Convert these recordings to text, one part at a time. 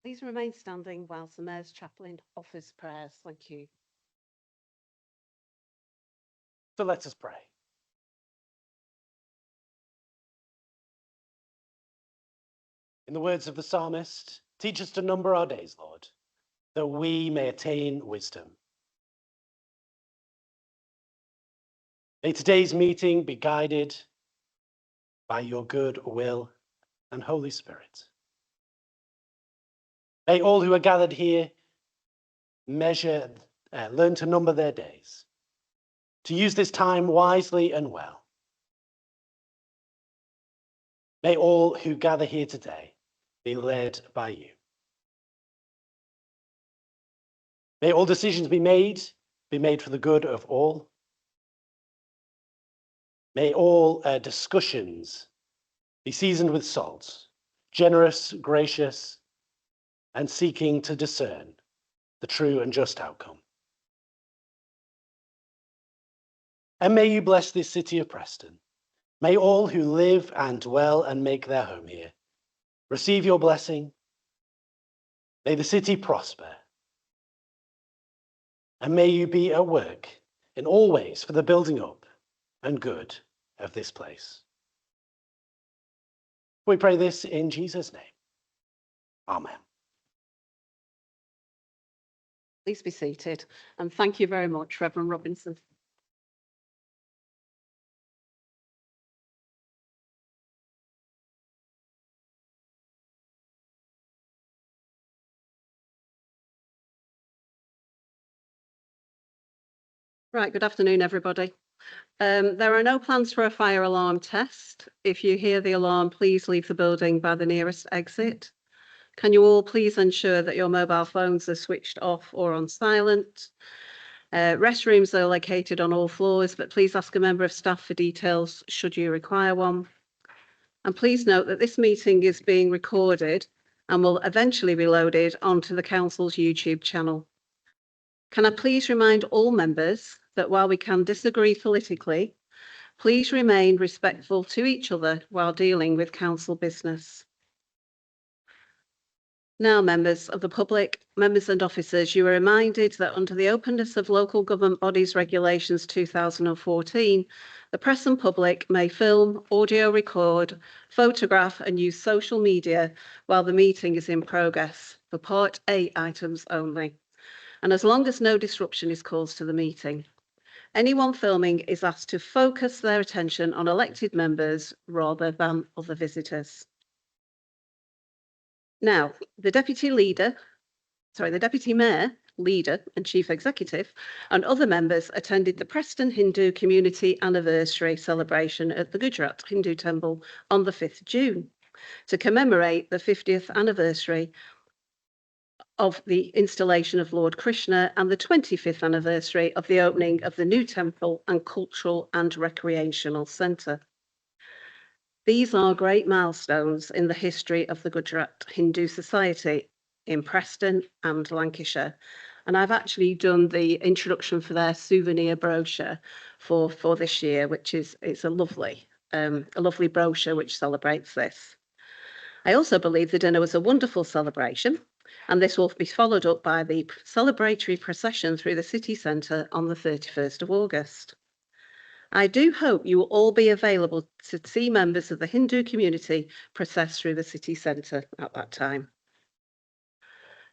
Please remain standing whilst the Mayor's chaplain offers prayers. Thank you. So let us pray. In the words of the psalmist, teach us to number our days, Lord, that we may attain wisdom. May today's meeting be guided by your good will and Holy Spirit. May all who are gathered here learn to number their days, to use this time wisely and well. May all who gather here today be led by you. May all decisions be made for the good of all. May all discussions be seasoned with salt, generous, gracious, and seeking to discern the true and just outcome. And may you bless this city of Preston. May all who live and dwell and make their home here receive your blessing. May the city prosper. And may you be at work in all ways for the building up and good of this place. We pray this in Jesus' name. Amen. Please be seated. And thank you very much, Reverend Robinson. Right, good afternoon, everybody. There are no plans for a fire alarm test. If you hear the alarm, please leave the building by the nearest exit. Can you all please ensure that your mobile phones are switched off or on silent? Restrooms are located on all floors, but please ask a member of staff for details should you require one. And please note that this meeting is being recorded and will eventually be loaded onto the Council's YouTube channel. Can I please remind all members that while we can disagree politically, please remain respectful to each other while dealing with Council business. Now, members of the public, members and officers, you are reminded that under the Openness of Local Government Bodies Regulations 2014, the press and public may film, audio record, photograph and use social media while the meeting is in progress for Part A items only, and as long as no disruption is caused to the meeting. Anyone filming is asked to focus their attention on elected members rather than other visitors. Now, the Deputy Mayor, Leader and Chief Executive and other members attended the Preston Hindu Community Anniversary celebration at the Gujarat Hindu Temple on the 5th June to commemorate the 50th anniversary of the installation of Lord Krishna and the 25th anniversary of the opening of the new temple and cultural and recreational centre. These are great milestones in the history of the Gujarat Hindu Society in Preston and Lancashire. And I've actually done the introduction for their souvenir brochure for this year, which it's a lovely brochure which celebrates this. I also believe the dinner was a wonderful celebration, and this will be followed up by the celebratory procession through the city centre on the 31st of August. I do hope you will all be available to see members of the Hindu community process through the city centre at that time.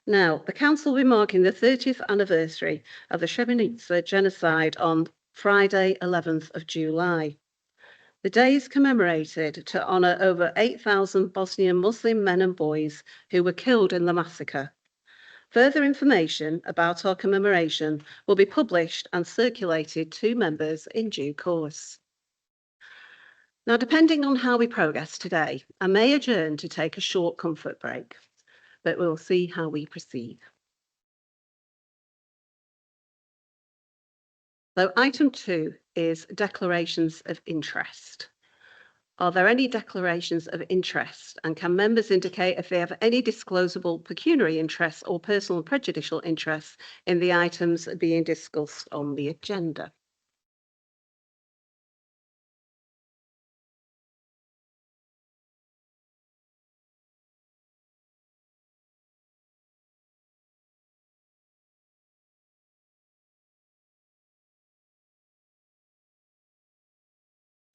Now, the Council will be marking the 30th anniversary of the Srebrenica genocide on Friday, 11th of July. The day is commemorated to honour over 8,000 Bosnian Muslim men and boys who were killed in the massacre. Further information about our commemoration will be published and circulated to members in due course. Now, depending on how we progress today, I may adjourn to take a short comfort break, but we'll see how we proceed. So item 2 is declarations of interest. Are there any declarations of interest, and can members indicate if they have any disclosable pecuniary interests or personal and prejudicial interests in the items being discussed on the agenda?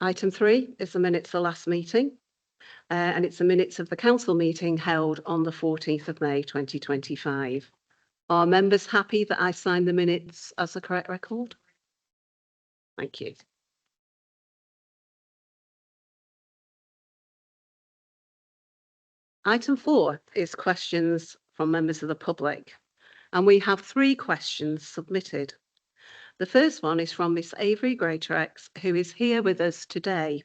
Item 3 is the minutes of the last meeting, and it's the minutes of the council meeting held on the 14th of May 2025. Are members happy that I sign the minutes as the correct record? Thank you. Item 4 is questions from members of the public, and we have 3 questions submitted. The first one is from Miss Avery Greatrex, who is here with us today.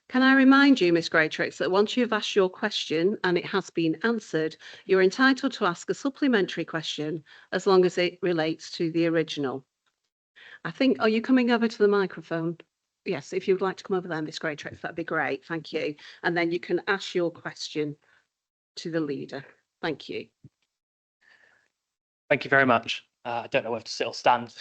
Can I remind you, Miss Greatrex, that once you've asked your question and it has been answered, you're entitled to ask a supplementary question as long as it relates to the original. I think, are you coming over to the microphone? Yes, if you'd like to come over there, Miss Greatrex, that'd be great. Thank you. And then you can ask your question to the leader. Thank you. Thank you very much. I don't know whether to sit or stand.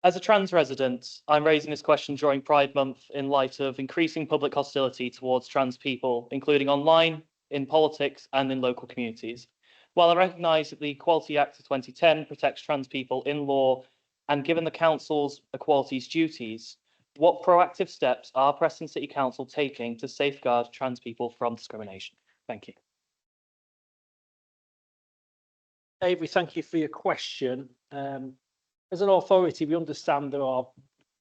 As a trans resident, I'm raising this question during Pride Month in light of increasing public hostility towards trans people, including online, in politics, and in local communities. While I recognise that the Equality Act of 2010 protects trans people in law, and given the Council's equalities duties, what proactive steps are Preston City Council taking to safeguard trans people from discrimination? Thank you. Avery, thank you for your question. As an authority, we understand there are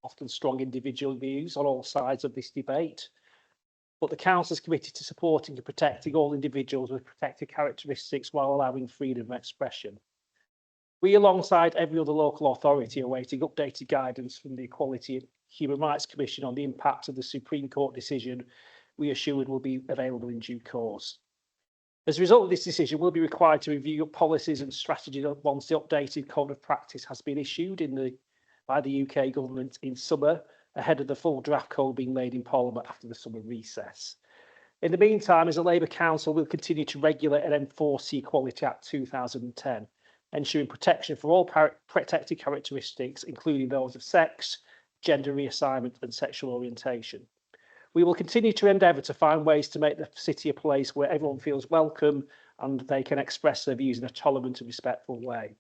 often strong individual views on all sides of this debate, but the Council is committed to supporting and protecting all individuals with protected characteristics while allowing freedom of expression. We, alongside every other local authority, are awaiting updated guidance from the Equality and Human Rights Commission on the impact of the Supreme Court decision we assured will be available in due course. As a result of this decision, we'll be required to review policies and strategies once the updated code of practice has been issued by the UK government in summer, ahead of the full draft code being laid in Parliament after the summer recess. In the meantime, as a Labour Council, we'll continue to regulate and enforce the Equality Act 2010, ensuring protection for all protected characteristics, including those of sex, gender reassignment and sexual orientation. We will continue to endeavour to find ways to make the city a place where everyone feels welcome and they can express their views in a tolerant and respectful way.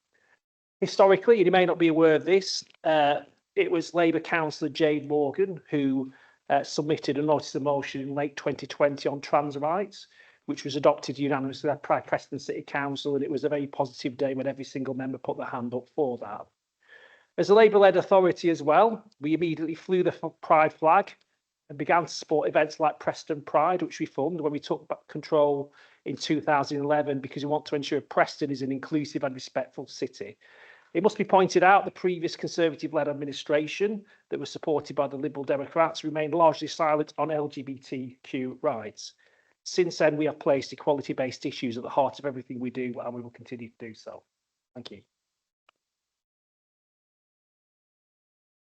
Historically, you may not be aware of this, it was Labour councillor Jane Morgan who submitted a notice of motion in late 2020 on trans rights, which was adopted unanimously by Preston City Council, and it was a very positive day when every single member put their hand up for that. As a Labour-led authority as well, we immediately flew the pride flag and began to support events like Preston Pride, which we formed when we took back control in 2011, because we want to ensure Preston is an inclusive and respectful city. It must be pointed out the previous Conservative-led administration that was supported by the Liberal Democrats remained largely silent on LGBTQ rights. Since then, we have placed equality-based issues at the heart of everything we do, and we will continue to do so. Thank you.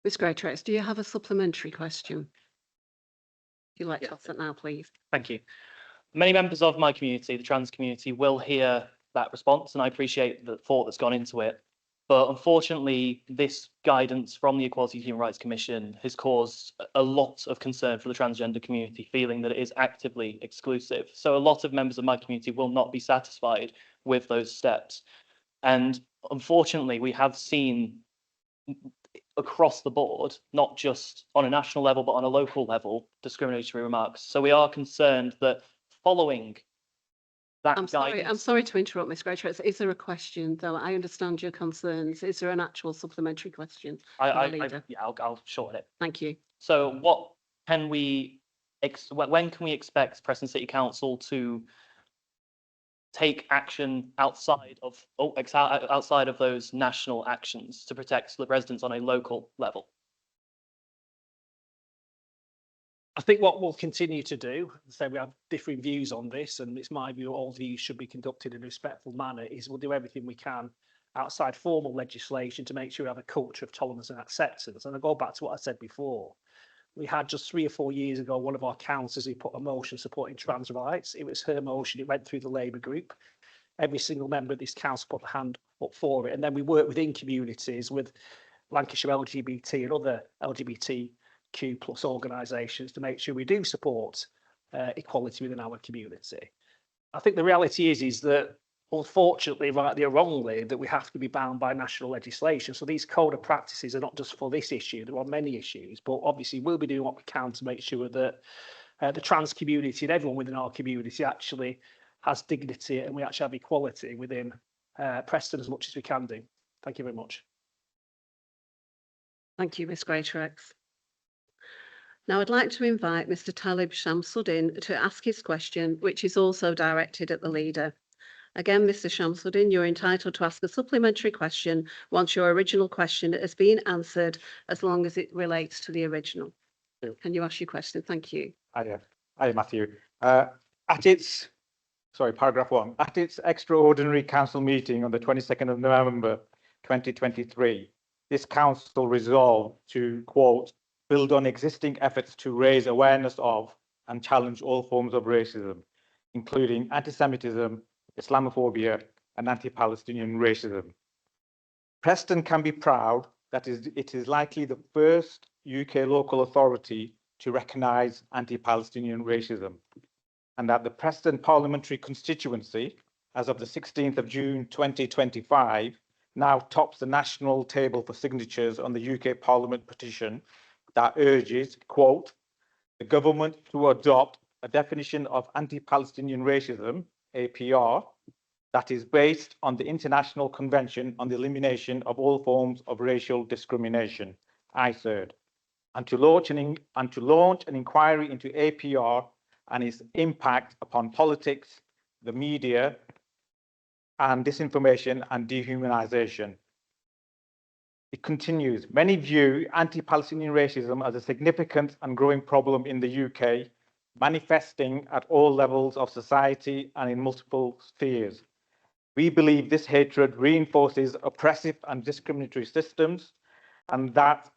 Ms. Greatrex, do you have a supplementary question? If you'd like to ask that now, please. Thank you. Many members of my community, the trans community, will hear that response, and I appreciate the thought that's gone into it. But unfortunately, this guidance from the Equality and Human Rights Commission has caused a lot of concern for the transgender community, feeling that it is actively exclusive. So a lot of members of my community will not be satisfied with those steps. And unfortunately, we have seen across the board, not just on a national level, but on a local level, discriminatory remarks. So we are concerned that following that I'm sorry to interrupt, Ms. Greatrex. Is there a question, though? I understand your concerns. Is there an actual supplementary question? I'll shorten it. Thank you. So what can we, when can we expect Preston City Council to take action outside of those national actions to protect the residents on a local level? I think what we'll continue to do, so we have differing views on this, and it's my view all views should be conducted in a respectful manner, is we'll do everything we can outside formal legislation to make sure we have a culture of tolerance and acceptance. And I go back to what I said before. We had just 3 or 4 years ago, one of our councillors who put a motion supporting trans rights. It was her motion, it went through the Labour group. Every single member of this council put a hand up for it. And then we work within communities with Lancashire LGBT and other LGBTQ+ organisations to make sure we do support equality within our community. I think the reality is that unfortunately, rightly or wrongly, that we have to be bound by national legislation. So these code of practices are not just for this issue, there are many issues, but obviously we'll be doing what we can to make sure that the trans community and everyone within our community actually has dignity and we actually have equality within Preston as much as we can do. Thank you very much. Thank you, Ms Greatorex. Now I'd like to invite Mr Talib Shamsuddin to ask his question, which is also directed at the leader. Again, Mr Shamsuddin, you're entitled to ask a supplementary question once your original question has been answered, as long as it relates to the original. Can you ask your question? Thank you. Hi, Matthew. Paragraph 1. At its extraordinary council meeting on the 22nd of November 2023, this council resolved to, quote, build on existing efforts to raise awareness of and challenge all forms of racism, including anti-Semitism, Islamophobia, and anti-Palestinian racism. Preston can be proud that it is likely the first UK local authority to recognise anti-Palestinian racism, and that the Preston parliamentary constituency, as of the 16th of June 2025, now tops the national table for signatures on the UK Parliament petition that urges, quote, the government to adopt a definition of anti-Palestinian racism, APR, that is based on the International Convention on the Elimination of All Forms of Racial Discrimination, ICERD, and to launch an inquiry into APR and its impact upon politics, the media, and disinformation and dehumanization. It continues, many view anti-Palestinian racism as a significant and growing problem in the UK, manifesting at all levels of society and in multiple spheres. We believe this hatred reinforces oppressive and discriminatory systems, and that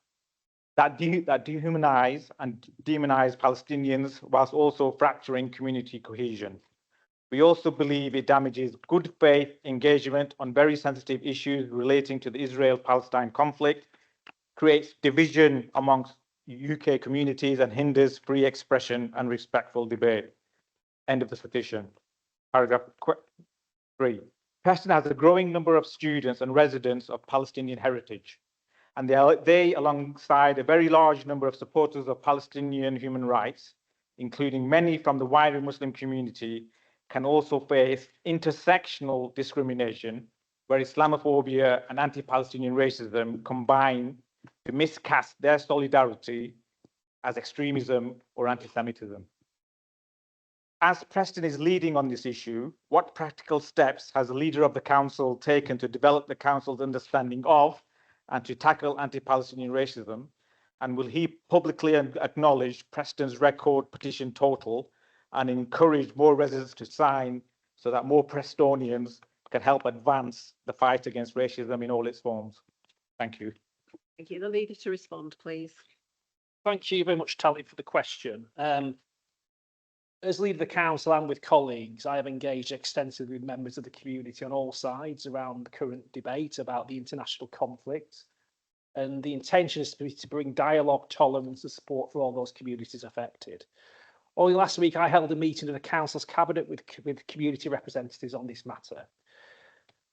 dehumanize and demonize Palestinians whilst also fracturing community cohesion. We also believe it damages good faith engagement on very sensitive issues relating to the Israel-Palestine conflict, creates division amongst UK communities, and hinders free expression and respectful debate. End of the petition. Paragraph 3. Preston has a growing number of students and residents of Palestinian heritage, and they, alongside a very large number of supporters of Palestinian human rights, including many from the wider Muslim community, can also face intersectional discrimination, where Islamophobia and anti-Palestinian racism combine to miscast their solidarity as extremism or anti-Semitism. As Preston is leading on this issue, what practical steps has the leader of the council taken to develop the council's understanding of and to tackle anti-Palestinian racism? And will he publicly acknowledge Preston's record petition total and encourage more residents to sign so that more Prestonians can help advance the fight against racism in all its forms? Thank you. Thank you. The leader to respond, please. Thank you very much, Tally, for the question. As leader of the council and with colleagues, I have engaged extensively with members of the community on all sides around the current debate about the international conflict. And the intention is to bring dialogue, tolerance and support for all those communities affected. Only last week, I held a meeting of the council's cabinet with community representatives on this matter.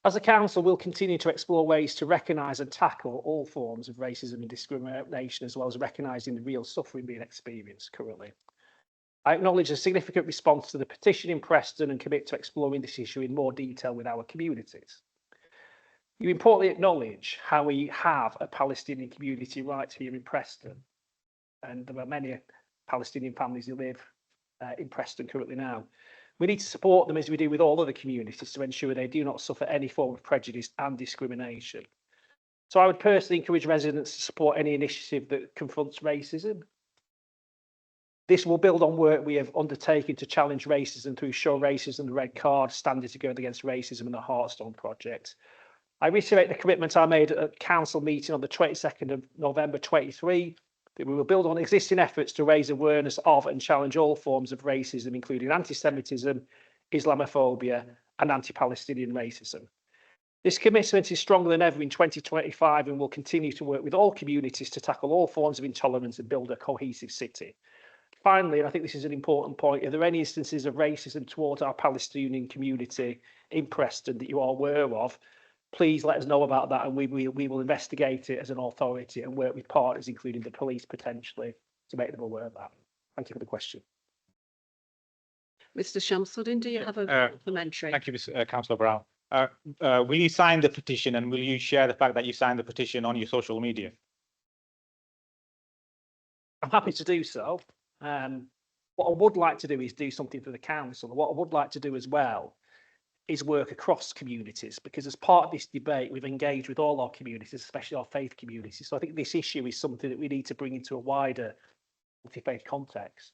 As a council, we'll continue to explore ways to recognise and tackle all forms of racism and discrimination, as well as recognising the real suffering being experienced currently. I acknowledge a significant response to the petition in Preston and commit to exploring this issue in more detail with our communities. You importantly acknowledge how we have a Palestinian community right here in Preston, and there are many Palestinian families who live in Preston currently now. We need to support them as we do with all other communities to ensure they do not suffer any form of prejudice and discrimination. So I would personally encourage residents to support any initiative that confronts racism. This will build on work we have undertaken to challenge racism through Show Racism, the Red Card, Standing Together Against Racism and the Heartstone Project. I reiterate the commitment I made at a council meeting on the 22nd of November 23, that we will build on existing efforts to raise awareness of and challenge all forms of racism, including anti-Semitism, Islamophobia and anti-Palestinian racism. This commitment is stronger than ever in 2025 and will continue to work with all communities to tackle all forms of intolerance and build a cohesive city. Finally, and I think this is an important point, are there any instances of racism towards our Palestinian community in Preston that you are aware of? Please let us know about that, and we will investigate it as an authority and work with partners, including the police potentially, to make them aware of that. Thank you for the question. Mr. Shamsuddin, do you have a supplementary? Thank you, Councillor Brown. Will you sign the petition, and will you share the fact that you signed the petition on your social media? I'm happy to do so. What I would like to do is do something for the council. What I would like to do as well is work across communities, because as part of this debate, we've engaged with all our communities, especially our faith communities. So I think this issue is something that we need to bring into a wider multi-faith context,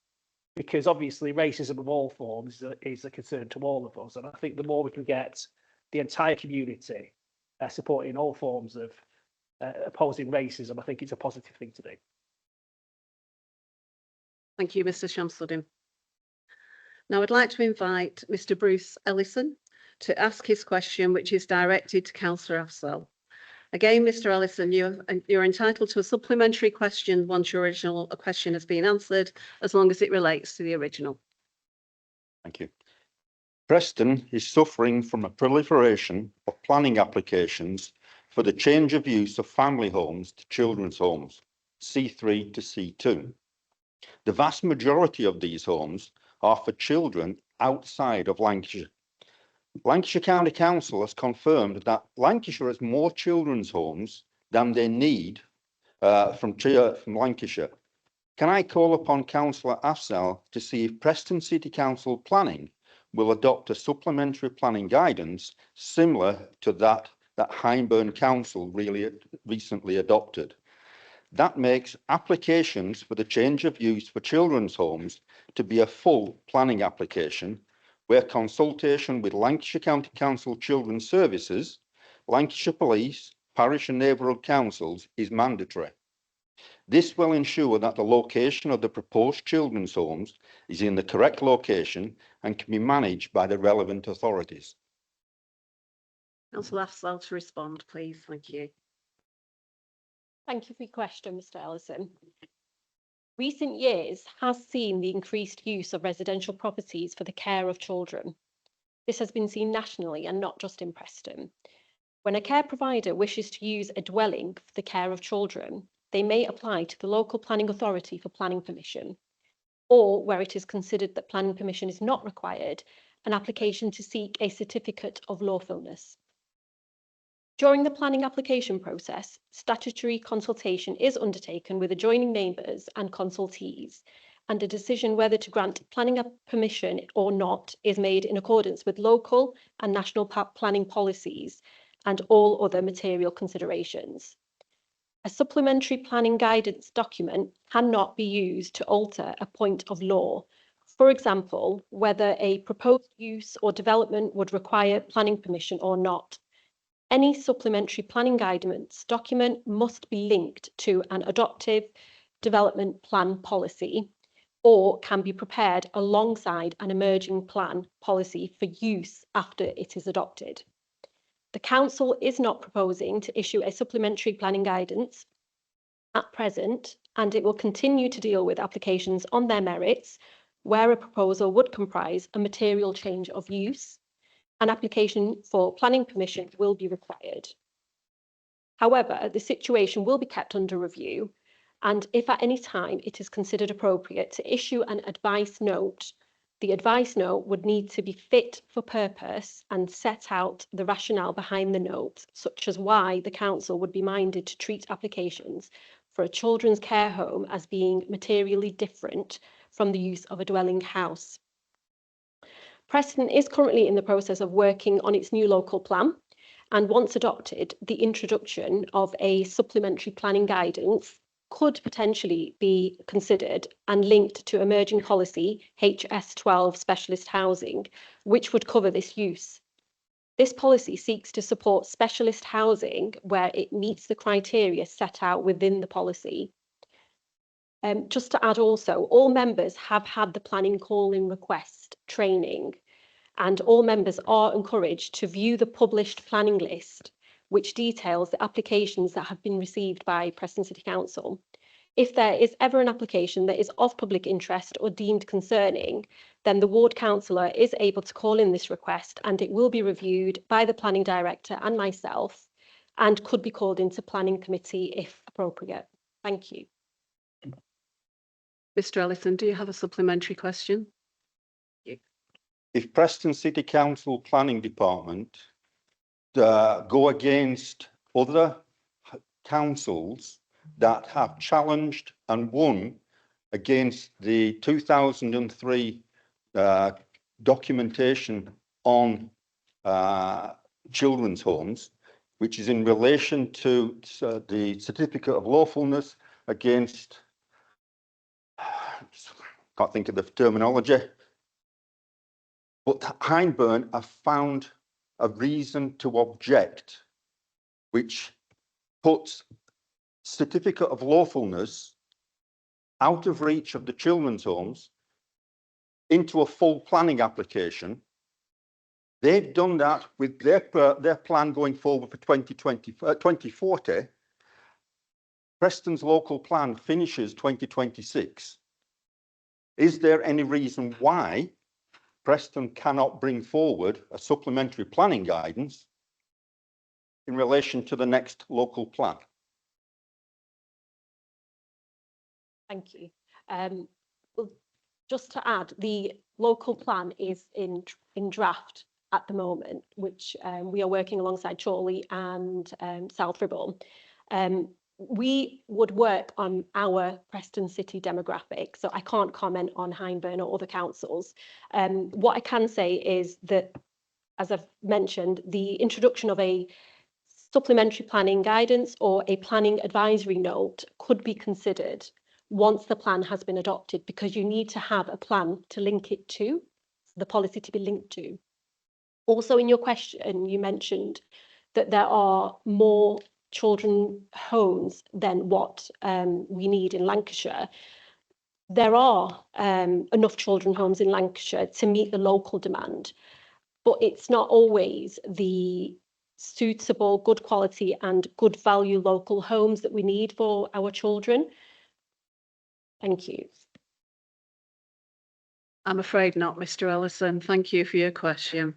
because obviously racism of all forms is a concern to all of us. And I think the more we can get the entire community supporting all forms of opposing racism, I think it's a positive thing to do. Thank you, Mr. Shamsuddin. Now I'd like to invite Mr. Bruce Ellison to ask his question, which is directed to Councillor Afzal. Again, Mr. Ellison, you're entitled to a supplementary question once your original question has been answered, as long as it relates to the original. Thank you. Preston is suffering from a proliferation of planning applications for the change of use of family homes to children's homes, C3 to C2. The vast majority of these homes are for children outside of Lancashire. Lancashire County Council has confirmed that Lancashire has more children's homes than they need from Lancashire. Can I call upon Councillor Afzal to see if Preston City Council planning will adopt a supplementary planning guidance similar to that Hyndburn Council recently adopted? That makes applications for the change of use for children's homes to be a full planning application, where consultation with Lancashire County Council Children's Services, Lancashire Police, parish and neighbourhood councils is mandatory. This will ensure that the location of the proposed children's homes is in the correct location and can be managed by the relevant authorities. Councillor Afzal to respond, please. Thank you. Thank you for your question, Mr. Ellison. Recent years has seen the increased use of residential properties for the care of children. This has been seen nationally and not just in Preston. When a care provider wishes to use a dwelling for the care of children, they may apply to the local planning authority for planning permission, or where it is considered that planning permission is not required, an application to seek a certificate of lawfulness. During the planning application process, statutory consultation is undertaken with adjoining neighbours and consultees, and a decision whether to grant planning permission or not is made in accordance with local and national planning policies and all other material considerations. A supplementary planning guidance document cannot be used to alter a point of law. For example, whether a proposed use or development would require planning permission or not. Any supplementary planning guidance document must be linked to an adoptive development plan policy, or can be prepared alongside an emerging plan policy for use after it is adopted. The Council is not proposing to issue a supplementary planning guidance at present, and it will continue to deal with applications on their merits where a proposal would comprise a material change of use. An application for planning permission will be required. However, the situation will be kept under review, and if at any time it is considered appropriate to issue an advice note, the advice note would need to be fit for purpose and set out the rationale behind the note, such as why the Council would be minded to treat applications for a children's care home as being materially different from the use of a dwelling house. Preston is currently in the process of working on its new local plan, and once adopted, the introduction of a supplementary planning guidance could potentially be considered and linked to emerging policy HS12 specialist housing, which would cover this use. This policy seeks to support specialist housing where it meets the criteria set out within the policy. Just to add also, all members have had the planning call-in request training, and all members are encouraged to view the published planning list, which details the applications that have been received by Preston City Council. If there is ever an application that is of public interest or deemed concerning, then the ward councillor is able to call in this request and it will be reviewed by the planning director and myself and could be called into planning committee if appropriate. Thank you. Mr. Ellison, do you have a supplementary question? If Preston City Council Planning Department go against other councils that have challenged and won against the 2003 documentation on children's homes, which is in relation to the certificate of lawfulness against, can't think of the terminology, but Hyndburn have found a reason to object, which puts certificate of lawfulness out of reach of the children's homes into a full planning application. They've done that with their plan going forward for 2040. Preston's local plan finishes 2026. Is there any reason why Preston cannot bring forward a supplementary planning guidance in relation to the next local plan? Thank you. Well, just to add, the local plan is in draft at the moment, which we are working alongside Chorley and South Ribble. We would work on our Preston City demographic, so I can't comment on Hyndburn or other councils. What I can say is that, as I've mentioned, the introduction of a supplementary planning guidance or a planning advisory note could be considered once the plan has been adopted, because you need to have a plan to link it to, the policy to be linked to. Also, in your question, you mentioned that there are more children homes than what we need in Lancashire. There are enough children homes in Lancashire to meet the local demand, but it's not always the suitable, good quality and good value local homes that we need for our children. Thank you. I'm afraid not, Mr. Ellison. Thank you for your question.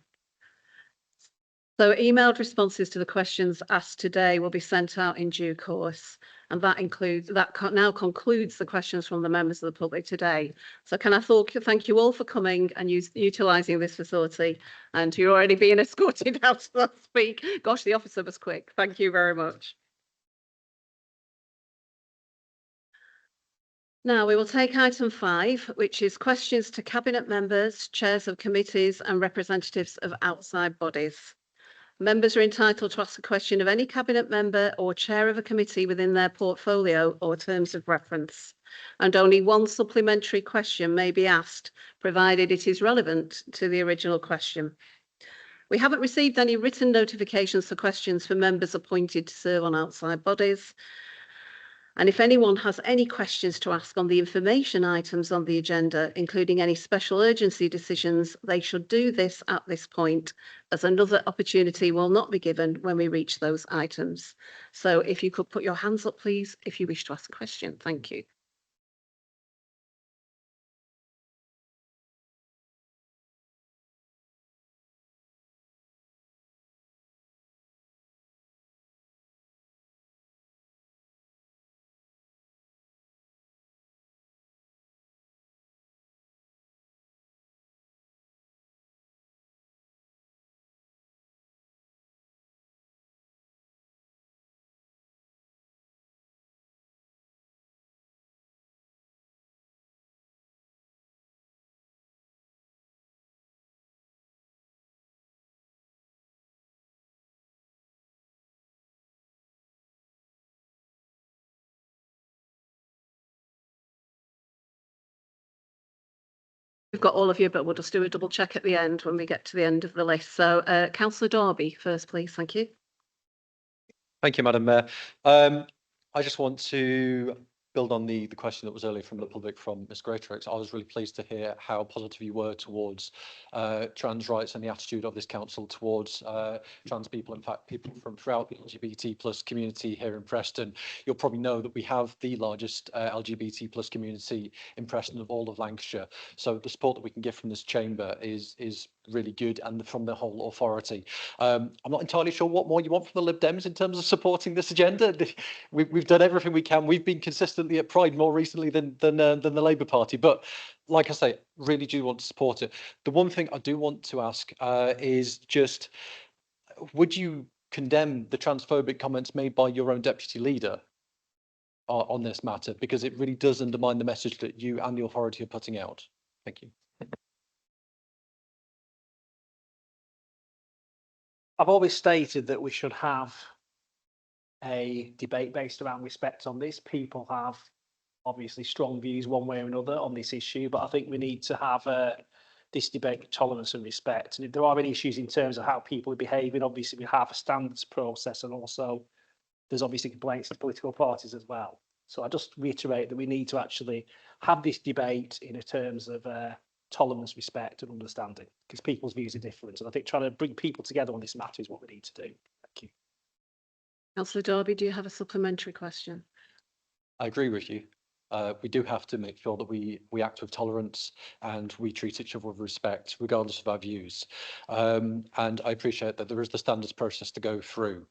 So emailed responses to the questions asked today will be sent out in due course, and that now concludes the questions from the members of the public today. So can I thank you all for coming and utilising this facility, and you're already being escorted out, so to speak. Gosh, the officer was quick. Thank you very much. Now we will take item 5, which is questions to cabinet members, chairs of committees and representatives of outside bodies. Members are entitled to ask a question of any cabinet member or chair of a committee within their portfolio or terms of reference, and only one supplementary question may be asked, provided it is relevant to the original question. We haven't received any written notifications for questions for members appointed to serve on outside bodies. And if anyone has any questions to ask on the information items on the agenda, including any special urgency decisions, they should do this at this point, as another opportunity will not be given when we reach those items. So if you could put your hands up, please, if you wish to ask a question. Thank you. We've got all of you, but we'll just do a double check at the end when we get to the end of the list. So Councillor Darby first, please. Thank you. Thank you, Madam Mayor. I just want to build on the question that was earlier from the public from Ms Greatrix. I was really pleased to hear how positive you were towards trans rights and the attitude of this council towards trans people. In fact, people from throughout the LGBT plus community here in Preston. You'll probably know that we have the largest LGBT plus community in Preston of all of Lancashire. So the support that we can get from this chamber is really good, and from the whole authority. I'm not entirely sure what more you want from the Lib Dems in terms of supporting this agenda. We've done everything we can. We've been consistently at Pride more recently than the Labour Party, but like I say, really do want to support it. The one thing I do want to ask is just, would you condemn the transphobic comments made by your own deputy leader on this matter? Because it really does undermine the message that you and the authority are putting out. Thank you. I've always stated that we should have a debate based around respect on this. People have obviously strong views one way or another on this issue, but I think we need to have this debate with tolerance and respect. And if there are any issues in terms of how people are behaving, obviously we have a standards process, and also there's obviously complaints to political parties as well. So I just reiterate that we need to actually have this debate in terms of tolerance, respect and understanding, because people's views are different. And I think trying to bring people together on this matter is what we need to do. Thank you. Councillor Darby, do you have a supplementary question? I agree with you. We do have to make sure that we act with tolerance and we treat each other with respect, regardless of our views. And I appreciate that there is the standards process to go through.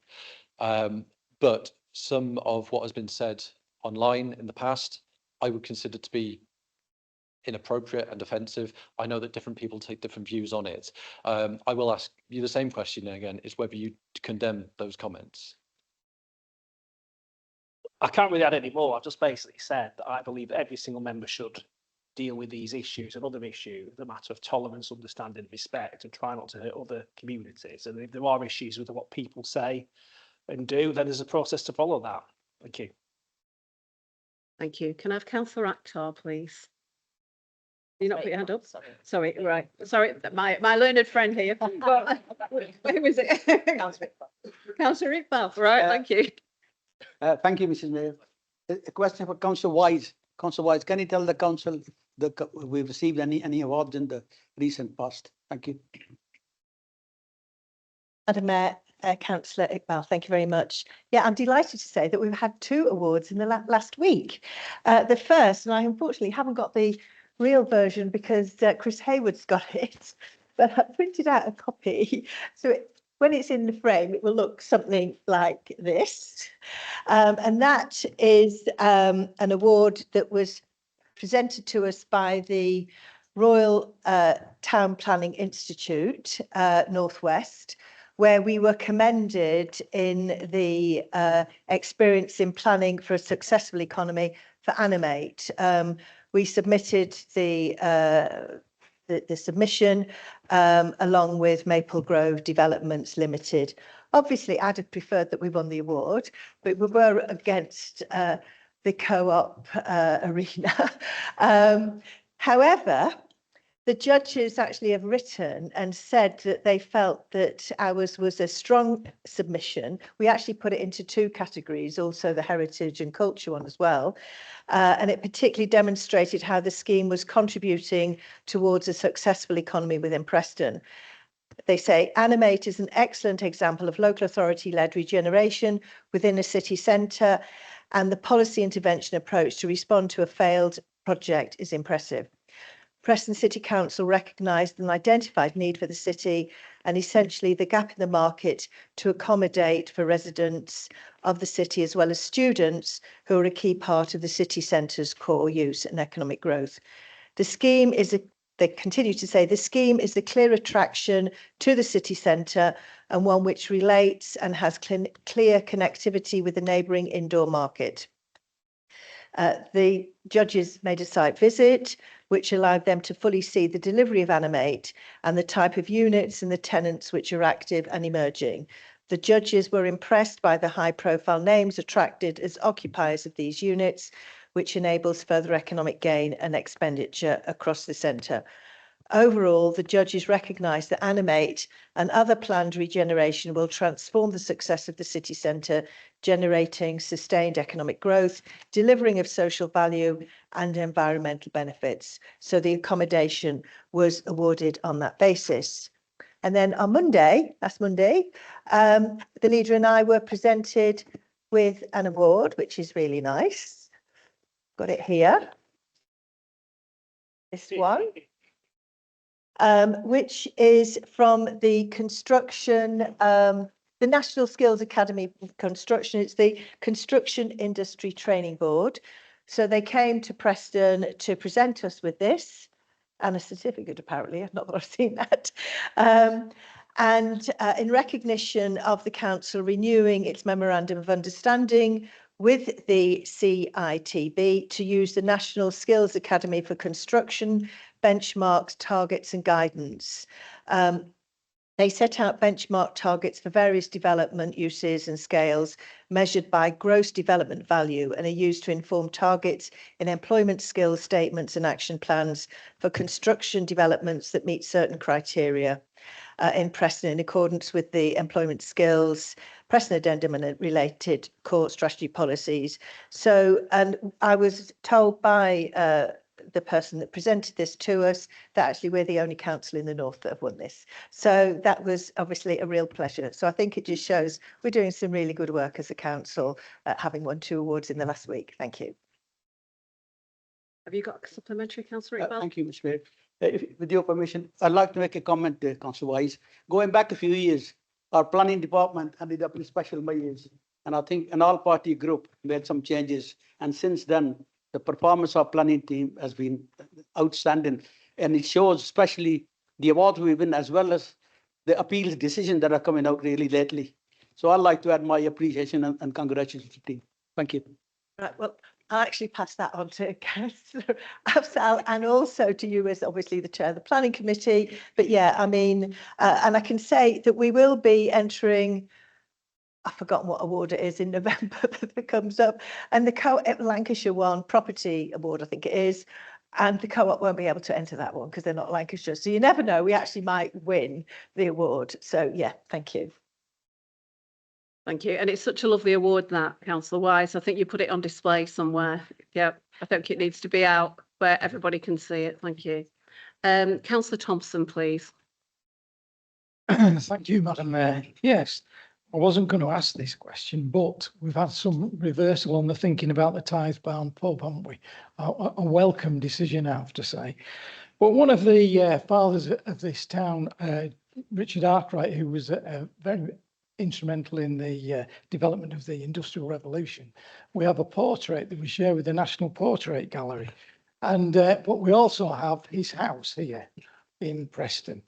But some of what has been said online in the past, I would consider to be inappropriate and offensive. I know that different people take different views on it. I will ask you the same question again, is whether you condemn those comments. I can't really add any more. I've just basically said that I believe that every single member should deal with these issues and other issues, the matter of tolerance, understanding, respect, and try not to hurt other communities. And if there are issues with what people say and do, then there's a process to follow that. Thank you. Thank you. Can I have Councillor Akhtar, please? You not put your hand up? Sorry, right. Sorry, my learned friend here. Who was it? Councillor Iqbal. Right, thank you. Thank you, Mrs. Mayor. A question for Councillor Wise. Councillor Wise, can you tell the council that we've received any awards in the recent past? Thank you. Madam Mayor, Councillor Iqbal, thank you very much. Yeah, I'm delighted to say that we've had 2 awards in the last week. The first, and I unfortunately haven't got the real version because Chris Hayward's got it, but I printed out a copy. So when it's in the frame, it will look something like this. And that is an award that was presented to us by the Royal Town Planning Institute, Northwest, where we were commended in the experience in planning for a successful economy for Animate. We submitted the submission along with Maple Grove Developments Limited. Obviously, I'd have preferred that we won the award, but we were against the co-op arena. However, the judges actually have written and said that they felt that ours was a strong submission. We actually put it into 2 categories, also the heritage and culture one as well. And it particularly demonstrated how the scheme was contributing towards a successful economy within Preston. They say Animate is an excellent example of local authority-led regeneration within a city centre, and the policy intervention approach to respond to a failed project is impressive. Preston City Council recognised and identified need for the city and essentially the gap in the market to accommodate for residents of the city as well as students who are a key part of the city centre's core use and economic growth. The scheme is they continue to say the scheme is a clear attraction to the city centre and one which relates and has clear connectivity with the neighbouring indoor market. The judges made a site visit, which allowed them to fully see the delivery of Animate and the type of units and the tenants which are active and emerging. The judges were impressed by the high-profile names attracted as occupiers of these units, which enables further economic gain and expenditure across the centre. Overall, the judges recognise that Animate and other planned regeneration will transform the success of the city centre, generating sustained economic growth, delivering of social value and environmental benefits. So the accommodation was awarded on that basis. And then on Monday, last Monday, the leader and I were presented with an award, which is really nice. Got it here. This one. Which is from the construction, the National Skills Academy of Construction. It's the Construction Industry Training Board. So they came to Preston to present us with this and a certificate, apparently. Not that I've seen that. In recognition of the council renewing its memorandum of understanding with the CITB to use the National Skills Academy for Construction benchmarks, targets and guidance. They set out benchmark targets for various development uses and scales measured by gross development value and are used to inform targets in employment skills statements and action plans for construction developments that meet certain criteria in Preston in accordance with the employment skills, Preston Addendum and related core strategy policies. So, and I was told by the person that presented this to us that actually we're the only council in the north that have won this. So that was obviously a real pleasure. So I think it just shows we're doing some really good work as a council, having won 2 awards in the last week. Thank you. Have you got a supplementary, Councillor Iqbal? Thank you, Mr. Mayor. With your permission, I'd like to make a comment, Councillor Wise. Going back a few years, our planning department ended up in special measures, and I think an all-party group made some changes. And since then, the performance of planning team has been outstanding, and it shows especially the awards we win as well as the appeals decisions that are coming out really lately. So I'd like to add my appreciation and congratulations to the team. Thank you. Right, well, I'll actually pass that on to Councillor Afzal and also to you as obviously the chair of the planning committee. But yeah, I mean, and I can say that we will be entering, I've forgotten what award it is in November that comes up, and the Lancashire one, property award, I think it is, and the co-op won't be able to enter that one because they're not Lancashire. So you never know, we actually might win the award. So yeah, thank you. Thank you. And it's such a lovely award, that, Councillor Wise. I think you put it on display somewhere. Yeah, I think it needs to be out where everybody can see it. Thank you. Councillor Thompson, please. Thank you, Madam Mayor. Yes, I wasn't going to ask this question, but we've had some reversal on the thinking about the tithe-bound pub, haven't we? A welcome decision, I have to say. But one of the fathers of this town, Richard Arkwright, who was very instrumental in the development of the Industrial Revolution, we have a portrait that we share with the National Portrait Gallery. And but we also have his house here in Preston.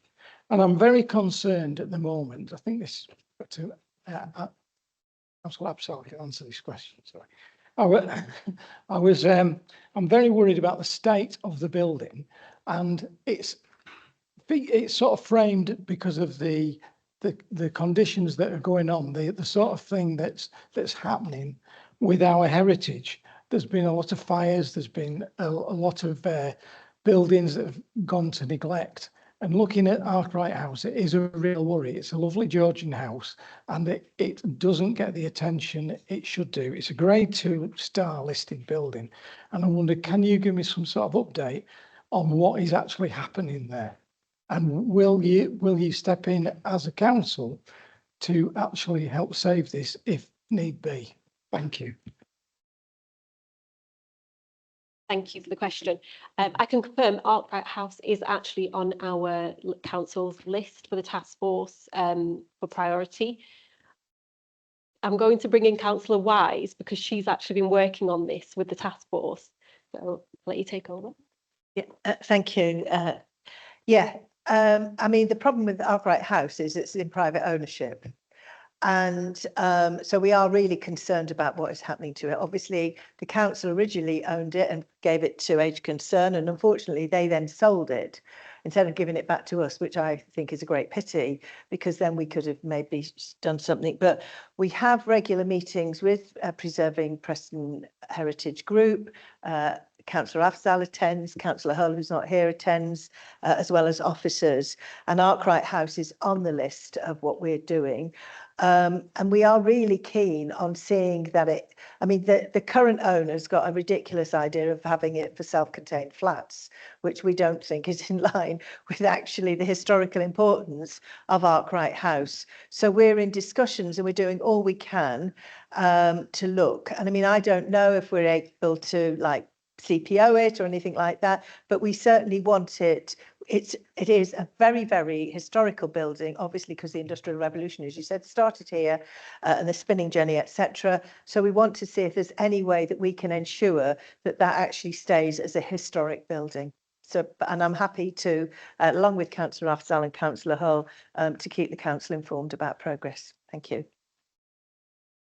And I'm very concerned at the moment. I think this to Councillor Afzal can answer this question. Sorry, I'm very worried about the state of the building, and it's sort of framed because of the conditions that are going on, the sort of thing that's happening with our heritage. There's been a lot of fires. There's been a lot of buildings that have gone to neglect. And looking at Arkwright House, it is a real worry. It's a lovely Georgian house, and it doesn't get the attention it should do. It's a Grade 2 star listed building, and I wonder, can you give me some sort of update on what is actually happening there? And will you step in as a council to actually help save this if need be? Thank you. Thank you for the question. I can confirm Arkwright House is actually on our council's list for the task force for priority. I'm going to bring in Councillor Wise because she's actually been working on this with the task force. So I'll let you take over. Yeah, thank you. I mean, the problem with Arkwright House is it's in private ownership. And so we are really concerned about what is happening to it. Obviously, the council originally owned it and gave it to Age Concern, and unfortunately they then sold it instead of giving it back to us, which I think is a great pity, because then we could have maybe done something. But we have regular meetings with Preserving Preston Heritage Group, Councillor Afzal attends, Councillor Hull, who's not here, attends, as well as officers. And Arkwright House is on the list of what we're doing. And we are really keen on seeing that the current owner's got a ridiculous idea of having it for self-contained flats, which we don't think is in line with actually the historical importance of Arkwright House. So we're in discussions and we're doing all we can to look. And I don't know if we're able to CPO it or anything like that, but we certainly want it. It is a very, very historical building, obviously, because the Industrial Revolution, as you said, started here, and the spinning jenny, etc. So we want to see if there's any way that we can ensure that that actually stays as a historic building. So, and I'm happy to, along with Councillor Afzal and Councillor Hull, to keep the council informed about progress. Thank you.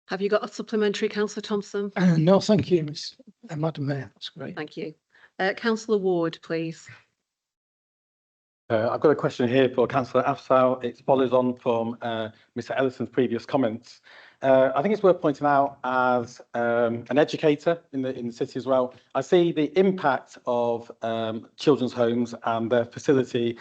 Have you got a supplementary, Councillor Thompson? No, thank you, Madam Mayor. That's great. Thank you. Councillor Ward, please. I've got a question here for Councillor Afzal. It follows on from Mr. Ellison's previous comments. I think it's worth pointing out, as an educator in the city as well, I see the impact of children's homes and their facility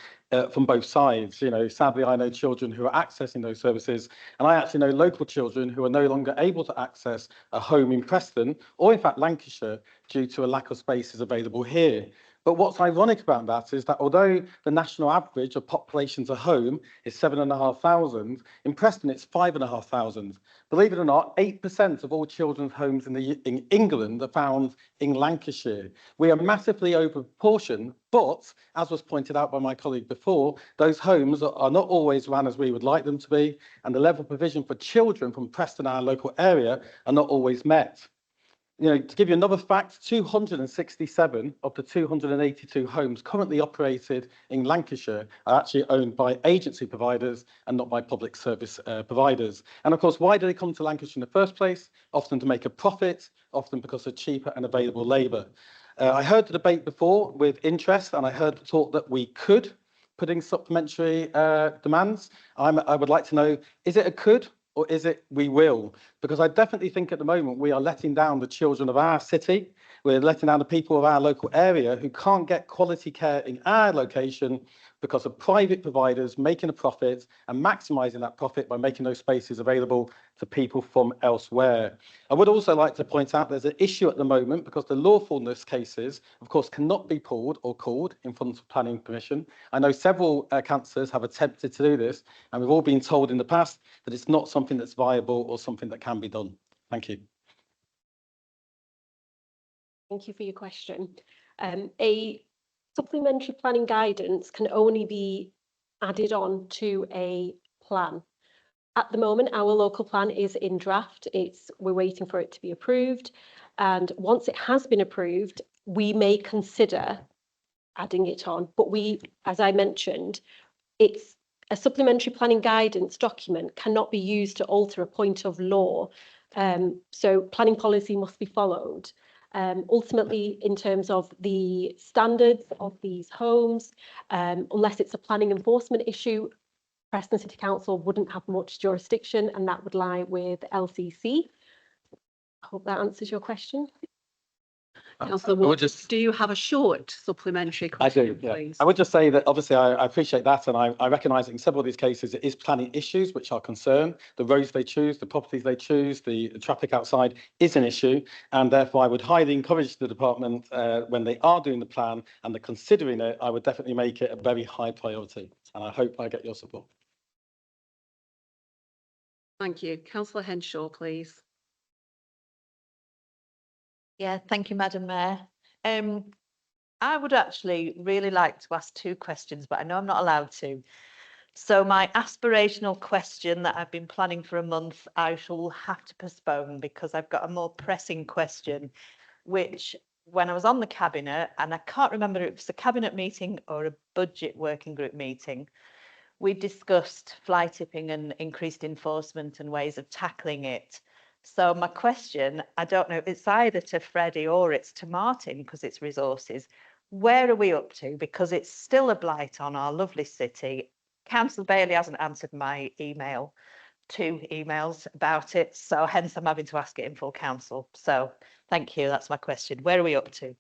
from both sides. Sadly, I know children who are accessing those services, and I actually know local children who are no longer able to access a home in Preston or, in fact, Lancashire, due to a lack of spaces available here. But what's ironic about that is that although the national average of population to home is 7,500, in Preston it's 5,500. Believe it or not, 8% of all children's homes in England are found in Lancashire. We are massively over proportion, but as was pointed out by my colleague before, those homes are not always run as we would like them to be, and the level of provision for children from Preston, our local area, are not always met. To give you another fact, 267 of the 282 homes currently operated in Lancashire are actually owned by agency providers and not by public service providers. And of course, why do they come to Lancashire in the first place? Often to make a profit, often because of cheaper and available labour. I heard the debate before with interest, and I heard the talk that we could put in supplementary demands. I would like to know, is it a could? Or is it we will? Because I definitely think at the moment we are letting down the children of our city. We're letting down the people of our local area who can't get quality care in our location because of private providers making a profit and maximising that profit by making those spaces available to people from elsewhere. I would also like to point out there's an issue at the moment because the lawfulness cases, of course, cannot be pulled or called in front of planning permission. I know several councillors have attempted to do this, and we've all been told in the past that it's not something that's viable or something that can be done. Thank you. Thank you for your question. A supplementary planning guidance can only be added on to a plan. At the moment, our local plan is in draft. We're waiting for it to be approved. And once it has been approved, we may consider adding it on. But as I mentioned, it's a supplementary planning guidance document cannot be used to alter a point of law. So planning policy must be followed. Ultimately, in terms of the standards of these homes, unless it's a planning enforcement issue, Preston City Council wouldn't have much jurisdiction, and that would lie with LCC. I hope that answers your question. Councillor Ward, do you have a short supplementary question, I do, yeah. please? I would just say that obviously I appreciate that, and I recognise that in several of these cases it is planning issues which are concern. The roads they choose, the properties they choose, the traffic outside is an issue, and therefore I would highly encourage the department when they are doing the plan and they're considering it, I would definitely make it a very high priority, and I hope I get your support. Thank you. Councillor Henshaw, please. Yeah, thank you, Madam Mayor. I would actually really like to ask two questions, but I know I'm not allowed to. So my aspirational question that I've been planning for a month, I shall have to postpone because I've got a more pressing question, which when I was on the cabinet, and I can't remember if it was a cabinet meeting or a budget working group meeting, we discussed fly tipping and increased enforcement and ways of tackling it. So my question, I don't know if it's either to Freddie or it's to Martin because it's resources. Where are we up to? Because it's still a blight on our lovely city. Councillor Bailey hasn't answered my email, 2 emails about it. So hence I'm having to ask it in full council. So thank you. That's my question. Where are we up to?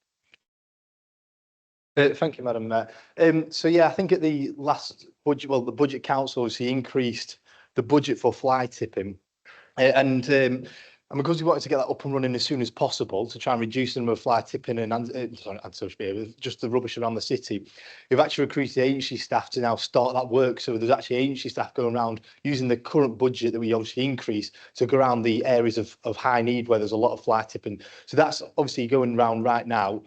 Thank you, Madam Mayor. So yeah, I think at the last budget, well, the Budget Council obviously increased the budget for fly tipping. And because we wanted to get that up and running as soon as possible to try and reduce the number of fly tipping and just the rubbish around the city, we've actually recruited the agency staff to now start that work. So there's actually agency staff going around using the current budget that we obviously increased to go around the areas of high need where there's a lot of fly tipping. So that's obviously going around right now.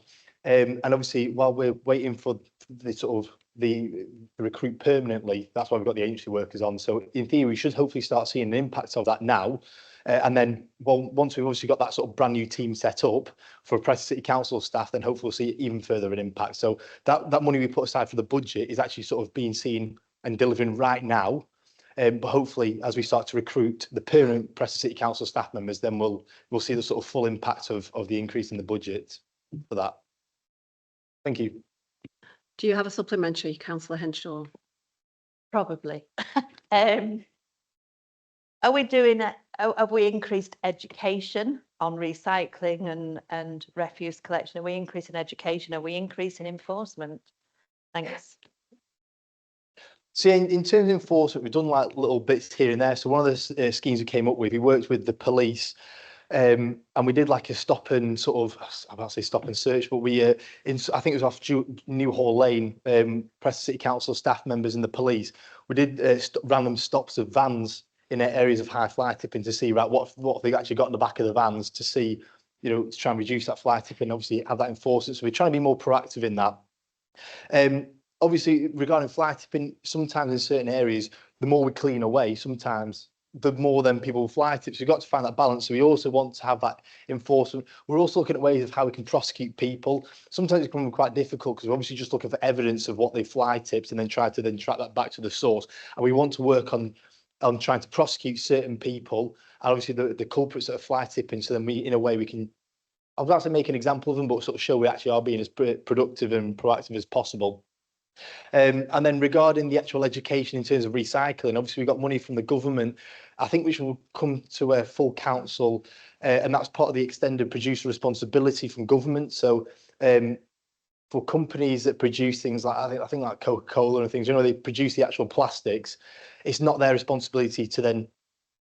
And obviously, while we're waiting for the sort of the recruit permanently, that's why we've got the agency workers on. So in theory, we should hopefully start seeing an impact of that now. And then once we've obviously got that sort of brand new team set up for Preston City Council staff, then hopefully we'll see even further an impact. So that money we put aside for the budget is actually sort of being seen and delivering right now. But hopefully, as we start to recruit the permanent Preston City Council staff members, then we'll see the sort of full impact of the increase in the budget for that. Thank you. Do you have a supplementary, Councillor Henshaw? Probably. Are we doing it? Have we increased education on recycling and refuse collection? Are we increasing education? Are we increasing enforcement? Thanks. So in terms of enforcement, we've done like little bits here and there. So one of the schemes we came up with, we worked with the police. And we did like a stop and sort of, I won't say stop and search, but we, I think it was off New Hall Lane, Preston City Council staff members and the police. We did random stops of vans in areas of high fly tipping to see, right, what they've actually got in the back of the vans to see, you know, to try and reduce that fly tipping, obviously have that enforcement. So we're trying to be more proactive in that. Obviously, regarding fly tipping, sometimes in certain areas, the more we clean away, sometimes the more then people fly tip. So we've got to find that balance. So we also want to have that enforcement. We're also looking at ways of how we can prosecute people. Sometimes it's becoming quite difficult because we're obviously just looking for evidence of what they fly tipped and then try to track that back to the source. And we want to work on trying to prosecute certain people and obviously the culprits that are fly tipping. So then we, in a way, we can, I was about to make an example of them, but sort of show we actually are being as productive and proactive as possible. And then regarding the actual education in terms of recycling, obviously we've got money from the government, I think which will come to a full council, and that's part of the extended producer responsibility from government. So for companies that produce things like, I think like Coca-Cola and things, you know, they produce the actual plastics, it's not their responsibility to then,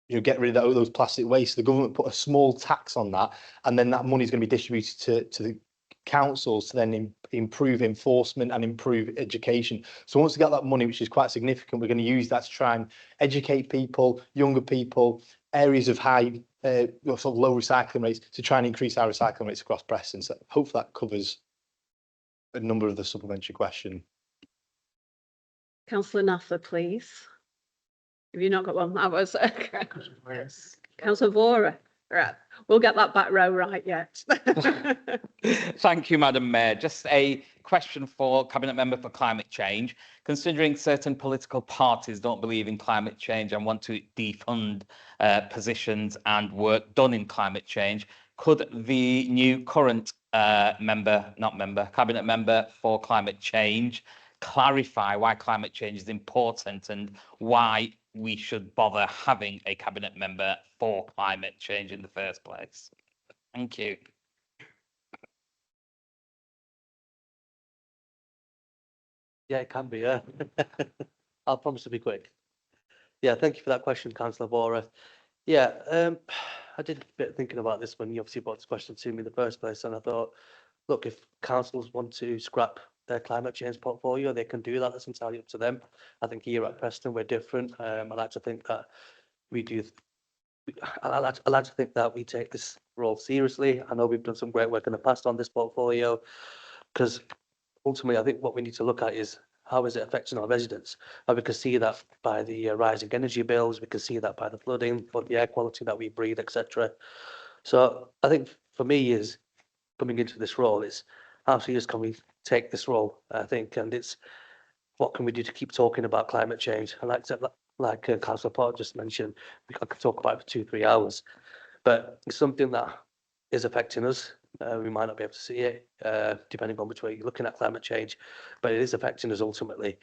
you know, get rid of those plastic waste. The government put a small tax on that, and then that money is going to be distributed to the councils to then improve enforcement and improve education. So once we get that money, which is quite significant, we're going to use that to try and educate people, younger people, areas of high, sort of low recycling rates, to try and increase our recycling rates across Preston. So hopefully that covers a number of the supplementary question. Councillor Nather, please. Have you not got one? That was Councillor Vora. Right, we'll get that back row right yet. Thank you, Madam Mayor. Just a question for Cabinet Member for Climate Change. Considering certain political parties don't believe in climate change and want to defund positions and work done in climate change, could the new current Cabinet Member for Climate Change clarify why climate change is important and why we should bother having a cabinet member for climate change in the first place? Thank you. Yeah, it can be, yeah. I'll promise to be quick. Yeah, thank you for that question, Councillor Vora. Yeah, I did a bit of thinking about this when you obviously brought this question to me in the first place, and I thought, look, if councils want to scrap their climate change portfolio, they can do that. That's entirely up to them. I think here at Preston, we're different. I like to think that we do. I like to think that we take this role seriously. I know we've done some great work in the past on this portfolio, because ultimately, I think what we need to look at is how is it affecting our residents? And we can see that by the rising energy bills. We can see that by the flooding, but the air quality that we breathe, etc. So I think for me is coming into this role is how serious can we take this role, I think, and it's what can we do to keep talking about climate change. And like Councillor Potter just mentioned, I could talk about it for 2-3 hours, but it's something that is affecting us. We might not be able to see it, depending on which way you're looking at climate change, but it is affecting us ultimately.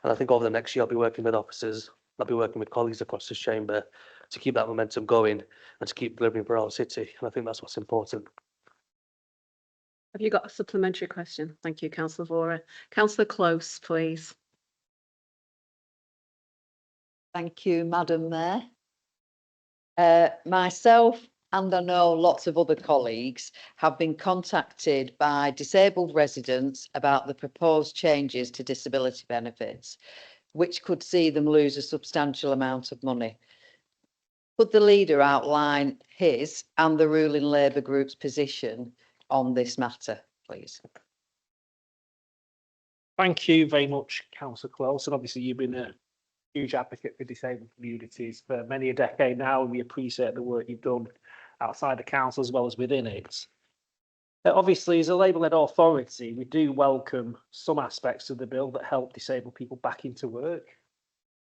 And I think over the next year, I'll be working with officers, I'll be working with colleagues across this chamber to keep that momentum going and to keep delivering for our city. And I think that's what's important. Have you got a supplementary question? Thank you, Councillor Vora. Councillor Close, please. Thank you, Madam Mayor. Myself and I know lots of other colleagues have been contacted by disabled residents about the proposed changes to disability benefits, which could see them lose a substantial amount of money. Could the leader outline his and the ruling Labour group's position on this matter, please? Thank you very much, Councillor Close. And obviously you've been a huge advocate for disabled communities for many a decade now, and we appreciate the work you've done outside the council as well as within it. Obviously, as a Labour-led authority, we do welcome some aspects of the bill that help disabled people back into work.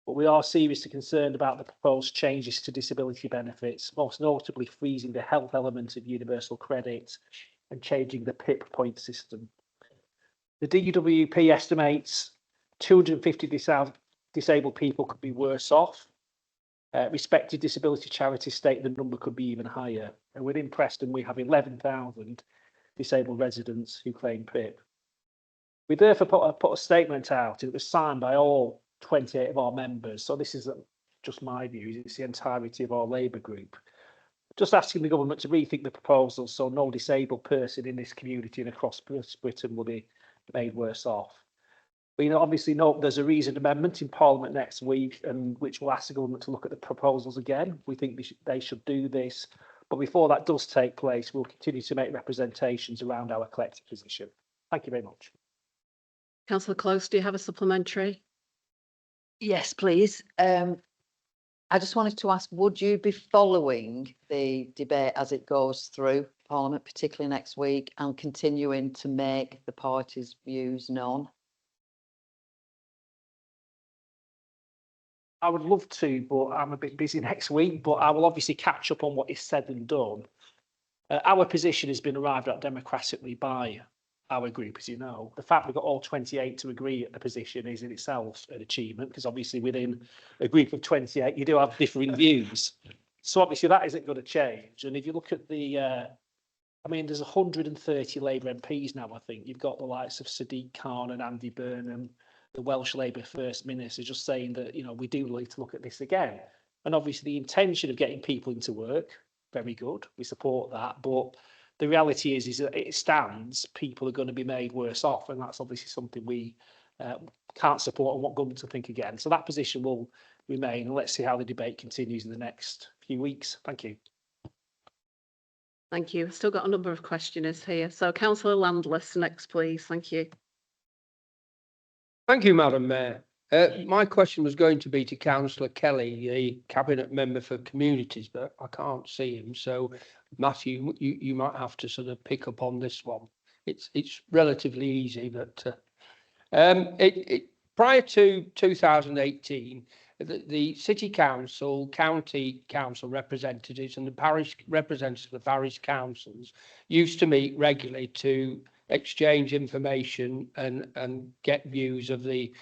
But we are seriously concerned about the proposed changes to disability benefits, most notably freezing the health element of universal credit and changing the PIP point system. The DWP estimates 250 disabled people could be worse off. Respected disability charities state the number could be even higher. And within Preston, we have 11,000 disabled residents who claim PIP. We therefore put a statement out. It was signed by all 28 of our members. So this isn't just my views, it's the entirety of our Labour group. Just asking the government to rethink the proposal so no disabled person in this community and across Britain will be made worse off. We obviously know there's a reasoned amendment in Parliament next week, and which will ask the government to look at the proposals again. We think they should do this. But before that does take place, we'll continue to make representations around our collective position. Thank you very much. Councillor Close, do you have a supplementary? Yes, please. I just wanted to ask, would you be following the debate as it goes through Parliament, particularly next week, and continuing to make the party's views known? I would love to, but I'm a bit busy next week. But I will obviously catch up on what is said and done. Our position has been arrived at democratically by our group, as you know. The fact we've got all 28 to agree at the position is in itself an achievement, because obviously within a group of 28, you do have differing views. So obviously that isn't going to change. And if you look at the, I mean, there's 130 Labour MPs now, I think. You've got the likes of Sadiq Khan and Andy Burnham, the Welsh Labour First Minister, just saying that, you know, we do need to look at this again. And obviously the intention of getting people into work, very good. We support that. But the reality is that it stands, people are going to be made worse off. And that's obviously something we can't support and want government to think again. So that position will remain. And let's see how the debate continues in the next few weeks. Thank you. Thank you. Still got a number of questioners here. So Councillor Landless next, please. Thank you. Thank you, Madam Mayor. My question was going to be to Councillor Kelly, the Cabinet Member for Communities, but I can't see him. So, Matthew, you might have to sort of pick up on this one. It's relatively easy, but prior to 2018, the City Council, County Council representatives and the parish representatives of the parish councils used to meet regularly to exchange information and get views of the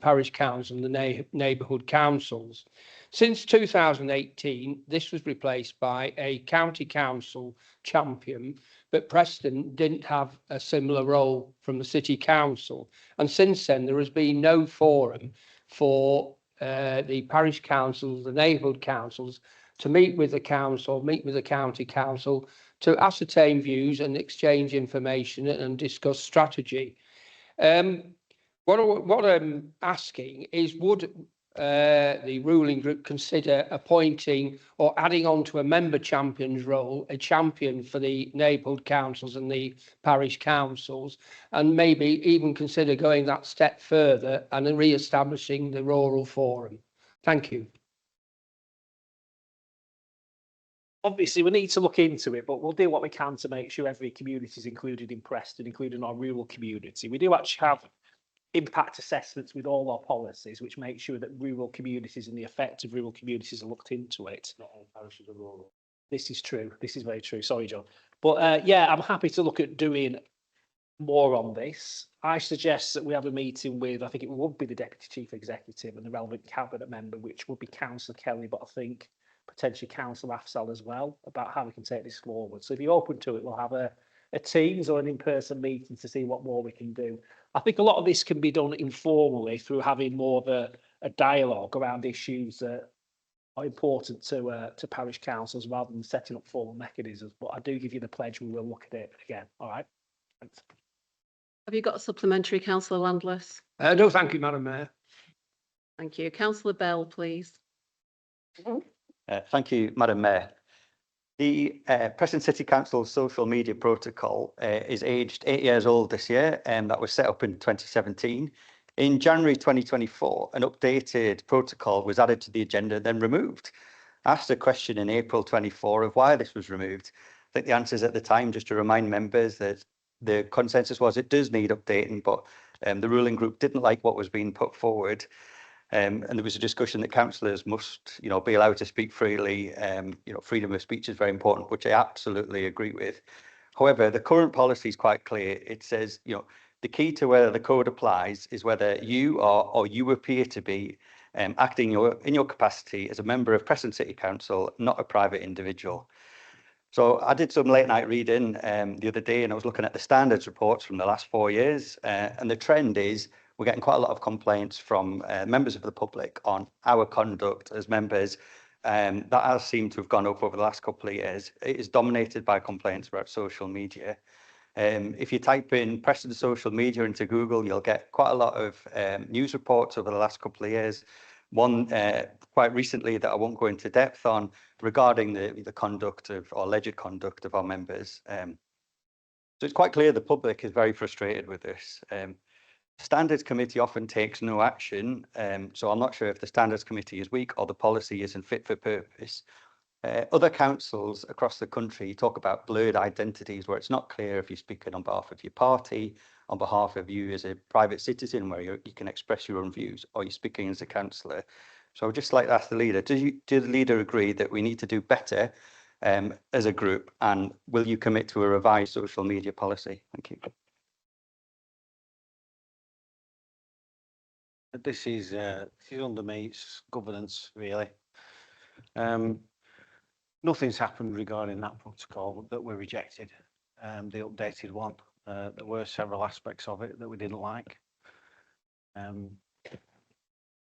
parish council and the neighbourhood councils. Since 2018, this was replaced by a county council champion, but Preston didn't have a similar role from the city council. And since then, there has been no forum for the parish councils, the neighbourhood councils, to meet with the council, meet with the county council, to ascertain views and exchange information and discuss strategy. What I'm asking is, would the ruling group consider appointing or adding on to a member champion's role, a champion for the neighbourhood councils and the parish councils, and maybe even consider going that step further and re-establishing the rural forum? Thank you. Obviously, we need to look into it, but we'll do what we can to make sure every community is included in Preston, including our rural community. We do actually have impact assessments with all our policies, which make sure that rural communities and the effect of rural communities are looked into it. Not all parishes are rural. This is true. This is very true. Sorry, John. But yeah, I'm happy to look at doing more on this. I suggest that we have a meeting with, I think it would be the Deputy Chief Executive and the relevant Cabinet member, which would be Councillor Kelly, but I think potentially Councillor Afzal as well, about how we can take this forward. So if you're open to it, we'll have a a Teams or an in-person meeting to see what more we can do. I think a lot of this can be done informally through having more of a dialogue around issues that are important to parish councils rather than setting up formal mechanisms. But I do give you the pledge, we will look at it again. All right. Thanks. Have you got a supplementary, Councillor Landless? No, thank you, Madam Mayor. Thank you. Councillor Bell, please. Thank you, Madam Mayor. The Preston City Council social media protocol is aged 8 years old this year, and that was set up in 2017. In January 2024, an updated protocol was added to the agenda, then removed. I asked a question in April 24 of why this was removed. I think the answers at the time, just to remind members that the consensus was it does need updating, but the ruling group didn't like what was being put forward. And there was a discussion that councillors must, be allowed to speak freely. Freedom of speech is very important, which I absolutely agree with. However, the current policy is quite clear. It says, the key to whether the code applies is whether you are or you appear to be acting in your capacity as a member of Preston City Council, not a private individual. So I did some late night reading the other day, and I was looking at the standards reports from the last 4 years, and the trend is we're getting quite a lot of complaints from members of the public on our conduct as members. That has seemed to have gone up over the last couple of years. It is dominated by complaints about social media. If you type in Preston social media into Google, you'll get quite a lot of news reports over the last couple of years. One quite recently that I won't go into depth on regarding the conduct of or alleged conduct of our members. So it's quite clear the public is very frustrated with this. Standards Committee often takes no action, so I'm not sure if the Standards Committee is weak or the policy isn't fit for purpose. Other councils across the country talk about blurred identities where it's not clear if you're speaking on behalf of your party, on behalf of you as a private citizen where you can express your own views, or you're speaking as a councillor. So I would just like to ask the leader, does the leader agree that we need to do better as a group, and will you commit to a revised social media policy? Thank you. This is under me, it's governance really. Nothing's happened regarding that protocol that we rejected, the updated one. There were several aspects of it that we didn't like.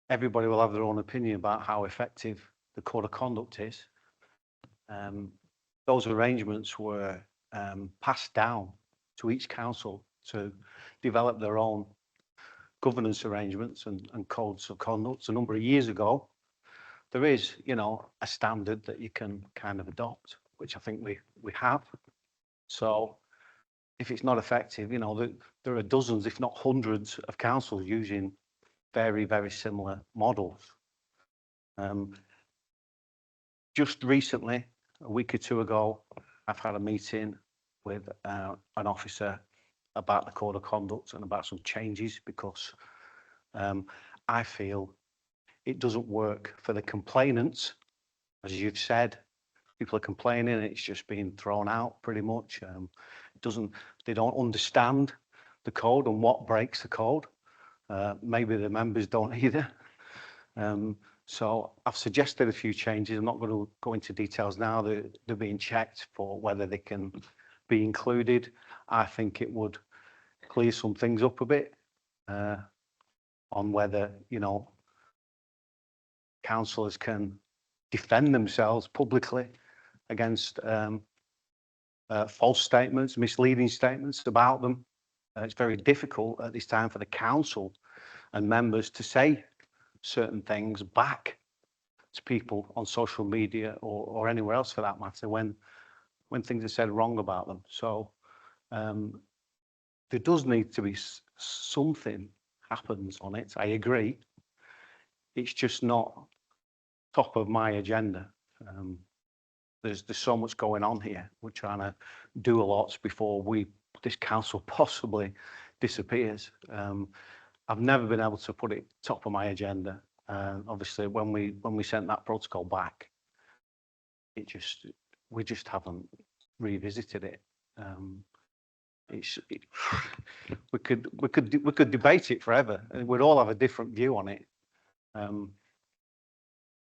Everybody will have their own opinion about how effective the code of conduct is. Those arrangements were passed down to each council to develop their own governance arrangements and codes of conduct a number of years ago. There is, a standard that you can kind of adopt, which I think we have. So if it's not effective, there are dozens, if not hundreds, of councils using very, very similar models. Just recently, a week or two ago, I've had a meeting with an officer about the code of conduct and about some changes because I feel it doesn't work for the complainants. As you've said, people are complaining, it's just being thrown out pretty much. They don't understand the code and what breaks the code. Maybe the members don't either. So I've suggested a few changes. I'm not going to go into details now. They're being checked for whether they can be included. I think it would clear some things up a bit on whether, councillors can defend themselves publicly against false statements, misleading statements about them. It's very difficult at this time for the council and members to say certain things back to people on social media or anywhere else for that matter when things are said wrong about them. So there does need to be something happens on it. I agree. It's just not top of my agenda. There's so much going on here. We're trying to do a lot before this council possibly disappears. I've never been able to put it top of my agenda. Obviously, when we sent that protocol back, we just haven't revisited it. We could debate it forever, and we'd all have a different view on it.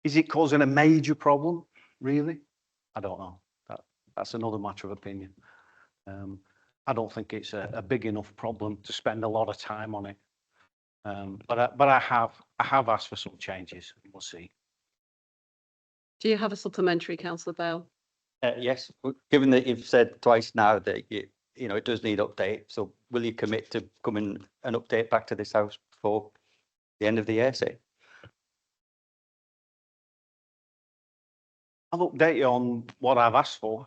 Is it causing a major problem? Really? I don't know. That's another matter of opinion. I don't think it's a big enough problem to spend a lot of time on it. But I have asked for some changes. We'll see. Do you have a supplementary, Councillor Bell? Yes, given that you've said twice now that you know it does need update, so will you commit to coming and update back to this house before the end of the year, say? I'll update you on what I've asked for.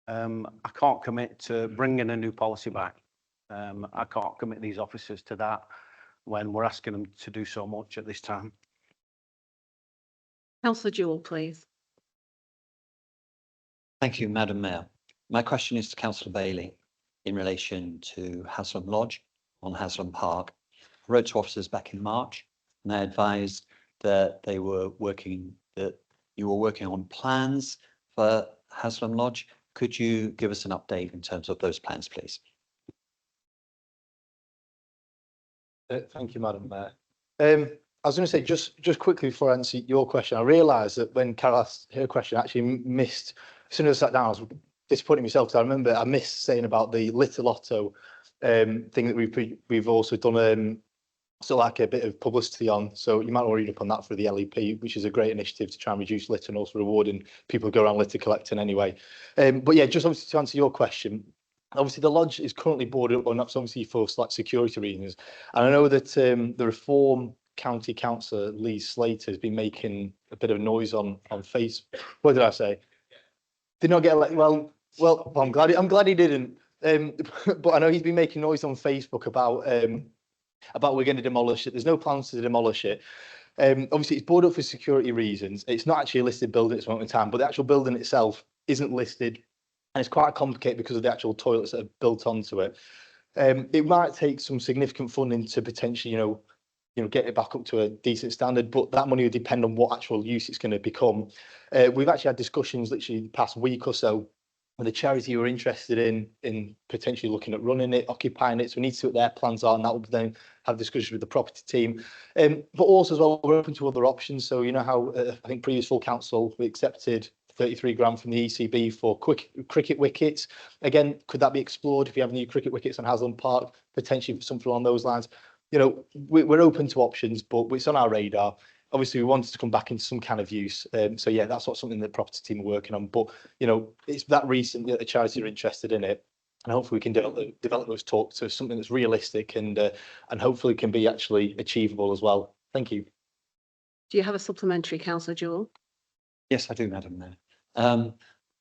I can't commit to bringing a new policy back. I can't commit these officers to that when we're asking them to do so much at this time. Councillor Jewell, please. Thank you, Madam Mayor. My question is to Councillor Bailey in relation to Haslam Lodge on Haslam Park. I wrote to officers back in March and they advised that you were working on plans for Haslam Lodge. Could you give us an update in terms of those plans, please? Thank you, Madam Mayor. I was going to say, just quickly before I answer your question, I realised that when Carol asked her question, I actually missed, as soon as I sat down, I was disappointing myself because I remember I missed saying about the Little Lotto thing that we've also done so like a bit of publicity on. So you might want to read up on that for the LEP, which is a great initiative to try and reduce litter and also rewarding people who go around litter collecting anyway. But yeah, just obviously to answer your question, obviously the lodge is currently boarded up, and that's obviously for like security reasons. And I know that the Reform County Councillor Lee Slater has been making a bit of noise on Facebook. What did I say? Did not get well. I'm glad he didn't. But I know he's been making noise on Facebook about we're going to demolish it. There's no plans to demolish it. Obviously, it's boarded up for security reasons. It's not actually a listed building at this moment in time, but the actual building itself isn't listed, and it's quite complicated because of the actual toilets that are built onto it. It might take some significant funding to potentially, get it back up to a decent standard, but that money will depend on what actual use it's going to become. We've actually had discussions literally the past week or so with the charity who are interested in potentially looking at running it, occupying it. So we need to see what their plans are, and that will then have discussions with the property team. But also as well, we're open to other options. So you know how I think previous full council we accepted 33 grand from the ECB for cricket wickets. Again, could that be explored if you have new cricket wickets on Haslam Park, potentially for something along those lines? We're open to options, but it's on our radar. Obviously, we wanted to come back into some kind of use. So yeah, that's something the property team are working on. But it's that recent that the charities are interested in it, and hopefully we can develop those talks to something that's realistic and hopefully can be actually achievable as well. Thank you. Do you have a supplementary, Councillor Jewell? Yes, I do, Madam Mayor.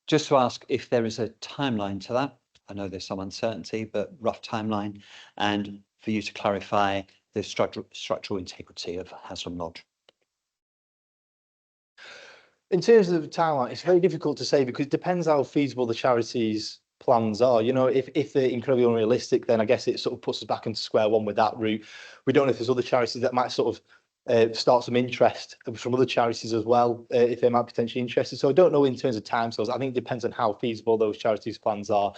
Just to ask if there is a timeline to that. I know there's some uncertainty, but rough timeline, and for you to clarify the structural integrity of Haslam Lodge. In terms of the timeline, it's very difficult to say because it depends how feasible the charities' plans are. If they're incredibly unrealistic, then I guess it sort of puts us back into square one with that route. We don't know if there's other charities that might sort of start some interest from other charities as well, if they might be potentially interested. So I don't know in terms of timescales. I think it depends on how feasible those charities' plans are.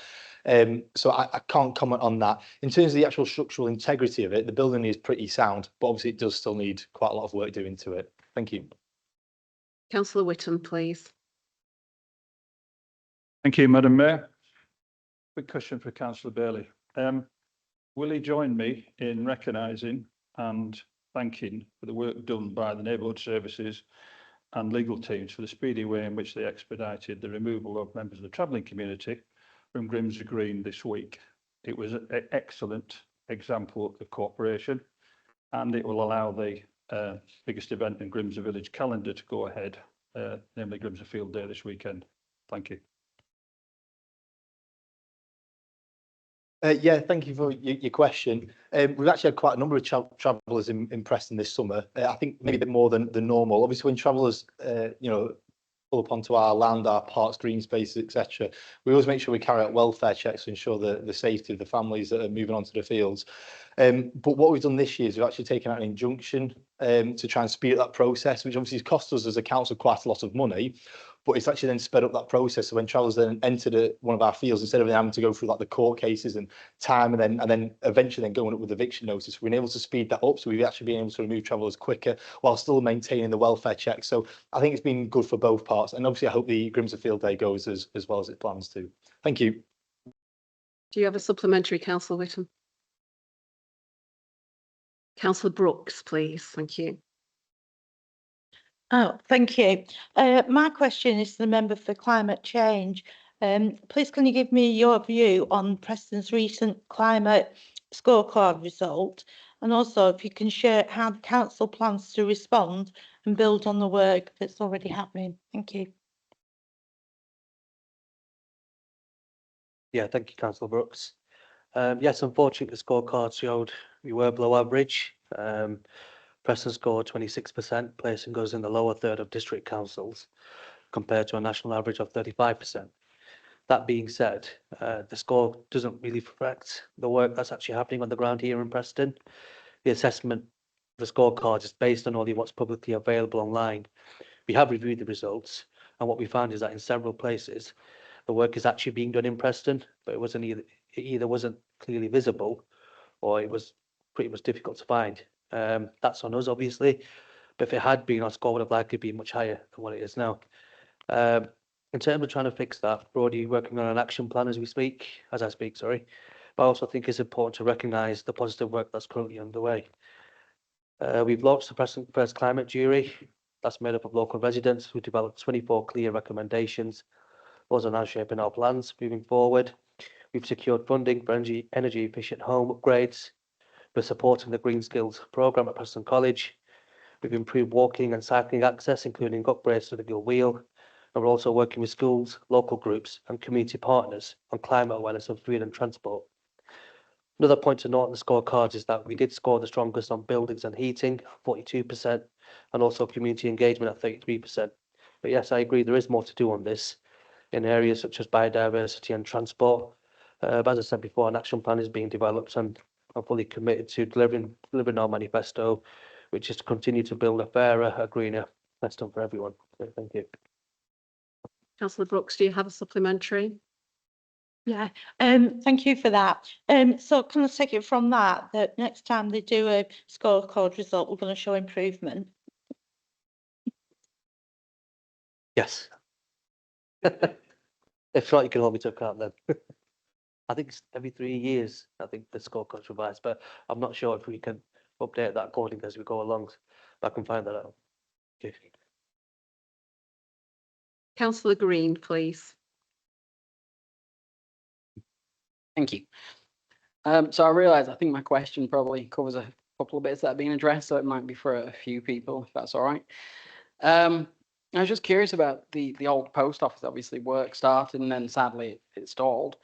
So I can't comment on that. In terms of the actual structural integrity of it, the building is pretty sound, but obviously it does still need quite a lot of work doing to it. Thank you. Councillor Whittam, please. Thank you, Madam Mayor. Quick question for Councillor Bailey. Will he join me in recognising and thanking for the work done by the neighbourhood services and legal teams for the speedy way in which they expedited the removal of members of the travelling community from Grimsby Green this week? It was an excellent example of cooperation, and it will allow the biggest event in Grimsby Village calendar to go ahead, namely Grimsby Field Day this weekend. Thank you. Yeah, thank you for your question. We've actually had quite a number of travellers in Preston this summer. I think maybe a bit more than normal. Obviously, when travellers, pull up onto our land, our parks, green spaces, etc., we always make sure we carry out welfare checks to ensure the safety of the families that are moving onto the fields. But what we've done this year is we've actually taken out an injunction to try and speed up that process, which obviously has cost us as a council quite a lot of money. But it's actually then sped up that process. So when travellers then entered one of our fields, instead of having to go through like the court cases and time, and then eventually then going up with eviction notice, we've been able to speed that up. So we've actually been able to remove travellers quicker while still maintaining the welfare check. So I think it's been good for both parts. And obviously I hope the Grimsby Field Day goes as well as it plans to. Thank you. Do you have a supplementary, Councillor Whittam? Councillor Brooks, please. Thank you. Oh, thank you. My question is to the member for climate change. Please can you give me your view on Preston's recent climate scorecard result? And also if you can share how the council plans to respond and build on the work that's already happening. Thank you. Yeah, thank you, Councillor Brooks. Yes, unfortunately, the scorecard showed we were below average. Preston scored 26%, placing us in the lower third of district councils, compared to a national average of 35%. That being said, the score doesn't really reflect the work that's actually happening on the ground here in Preston. The assessment of the scorecard is based on only what's publicly available online. We have reviewed the results, and what we found is that in several places, the work is actually being done in Preston, but it either wasn't clearly visible, or it was pretty much difficult to find. That's on us, obviously, but if it had been, our score would have likely been much higher than what it is now. In terms of trying to fix that, we're already working on an action plan as I speak, sorry. But I also think it's important to recognise the positive work that's currently underway. We've launched the Preston First Climate Jury. That's made up of local residents who developed 24 clear recommendations. Those are now shaping our plans moving forward. We've secured funding for energy efficient home upgrades. We're supporting the Green Skills programme at Preston College. We've improved walking and cycling access, including upgrades to the Gill Wheel. And we're also working with schools, local groups and community partners on climate awareness and food and transport. Another point to note on the scorecards is that we did score the strongest on buildings and heating, 42%, and also community engagement at 33%. But yes, I agree there is more to do on this in areas such as biodiversity and transport. But as I said before, an action plan is being developed, and I'm fully committed to delivering our manifesto, which is to continue to build a fairer, a greener Preston for everyone. So thank you. Councillor Brooks, do you have a supplementary? Yeah, thank you for that. So can I take it from that next time they do a scorecard result, we're going to show improvement? Yes. If not, you can hold me to account then. I think it's every 3 years, I think the scorecard's revised, but I'm not sure if we can update that accordingly as we go along. But I can find that out. Okay. Councillor Green, please. Thank you. So I realise I think my question probably covers a couple of bits that are being addressed, so it might be for a few people, if that's all right. I was just curious about the old post office. Obviously, work started and then sadly it stalled.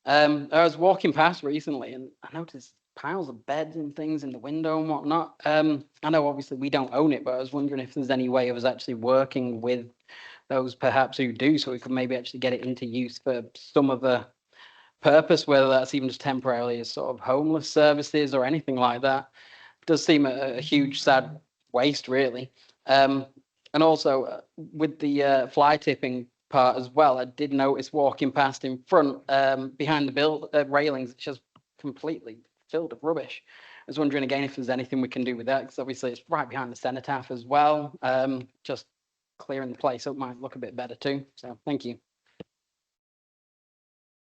I was walking past recently and I noticed piles of beds and things in the window and whatnot. I know obviously we don't own it, but I was wondering if there's any way of us actually working with those perhaps who do, so we could maybe actually get it into use for some of the purpose, whether that's even just temporarily as sort of homeless services or anything like that. It does seem a huge sad waste, really. And also with the fly tipping part as well, I did notice walking past in front behind the railings, it's just completely filled with rubbish. I was wondering again if there's anything we can do with that, because obviously it's right behind the cenotaph as well. Just clearing the place up might look a bit better too. So thank you.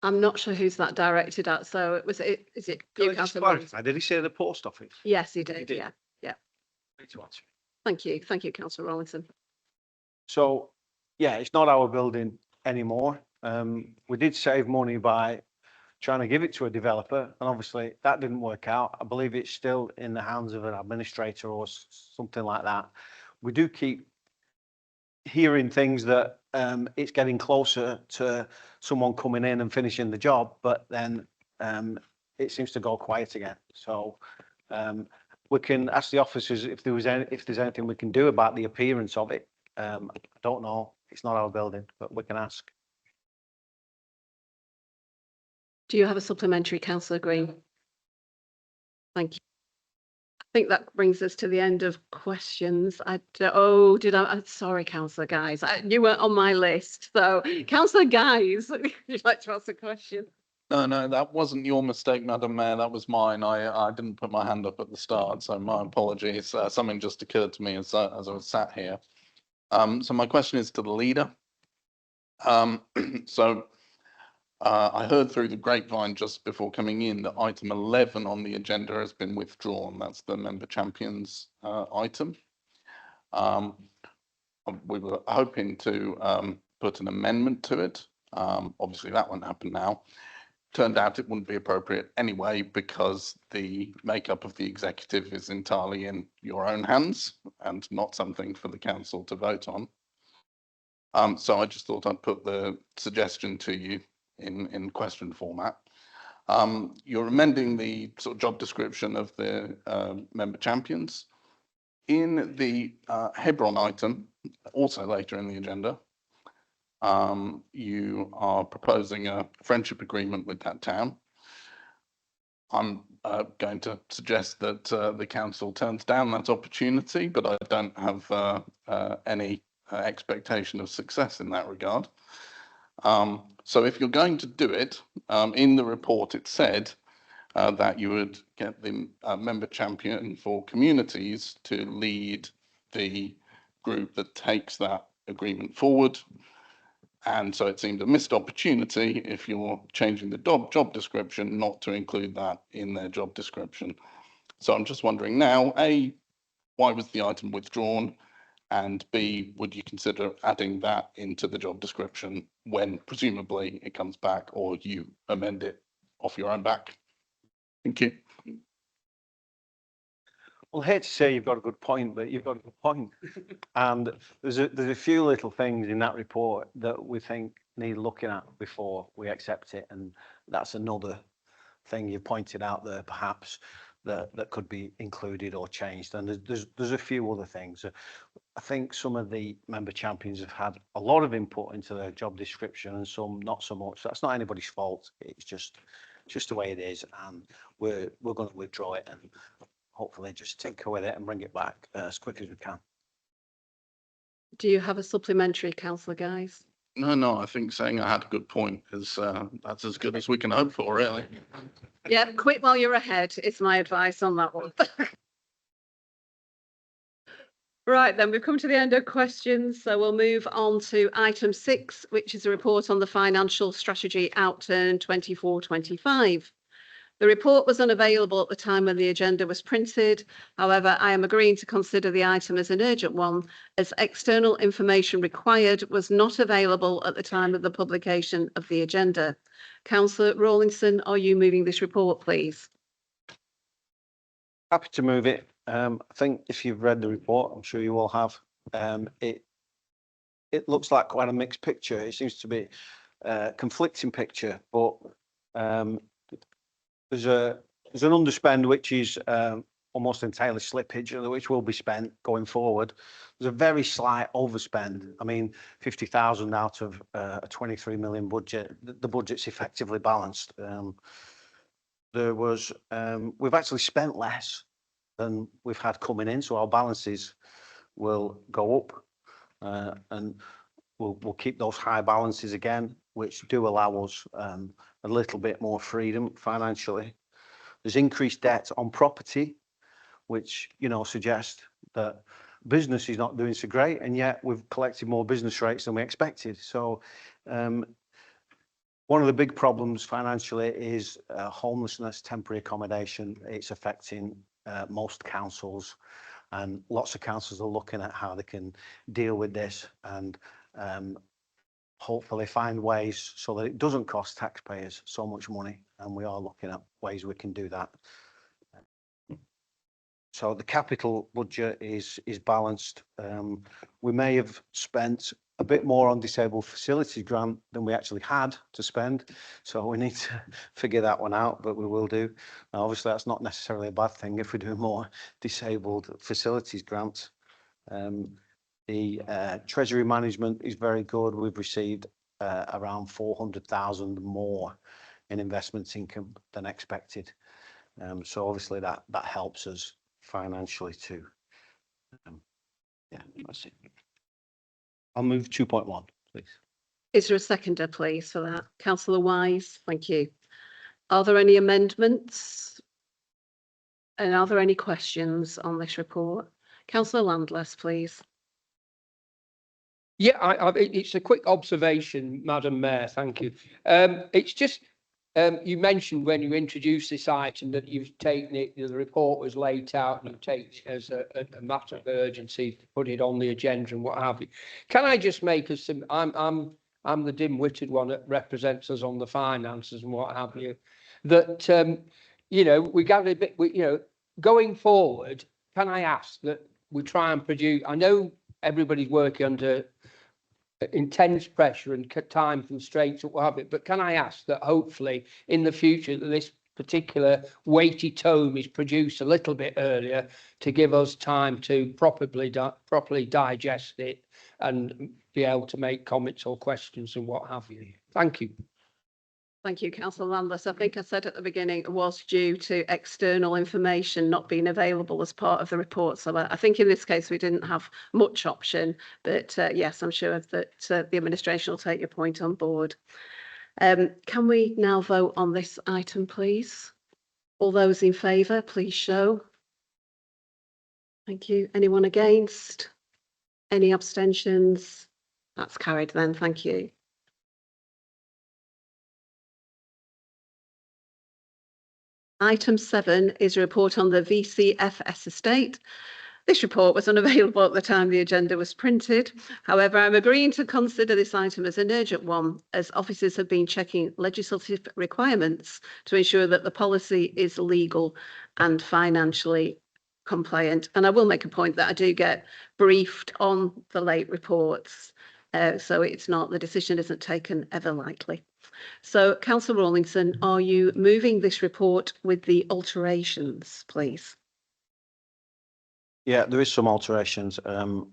I'm not sure who's that directed at, so is it you, Councillor Williams? Did he say the post office? Yes, he did. did. Yeah. Need to answer. Thank you, Councillor Rawlinson. So, yeah, it's not our building anymore. We did save money by trying to give it to a developer, and obviously that didn't work out. I believe it's still in the hands of an administrator or something like that. We do keep hearing things that it's getting closer to someone coming in and finishing the job, but then it seems to go quiet again. So we can ask the officers if there's anything we can do about the appearance of it. I don't know. It's not our building, but we can ask. Do you have a supplementary, Councillor Green? Thank you. I think that brings us to the end of questions. Sorry, Councillor Guys. You weren't on my list. So, Councillor Guys, would you like to ask a question? No, that wasn't your mistake, Madam Mayor. That was mine. I didn't put my hand up at the start, so my apologies. Something just occurred to me as I was sat here. So my question is to the leader. So I heard through the grapevine just before coming in that item 11 on the agenda has been withdrawn. That's the member champions item. We were hoping to put an amendment to it. Obviously, that won't happen now. Turned out it wouldn't be appropriate anyway because the makeup of the executive is entirely in your own hands and not something for the council to vote on. So I just thought I'd put the suggestion to you in question format. You're amending the sort of job description of the member champions. In the Hebron item, also later in the agenda, you are proposing a friendship agreement with that town. I'm going to suggest that the council turns down that opportunity, but I don't have any expectation of success in that regard. So if you're going to do it, in the report it said that you would get the member champion for communities to lead the group that takes that agreement forward. And so it seemed a missed opportunity if you're changing the job description not to include that in their job description. So I'm just wondering now, A, why was the item withdrawn? And B, would you consider adding that into the job description when presumably it comes back or you amend it off your own back? Thank you. Well, I hate to say you've got a good point, but you've got a good point. And there's a few little things in that report that we think need looking at before we accept it. And that's another thing you pointed out there, perhaps, that could be included or changed. And there's a few other things. I think some of the member champions have had a lot of input into their job description and some not so much. So that's not anybody's fault. It's just the way it is. And we're going to withdraw it and hopefully just tinker with it and bring it back as quick as we can. Do you have a supplementary, councillor Guys? No, I think saying I had a good point is that's as good as we can hope for, really. Yeah, quit while you're ahead is my advice on that one. Right, then we've come to the end of questions, so we'll move on to item 6, which is a report on the financial strategy outturn 24-25. The report was unavailable at the time when the agenda was printed. However, I am agreeing to consider the item as an urgent one, as external information required was not available at the time of the publication of the agenda. Councillor Rawlinson, are you moving this report, please? Happy to move it. I think if you've read the report, I'm sure you all have, it looks like quite a mixed picture. It seems to be a conflicting picture, but there's an underspend which is almost entirely slippage, which will be spent going forward. There's a very slight overspend. I mean, 50,000 out of a 23 million budget. The budget's effectively balanced. We've actually spent less than we've had coming in, so our balances will go up, and we'll keep those high balances again, which do allow us a little bit more freedom financially. There's increased debt on property, which suggests that business is not doing so great, and yet we've collected more business rates than we expected. So one of the big problems financially is homelessness, temporary accommodation. It's affecting most councils, and lots of councils are looking at how they can deal with this and hopefully find ways so that it doesn't cost taxpayers so much money, and we are looking at ways we can do that. So the capital budget is balanced. We may have spent a bit more on disabled facilities grant than we actually had to spend, so we need to figure that one out, but we will do. Now, obviously that's not necessarily a bad thing if we do more disabled facilities grants. The treasury management is very good. We've received around 400,000 more in investment income than expected. So obviously that helps us financially too. Yeah, that's it. I'll move 2.1, please. Is there a seconder, please, for that? Councillor Wise, thank you. Are there any amendments? And are there any questions on this report? Councillor Landless, please. Yeah, it's a quick observation, Madam Mayor, thank you. It's just, you mentioned when you introduced this item that you've taken it, the report was laid out and you take it as a matter of urgency to put it on the agenda and what have you. Can I just make a I'm the dim-witted one that represents us on the finances and what have you, that, you know, we got a bit, you know, going forward, can I ask that we try and produce, I know everybody's working under intense pressure and time constraints or what have it, but can I ask that hopefully in the future that this particular weighty tome is produced a little bit earlier to give us time to properly digest it and be able to make comments or questions and what have you. Thank you. Thank you, Councillor Landless. I think I said at the beginning it was due to external information not being available as part of the report. So I think in this case we didn't have much option, but yes, I'm sure that the administration will take your point on board. Can we now vote on this item, please? All those in favour, please show. Thank you. Anyone against? Any abstentions? That's carried then. Thank you. Item 7 is a report on the VCFS estate. This report was unavailable at the time the agenda was printed. However, I'm agreeing to consider this item as an urgent one, as officers have been checking legislative requirements to ensure that the policy is legal and financially compliant. And I will make a point that I do get briefed on the late reports, so it's not, the decision isn't taken ever lightly. So, Councillor Rawlinson, are you moving this report with the alterations, please? Yeah, there is some alterations, one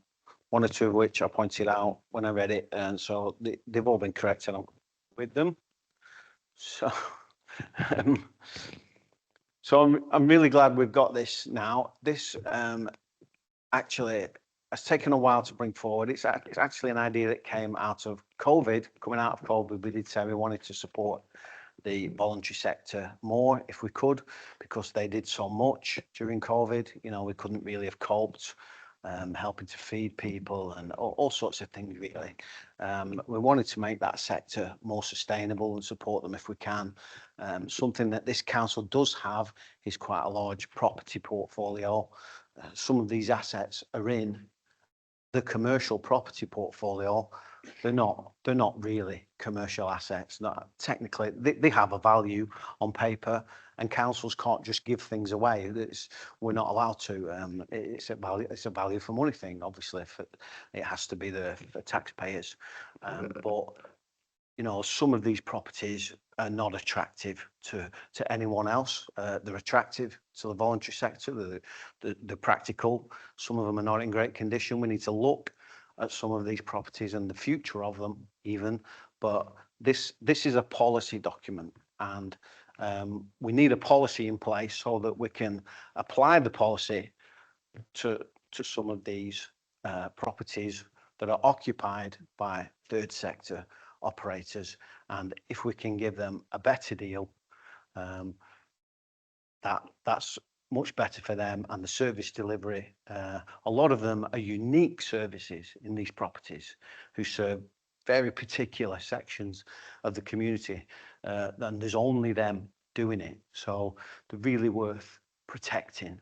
or two of which I pointed out when I read it, and so they've all been corrected with them. So, I'm really glad we've got this now. This actually has taken a while to bring forward. It's actually an idea that came out of COVID. Coming out of COVID, we did say we wanted to support the voluntary sector more if we could, because they did so much during COVID. You know, we couldn't really have coped, helping to feed people and all sorts of things really. We wanted to make that sector more sustainable and support them if we can. Something that this council does have is quite a large property portfolio. Some of these assets are in the commercial property portfolio. They're not really commercial assets. Not technically, they have a value on paper, and councils can't just give things away. We're not allowed to. It's a value for money thing. Obviously, it has to be there for taxpayers. But you know, some of these properties are not attractive to anyone else. They're attractive to the voluntary sector. They're practical. Some of them are not in great condition. We need to look at some of these properties and the future of them even. But this is a policy document, and we need a policy in place so that we can apply the policy to some of these properties that are occupied by third sector operators, and if we can give them a better deal, that's much better for them and the service delivery. A lot of them are unique services in these properties who serve very particular sections of the community, and there's only them doing it, so they're really worth protecting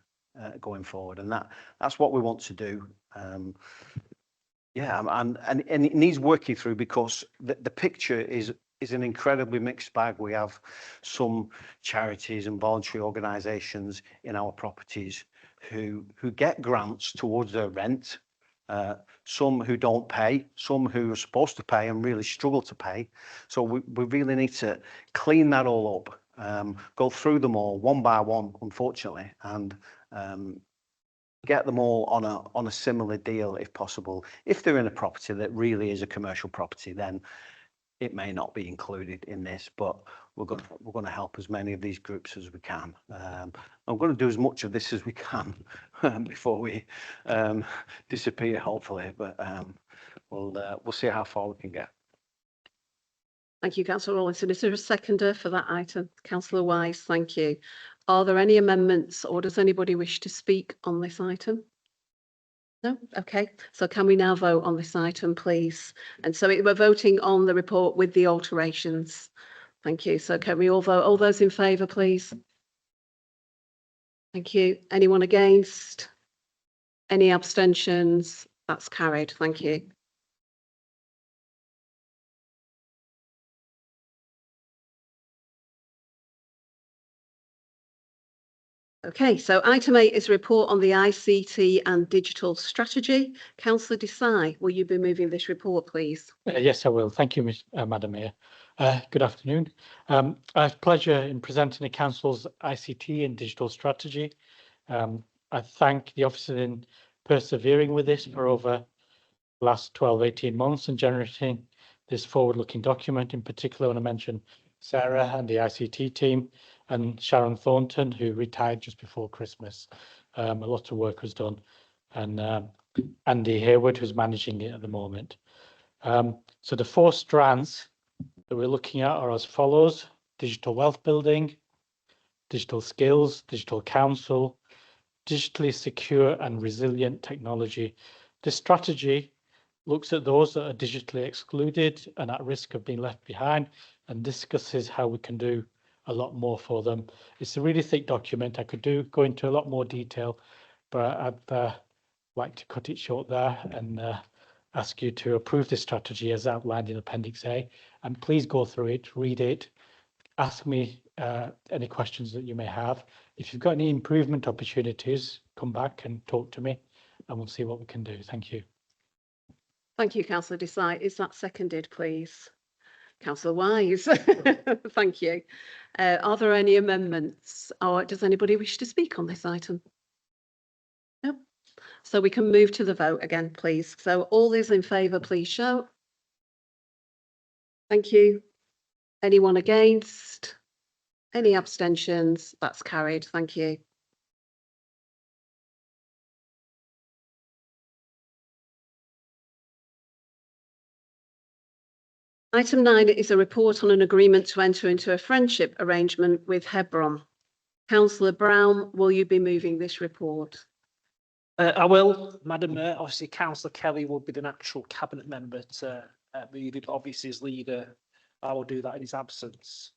going forward, and that's what we want to do. Yeah, and it needs working through, because the picture is an incredibly mixed bag. We have some charities and voluntary organisations in our properties who get grants towards their rent, some who don't pay, some who are supposed to pay and really struggle to pay. So we really need to clean that all up, go through them all one by one, unfortunately, and get them all on a similar deal if possible. If they're in a property that really is a commercial property, then it may not be included in this, but we're going to help as many of these groups as we can. I'm going to do as much of this as we can before we disappear, hopefully, but we'll see how far we can get. Thank you, Councillor Rawlinson. Is there a seconder for that item? Councillor Wise, thank you. Are there any amendments, or does anybody wish to speak on this item? No? Okay. So can we now vote on this item, please? And so we're voting on the report with the alterations. Thank you. So can we all vote? All those in favour, please? Thank you. Anyone against? Any abstentions? That's carried. Thank you. Okay, so item 8 is a report on the ICT and digital strategy. Councillor Desai, will you be moving this report, please? Yes, I will. Thank you, Madam Mayor. Good afternoon. I have pleasure in presenting the Council's ICT and digital strategy. I thank the officers in persevering with this for over the last 12, 18 months and generating this forward-looking document. In particular, I want to mention Sarah and the ICT team and Sharon Thornton, who retired just before Christmas. A lot of work was done. And Andy Hayward, who's managing it at the moment. So the 4 strands that we're looking at are as follows: digital wealth building, digital skills, digital council, digitally secure and resilient technology. This strategy looks at those that are digitally excluded and at risk of being left behind and discusses how we can do a lot more for them. It's a really thick document. I could go into a lot more detail, but I'd like to cut it short there and ask you to approve this strategy as outlined in Appendix A. And please go through it, read it, ask me any questions that you may have. If you've got any improvement opportunities, come back and talk to me and we'll see what we can do. Thank you. Thank you, Councillor Desai. Is that seconded, please? Councillor Wise. Thank you. Are there any amendments or does anybody wish to speak on this item? No. So we can move to the vote again, please. So all those in favour, please show. Thank you. Anyone against? Any abstentions? That's carried. Thank you. Item 9 is a report on an agreement to enter into a friendship arrangement with Hebron. Councillor Brown, will you be moving this report? I will, Madam Mayor. Obviously, Councillor Kelly will be the natural cabinet member to move it. Obviously, as leader, I will do that in his absence.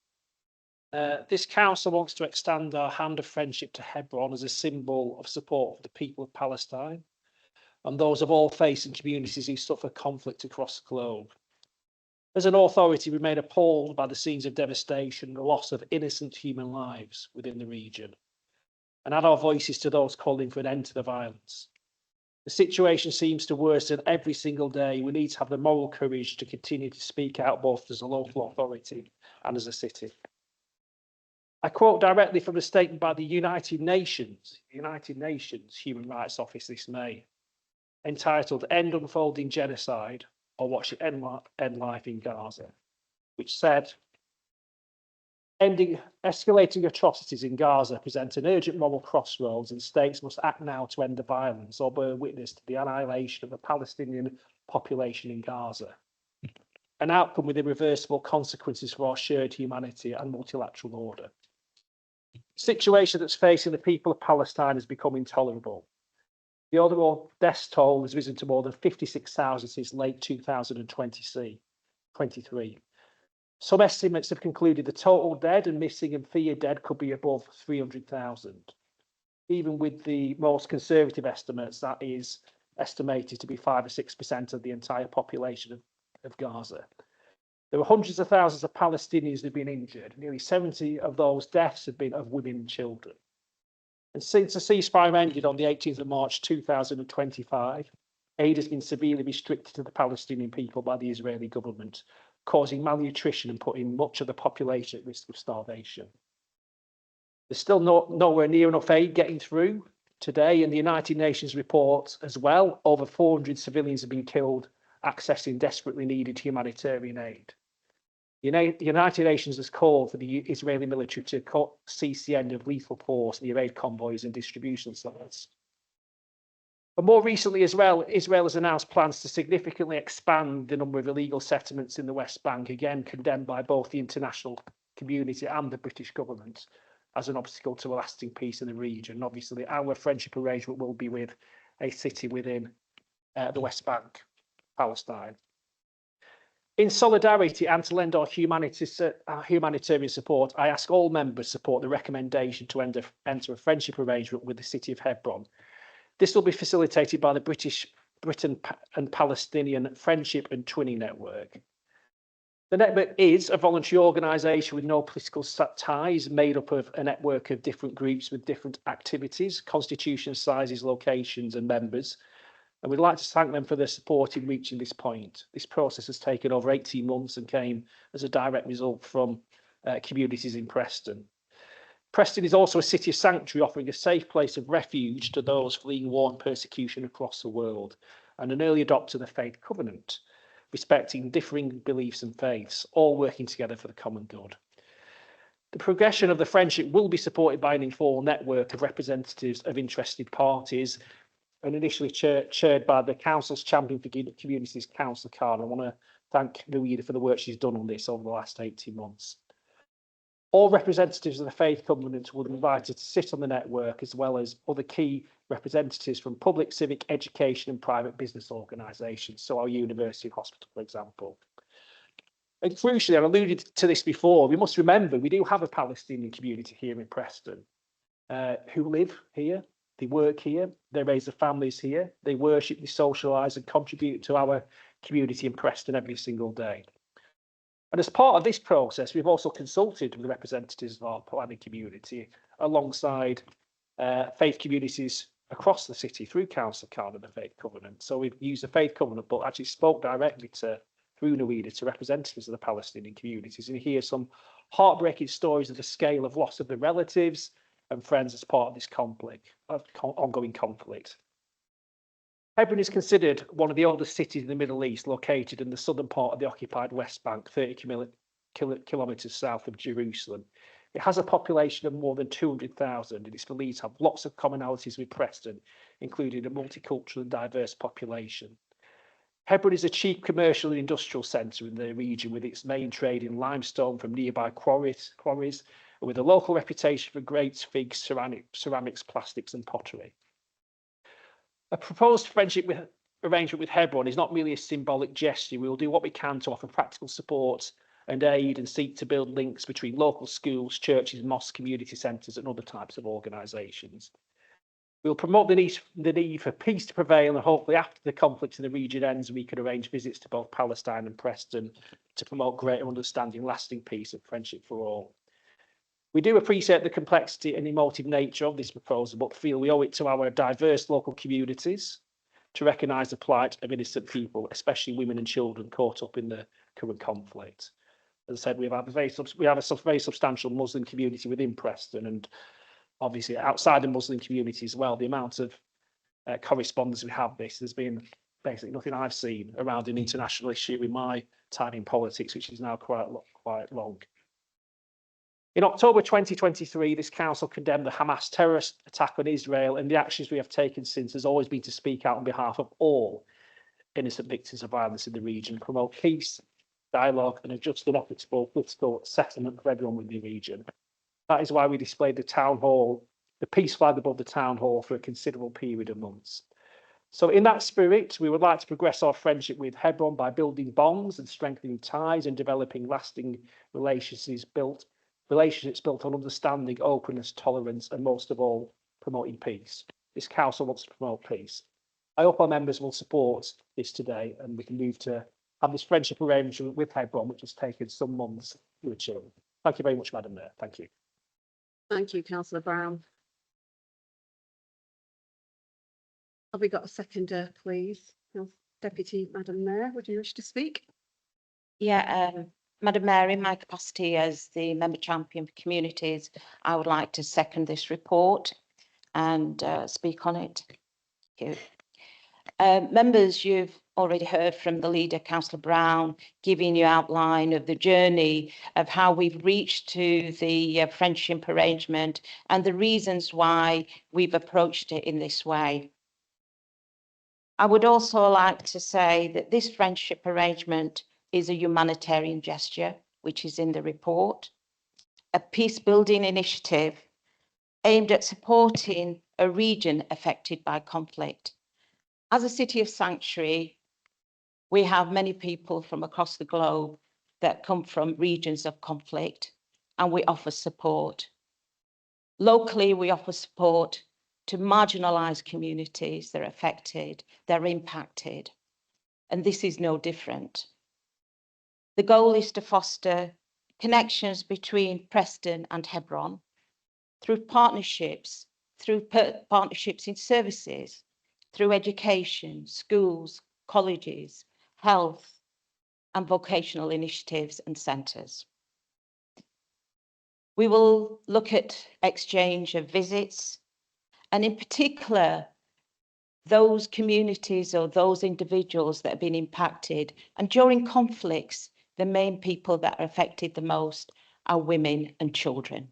This council wants to extend our hand of friendship to Hebron as a symbol of support for the people of Palestine and those of all faiths and communities who suffer conflict across the globe. As an authority, we remain appalled by the scenes of devastation and the loss of innocent human lives within the region, and add our voices to those calling for an end to the violence. The situation seems to worsen every single day. We need to have the moral courage to continue to speak out both as a local authority and as a city. I quote directly from a statement by the United Nations Human Rights Office this May, entitled "End Unfolding Genocide or Watch It End Life in Gaza," which said, escalating atrocities in Gaza present an urgent moral crossroads and states must act now to end the violence or bear witness to the annihilation of the Palestinian population in Gaza, an outcome with irreversible consequences for our shared humanity and multilateral order. The situation that's facing the people of Palestine has become intolerable. The overall death toll has risen to more than 56,000 since late 2023. Some estimates have concluded the total dead and missing and feared dead could be above 300,000. Even with the most conservative estimates, that is estimated to be 5 or 6% of the entire population of Gaza. There were hundreds of thousands of Palestinians who have been injured. Nearly 70 of those deaths have been of women and children. And since the ceasefire ended on the 18th of March 2025, aid has been severely restricted to the Palestinian people by the Israeli government, causing malnutrition and putting much of the population at risk of starvation. There's still nowhere near enough aid getting through today, and the United Nations reports as well, over 400 civilians have been killed accessing desperately needed humanitarian aid. The United Nations has called for the Israeli military to cease the end of lethal force near aid convoys and distribution sites. But more recently as well, Israel has announced plans to significantly expand the number of illegal settlements in the West Bank, again condemned by both the international community and the British government as an obstacle to a lasting peace in the region. Obviously, our friendship arrangement will be with a city within the West Bank, Palestine. In solidarity and to lend our humanitarian support, I ask all members support the recommendation to enter a friendship arrangement with the City of Hebron. This will be facilitated by the Britain and Palestinian Friendship and Twinning Network. The network is a voluntary organisation with no political ties, made up of a network of different groups with different activities, constitution, sizes, locations and members. And we'd like to thank them for their support in reaching this point. This process has taken over 18 months and came as a direct result from communities in Preston. Preston is also a city of sanctuary, offering a safe place of refuge to those fleeing war and persecution across the world, and an early adopter of the faith covenant, respecting differing beliefs and faiths, all working together for the common good. The progression of the friendship will be supported by an informal network of representatives of interested parties, and initially chaired by the Council's Champion for Communities, Councillor Carr. I want to thank Louisa for the work she's done on this over the last 18 months. All representatives of the faith covenant will be invited to sit on the network, as well as other key representatives from public, civic, education and private business organisations, so our university and hospital, for example. And crucially, I alluded to this before, we must remember we do have a Palestinian community here in Preston who live here, they work here, they raise their families here, they worship, they socialise and contribute to our community in Preston every single day. And as part of this process, we've also consulted with the representatives of our planning community alongside faith communities across the city through Council Card and the Faith Covenant. So we've used the Faith Covenant, but actually spoke directly through Nouida to representatives of the Palestinian communities, and hear some heartbreaking stories of the scale of loss of the relatives and friends as part of this ongoing conflict. Hebron is considered one of the oldest cities in the Middle East, located in the southern part of the occupied West Bank, 30 kilometres south of Jerusalem. It has a population of more than 200,000 and it's believed to have lots of commonalities with Preston, including a multicultural and diverse population. Hebron is a chief commercial and industrial centre in the region, with its main trade in limestone from nearby quarries, and with a local reputation for grapes, figs, ceramics, plastics and pottery. A proposed friendship arrangement with Hebron is not merely a symbolic gesture. We will do what we can to offer practical support and aid and seek to build links between local schools, churches, mosques, community centres and other types of organisations. We will promote the need for peace to prevail, and hopefully after the conflict in the region ends, we can arrange visits to both Palestine and Preston to promote greater understanding, lasting peace and friendship for all. We do appreciate the complexity and emotive nature of this proposal, but feel we owe it to our diverse local communities to recognise the plight of innocent people, especially women and children caught up in the current conflict. As I said, we have a very substantial Muslim community within Preston, and obviously outside the Muslim community as well. The amount of correspondence we have there's been basically nothing I've seen around an international issue in my time in politics, which is now quite long. In October 2023, this council condemned the Hamas terrorist attack on Israel, and the actions we have taken since has always been to speak out on behalf of all innocent victims of violence in the region, promote peace, dialogue and a just and equitable political settlement for everyone within the region. That is why we displayed the town hall, the peace flag above the town hall for a considerable period of months. So in that spirit, we would like to progress our friendship with Hebron by building bonds and strengthening ties and developing lasting relationships built on understanding, openness, tolerance, and most of all, promoting peace. This council wants to promote peace. I hope our members will support this today and we can move to have this friendship arrangement with Hebron, which has taken some months to achieve. Thank you very much, Madam Mayor. Thank you. Thank you, Councillor Brown. Have we got a seconder, please? Deputy Madam Mayor, would you wish to speak? Yeah, Madam Mayor, in my capacity as the Member Champion for Communities, I would like to second this report and speak on it. Thank you. Members, you've already heard from the leader, Councillor Brown, giving you outline of the journey of how we've reached to the friendship arrangement and the reasons why we've approached it in this way. I would also like to say that this friendship arrangement is a humanitarian gesture, which is in the report, a peace-building initiative aimed at supporting a region affected by conflict, As a city of sanctuary, we have many people from across the globe that come from regions of conflict, and we offer support. Locally, we offer support to marginalised communities that are affected, they're impacted, and this is no different. The goal is to foster connections between Preston and Hebron through partnerships in services, through education, schools, colleges, health, and vocational initiatives and centres. We will look at exchange of visits, and in particular, those communities or those individuals that have been impacted. And during conflicts, the main people that are affected the most are women and children.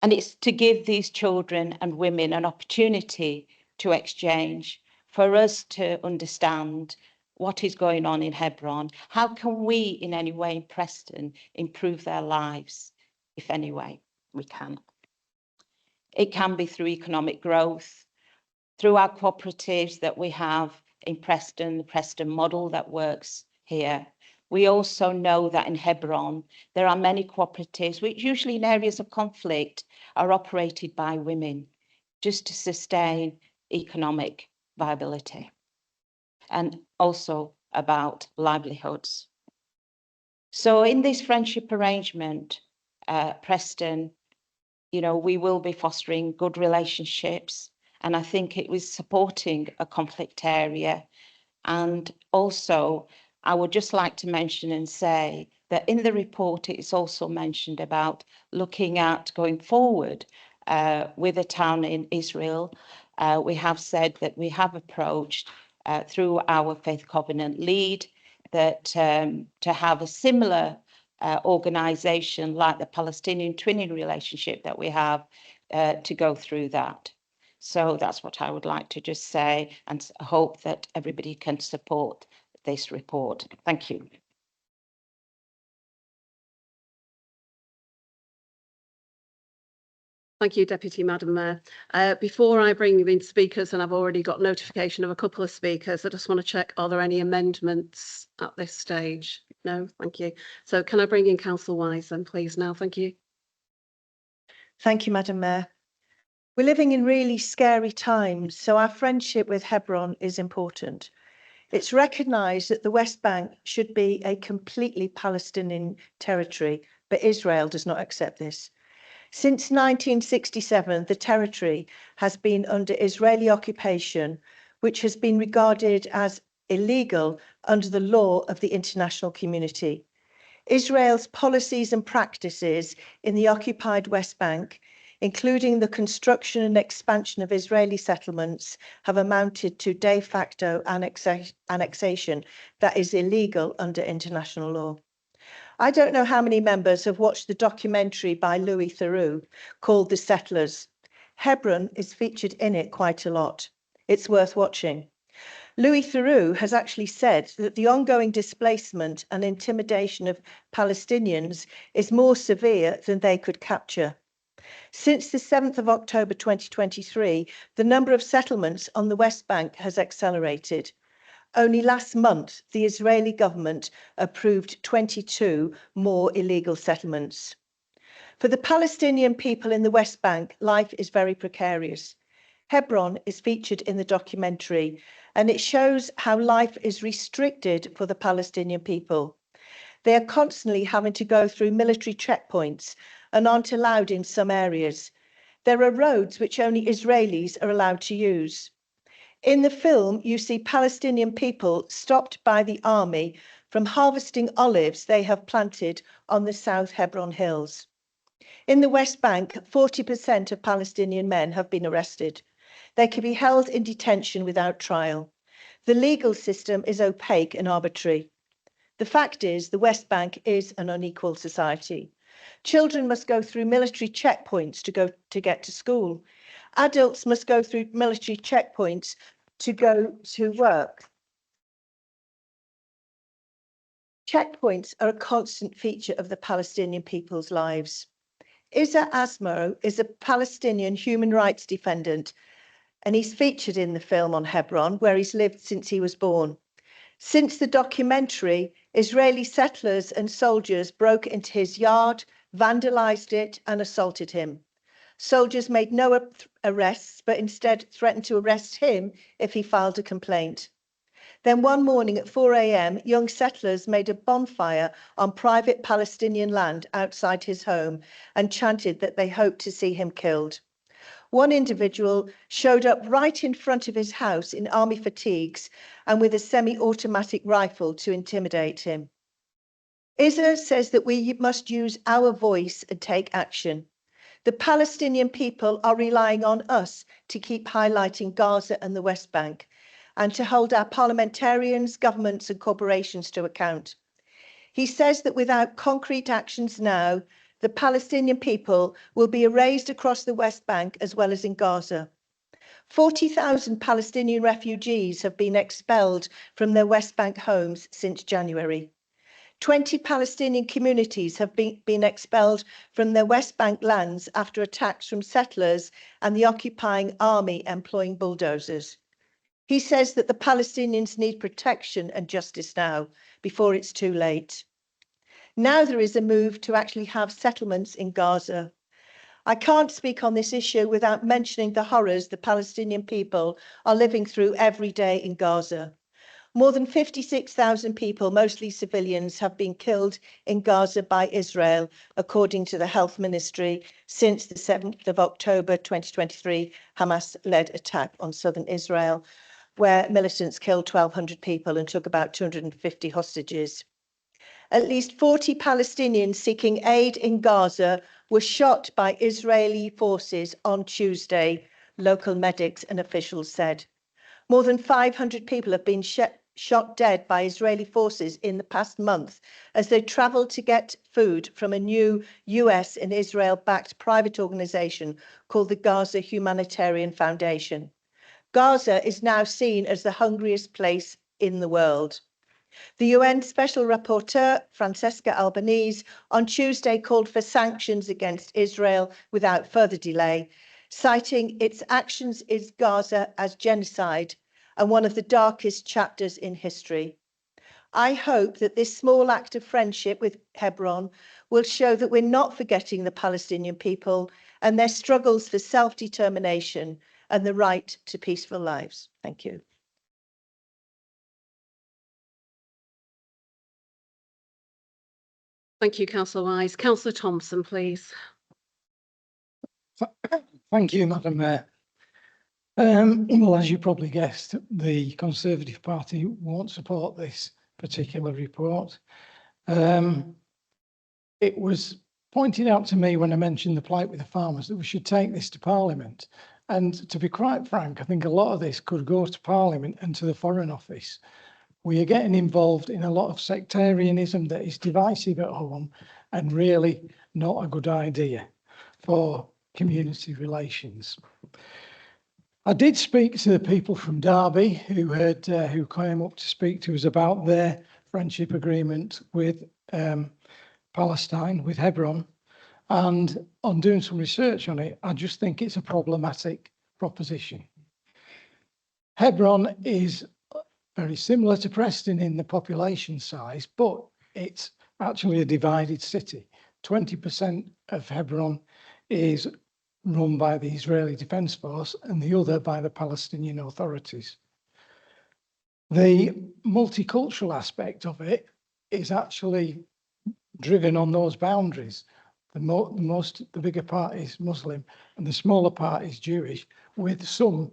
And it's to give these children and women an opportunity to exchange, for us to understand what is going on in Hebron. How can we in any way in Preston improve their lives, if any way we can? It can be through economic growth, through our cooperatives that we have in Preston, the Preston model that works here. We also know that in Hebron, there are many cooperatives, which usually in areas of conflict are operated by women, just to sustain economic viability, and also about livelihoods. So in this friendship arrangement, Preston, you know, we will be fostering good relationships, and I think it was supporting a conflict area. And also, I would just like to mention and say that in the report, it's also mentioned about looking at going forward with a town in Israel. We have said that we have approached through our Faith Covenant lead that to have a similar organisation like the Palestinian twinning relationship that we have to go through that. So that's what I would like to just say, and hope that everybody can support this report. Thank you. Thank you, Deputy Madam Mayor. Before I bring in speakers, and I've already got notification of a couple of speakers, I just want to check, are there any amendments at this stage? No, thank you. So can I bring in Councillor Wise then, please, now? Thank you. Thank you, Madam Mayor. We're living in really scary times, so our friendship with Hebron is important. It's recognised that the West Bank should be a completely Palestinian territory, but Israel does not accept this. Since 1967, the territory has been under Israeli occupation, which has been regarded as illegal under the law of the international community. Israel's policies and practices in the occupied West Bank, including the construction and expansion of Israeli settlements, have amounted to de facto annexation that is illegal under international law. I don't know how many members have watched the documentary by Louis Theroux called The Settlers. Hebron is featured in it quite a lot. It's worth watching. Louis Theroux has actually said that the ongoing displacement and intimidation of Palestinians is more severe than they could capture. Since the 7th of October 2023, the number of settlements on the West Bank has accelerated. Only last month, the Israeli government approved 22 more illegal settlements. For the Palestinian people in the West Bank, life is very precarious. Hebron is featured in the documentary, and it shows how life is restricted for the Palestinian people. They are constantly having to go through military checkpoints and aren't allowed in some areas. There are roads which only Israelis are allowed to use. In the film, you see Palestinian people stopped by the army from harvesting olives they have planted on the South Hebron Hills. In the West Bank, 40% of Palestinian men have been arrested. They can be held in detention without trial. The legal system is opaque and arbitrary. The fact is, the West Bank is an unequal society. Children must go through military checkpoints to get to school. Adults must go through military checkpoints to go to work. Checkpoints are a constant feature of the Palestinian people's lives. Isa Asmo is a Palestinian human rights defendant and he's featured in the film on Hebron, where he's lived since he was born. Since the documentary, Israeli settlers and soldiers broke into his yard, vandalized it, and assaulted him. Soldiers made no arrests, but instead threatened to arrest him if he filed a complaint. Then one morning at 4 a.m., young settlers made a bonfire on private Palestinian land outside his home and chanted that they hoped to see him killed. One individual showed up right in front of his house in army fatigues and with a semi-automatic rifle to intimidate him. Israel says that we must use our voice and take action. The Palestinian people are relying on us to keep highlighting Gaza and the West Bank and to hold our parliamentarians, governments and corporations to account. He says that without concrete actions now, the Palestinian people will be erased across the West Bank as well as in Gaza. 40,000 Palestinian refugees have been expelled from their West Bank homes since January. 20 Palestinian communities have been expelled from their West Bank lands after attacks from settlers and the occupying army employing bulldozers. He says that the Palestinians need protection and justice now, before it's too late. Now there is a move to actually have settlements in Gaza. I can't speak on this issue without mentioning the horrors the Palestinian people are living through every day in Gaza. More than 56,000 people, mostly civilians, have been killed in Gaza by Israel, according to the Health Ministry, since the 7th of October 2023 Hamas-led attack on southern Israel, where militants killed 1,200 people and took about 250 hostages. At least 40 Palestinians seeking aid in Gaza were shot by Israeli forces on Tuesday, local medics and officials said. More than 500 people have been shot dead by Israeli forces in the past month as they travelled to get food from a new US and Israel-backed private organisation called the Gaza Humanitarian Foundation. Gaza is now seen as the hungriest place in the world. The UN Special Rapporteur, Francesca Albanese, on Tuesday called for sanctions against Israel without further delay, citing its actions in Gaza as genocide and one of the darkest chapters in history. I hope that this small act of friendship with Hebron will show that we're not forgetting the Palestinian people and their struggles for self-determination and the right to peaceful lives. Thank you. Thank you, Councillor Wise. Councillor Thompson, please. Thank you, Madam Mayor. Well, as you probably guessed, the Conservative Party won't support this particular report. It was pointed out to me when I mentioned the plight with the farmers that we should take this to Parliament. And to be quite frank, I think a lot of this could go to Parliament and to the Foreign Office. We are getting involved in a lot of sectarianism that is divisive at home and really not a good idea for community relations. I did speak to the people from Derby who came up to speak to us about their friendship agreement with Palestine, with Hebron, and on doing some research on it, I just think it's a problematic proposition. Hebron is very similar to Preston in the population size, but it's actually a divided city. 20% of Hebron is run by the Israeli Defense Force and the other by the Palestinian authorities. The multicultural aspect of it is actually driven on those boundaries. The bigger part is Muslim and the smaller part is Jewish, with some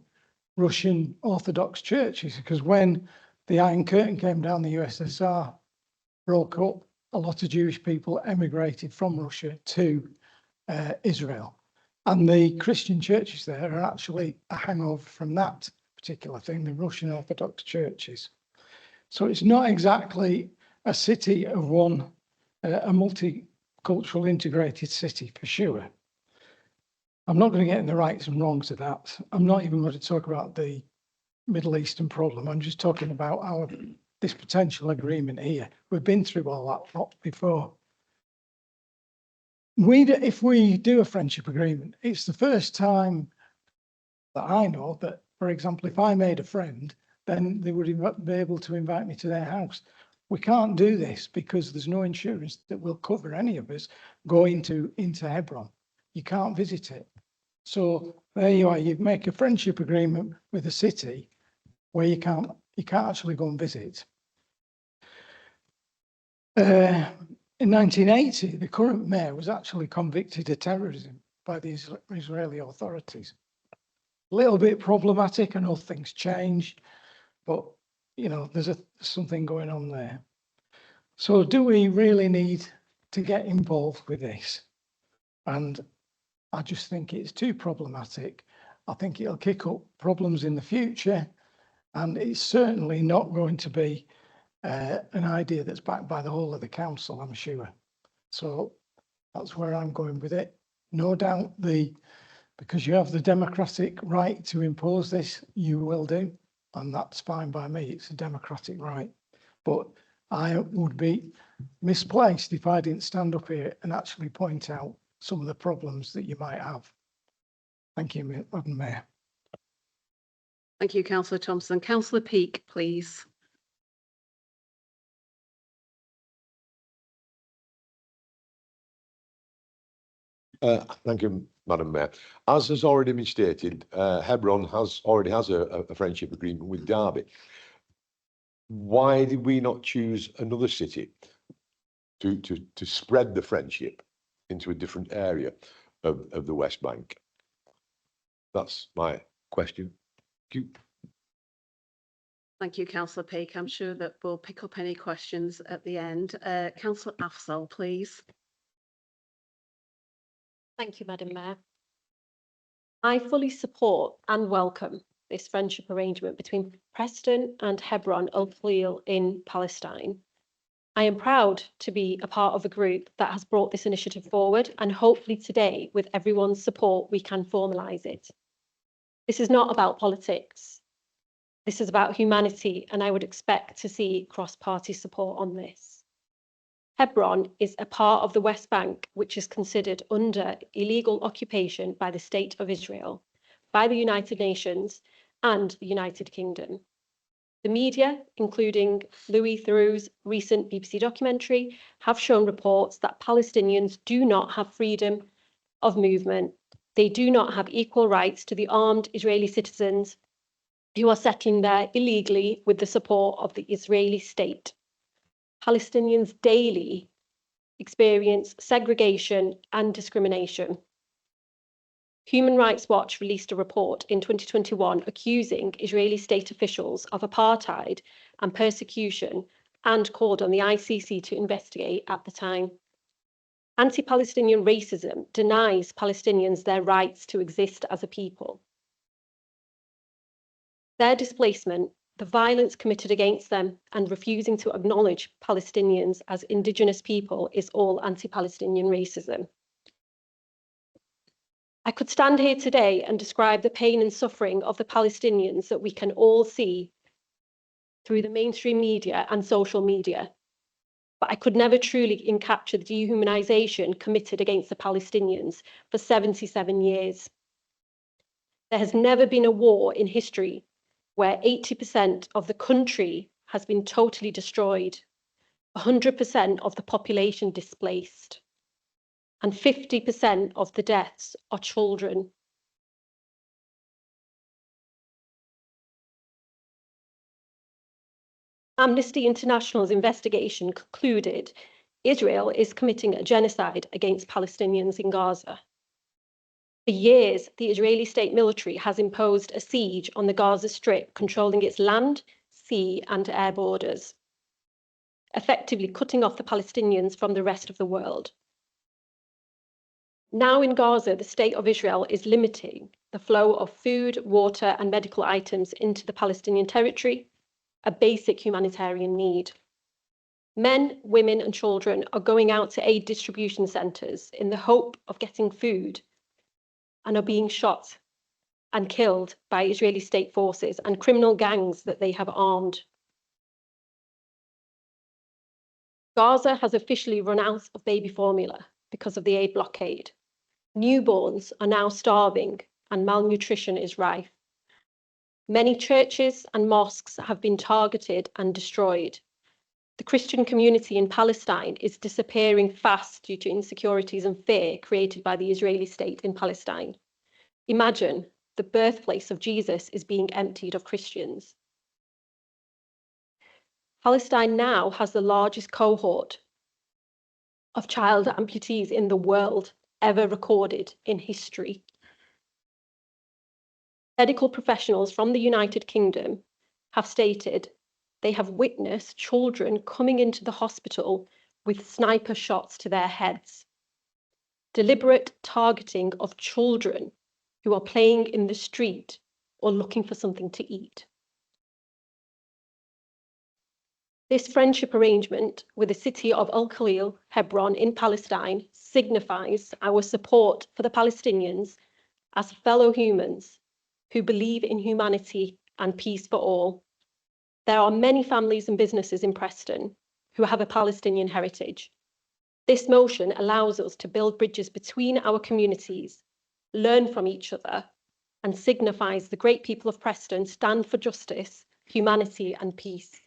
Russian Orthodox churches, because when the Iron Curtain came down, the USSR broke up, a lot of Jewish people emigrated from Russia to Israel. And the Christian churches there are actually a hangover from that particular thing, the Russian Orthodox churches. So it's not exactly a city of one, a multicultural integrated city for sure. I'm not going to get in the rights and wrongs of that. I'm not even going to talk about the Middle Eastern problem. I'm just talking about this potential agreement here. We've been through all that lot before. If we do a friendship agreement, it's the first time that I know that For example, if I made a friend, then they would be able to invite me to their house. We can't do this because there's no insurance that will cover any of us going into Hebron. You can't visit it. So there you are, you make a friendship agreement with a city where you can't actually go and visit. In 1980, the current mayor was actually convicted of terrorism by the Israeli authorities. A little bit problematic. I know things change, but you know, there's something going on there. So do we really need to get involved with this? And I just think it's too problematic. I think it'll kick up problems in the future, and it's certainly not going to be an idea that's backed by the whole of the council, I'm sure. So that's where I'm going with it. No doubt because you have the democratic right to impose this, you will do, and that's fine by me. It's a democratic right. But I would be misplaced if I didn't stand up here and actually point out some of the problems that you might have. Thank you, Madam Mayor. Thank you, Councillor Thompson. Councillor Peake, please. Thank you, Madam Mayor. As has already been stated, Hebron already has a friendship agreement with Derby. Why did we not choose another city to spread the friendship into a different area of the West Bank? That's my question. Thank you. Thank you, Councillor Peake. I'm sure that we'll pick up any questions at the end. Councillor Afzal, please. Thank you, Madam Mayor. I fully support and welcome this friendship arrangement between Preston and Hebron Al Khalil in Palestine. I am proud to be a part of a group that has brought this initiative forward, and hopefully today, with everyone's support, we can formalise it. This is not about politics. This is about humanity, and I would expect to see cross-party support on this. Hebron is a part of the West Bank, which is considered under illegal occupation by the State of Israel, by the United Nations and the United Kingdom. The media, including Louis Theroux's recent BBC documentary, have shown reports that Palestinians do not have freedom of movement. They do not have equal rights to the armed Israeli citizens who are settling there illegally with the support of the Israeli state. Palestinians daily experience segregation and discrimination. Human Rights Watch released a report in 2021 accusing Israeli state officials of apartheid and persecution and called on the ICC to investigate at the time. Anti-Palestinian racism denies Palestinians their rights to exist as a people. Their displacement, the violence committed against them, and refusing to acknowledge Palestinians as indigenous people is all anti-Palestinian racism. I could stand here today and describe the pain and suffering of the Palestinians that we can all see through the mainstream media and social media, but I could never truly capture the dehumanization committed against the Palestinians for 77 years. There has never been a war in history where 80% of the country has been totally destroyed, 100% of the population displaced, and 50% of the deaths are children. Amnesty International's investigation concluded Israel is committing a genocide against Palestinians in Gaza. For years, the Israeli state military has imposed a siege on the Gaza Strip, controlling its land, sea, and air borders, effectively cutting off the Palestinians from the rest of the world. Now in Gaza, the state of Israel is limiting the flow of food, water, and medical items into the Palestinian territory, a basic humanitarian need. Men, women, and children are going out to aid distribution centres in the hope of getting food and are being shot and killed by Israeli state forces and criminal gangs that they have armed. Gaza has officially run out of baby formula because of the aid blockade. Newborns are now starving and malnutrition is rife. Many churches and mosques have been targeted and destroyed. The Christian community in Palestine is disappearing fast due to insecurities and fear created by the Israeli state in Palestine. Imagine the birthplace of Jesus is being emptied of Christians. Palestine now has the largest cohort of child amputees in the world ever recorded in history. Medical professionals from the United Kingdom have stated they have witnessed children coming into the hospital with sniper shots to their heads. Deliberate targeting of children who are playing in the street or looking for something to eat. This friendship arrangement with the city of Al Khalil, Hebron in Palestine signifies our support for the Palestinians as fellow humans who believe in humanity and peace for all. There are many families and businesses in Preston who have a Palestinian heritage. This motion allows us to build bridges between our communities, learn from each other, and signifies the great people of Preston stand for justice, humanity, and peace.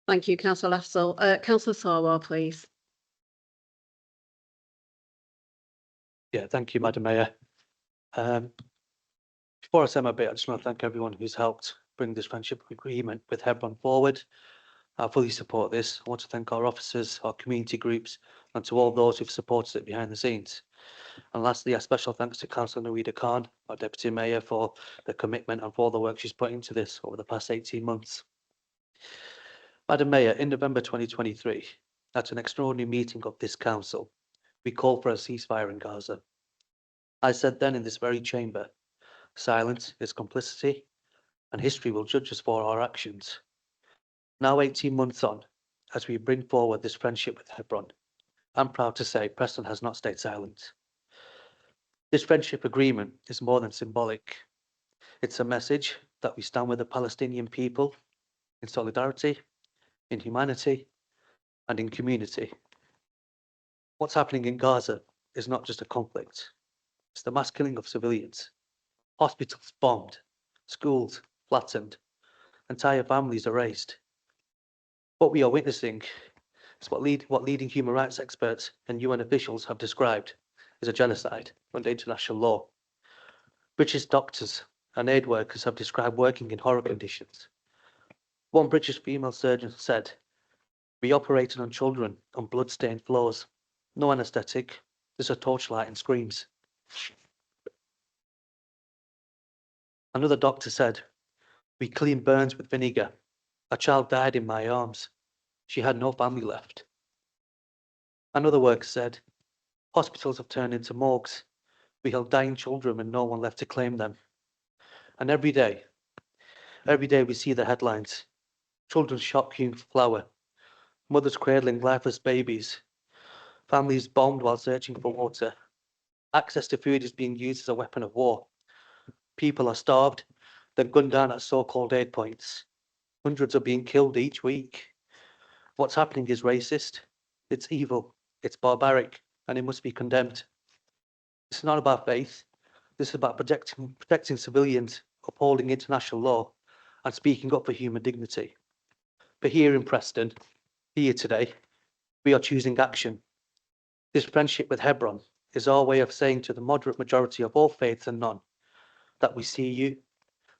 Thank you, Councillor Afzal. Councillor Sarwar, please. Yeah, thank you, Madam Mayor. Before I say my bit, I just want to thank everyone who's helped bring this friendship agreement with Hebron forward. I fully support this. I want to thank our officers, our community groups, and to all those who've supported it behind the scenes. And lastly, a special thanks to Councillor Narida Khan, our Deputy Mayor, for the commitment and for all the work she's put into this over the past 18 months. Madam Mayor, in November 2023, at an extraordinary meeting of this council, we called for a ceasefire in Gaza. I said then in this very chamber, silence is complicity, and history will judge us for our actions. Now 18 months on, as we bring forward this friendship with Hebron, I'm proud to say Preston has not stayed silent. This friendship agreement is more than symbolic. It's a message that we stand with the Palestinian people in solidarity, in humanity, and in community. What's happening in Gaza is not just a conflict. It's the mass killing of civilians, hospitals bombed, schools flattened, entire families erased. What we are witnessing is what leading human rights experts and UN officials have described as a genocide under international law. British doctors and aid workers have described working in horror conditions. One British female surgeon said, "We operated on children on blood-stained floors. No anaesthetic, just a torchlight and screams." Another doctor said, "We cleaned burns with vinegar. A child died in my arms. She had no family left." Another worker said, "Hospitals have turned into morgues. We held dying children and no one left to claim them." And every day we see the headlines. Children shot queuing for flour, mothers cradling lifeless babies, families bombed while searching for water. Access to food is being used as a weapon of war. People are starved, then gunned down at so-called aid points. Hundreds are being killed each week. What's happening is racist, it's evil, it's barbaric, and it must be condemned. It's not about faith. This is about protecting civilians, upholding international law, and speaking up for human dignity. But here in Preston, here today, we are choosing action. This friendship with Hebron is our way of saying to the moderate majority of all faiths and none, that we see you,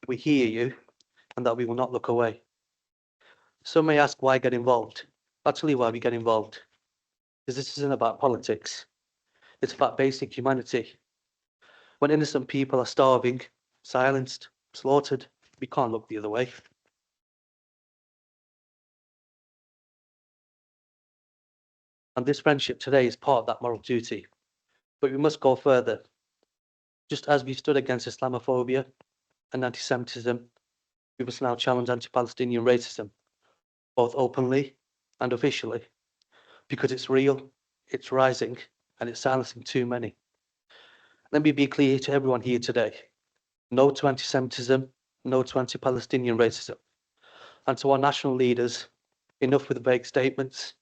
we hear you, and that we will not look away. Some may ask why get involved. I'll tell you why we get involved. Because this isn't about politics. It's about basic humanity. When innocent people are starving, silenced, slaughtered, we can't look the other way. And this friendship today is part of that moral duty. But we must go further. Just as we stood against Islamophobia and anti-Semitism, we must now challenge anti-Palestinian racism, both openly and officially, because it's real, it's rising, and it's silencing too many. Let me be clear to everyone here today. No to anti-Semitism, no to anti-Palestinian racism. And to our national leaders, enough with vague statements.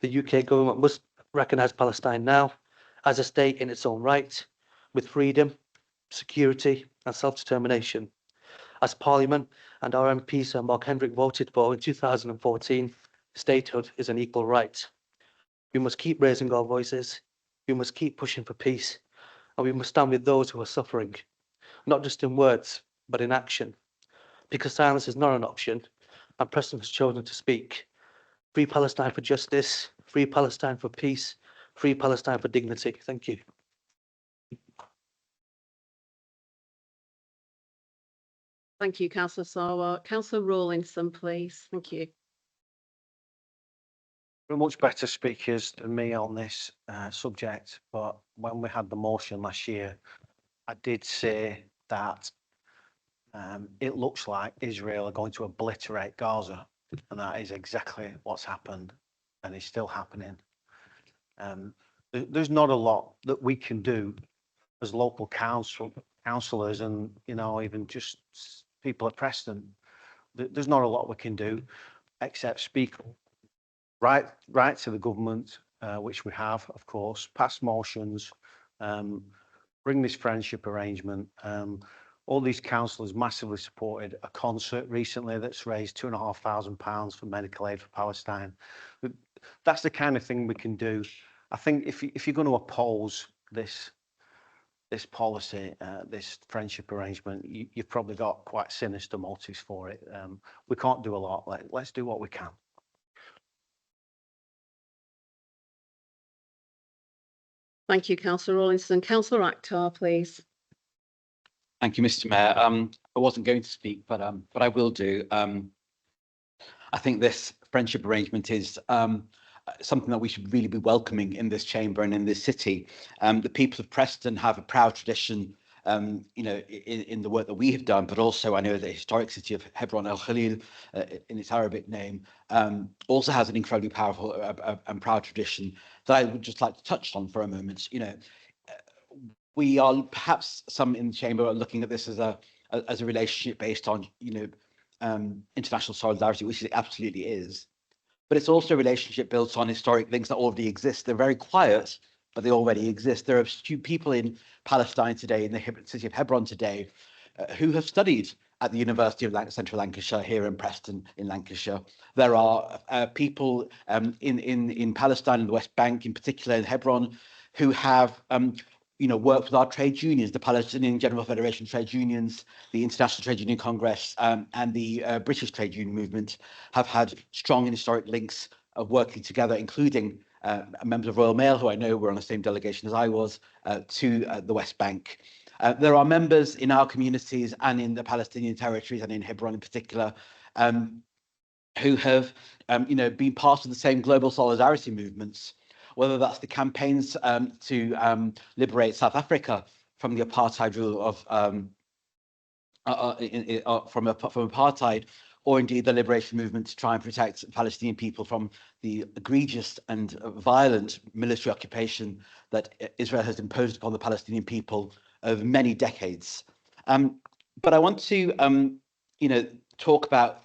The UK government must recognise Palestine now as a state in its own right, with freedom, security and self-determination. As Parliament and our MP Sir Mark Hendrick voted for in 2014, statehood is an equal right. We must keep raising our voices, we must keep pushing for peace, and we must stand with those who are suffering, not just in words, but in action. Because silence is not an option, and Preston has chosen to speak. Free Palestine for justice, free Palestine for peace, free Palestine for dignity. Thank you. Thank you, Councillor Sarwar. Councillor Rawlinson, please. Thank you. We're much better speakers than me on this subject, but when we had the motion last year, I did say that it looks like Israel are going to obliterate Gaza, and that is exactly what's happened and is still happening. There's not a lot that we can do as local councillors and, you know, even just people at Preston. There's not a lot we can do except speak right to the government, which we have, of course, pass motions, bring this friendship arrangement. All these councillors massively supported a concert recently that's raised £2,500 for medical aid for Palestine. That's the kind of thing we can do. I think if you're going to oppose this policy, this friendship arrangement, you've probably got quite sinister motives for it. We can't do a lot. Let's do what we can. Thank you, Councillor Rawlinson. Councillor Akhtar, please. Thank you, Mr. Mayor. I wasn't going to speak, but I will do. I think this friendship arrangement is something that we should really be welcoming in this chamber and in this city. The people of Preston have a proud tradition, you know, in the work that we have done, but also I know the historic city of Hebron El Khalil, in its Arabic name, also has an incredibly powerful and proud tradition that I would just like to touch on for a moment. You know, we are perhaps some in the chamber are looking at this as a relationship based on, you know, international solidarity, which it absolutely is. But it's also a relationship built on historic links that already exist. They're very quiet, but they already exist. There are people in Palestine today, in the city of Hebron today, who have studied at the University of Central Lancashire here in Preston in Lancashire. There are people in Palestine and the West Bank, in particular in Hebron, who have you know, worked with our trade unions, the Palestinian General Federation of Trade Unions, the International Trade Union Congress, and the British Trade Union Movement have had strong and historic links of working together, including members of Royal Mail, who I know were on the same delegation as I was, to the West Bank. There are members in our communities and in the Palestinian territories and in Hebron in particular, who have you know, been part of the same global solidarity movements, whether that's the campaigns to liberate South Africa from the apartheid rule of from apartheid, or indeed the liberation movement to try and protect Palestinian people from the egregious and violent military occupation that Israel has imposed upon the Palestinian people over many decades. But I want to, you know, talk about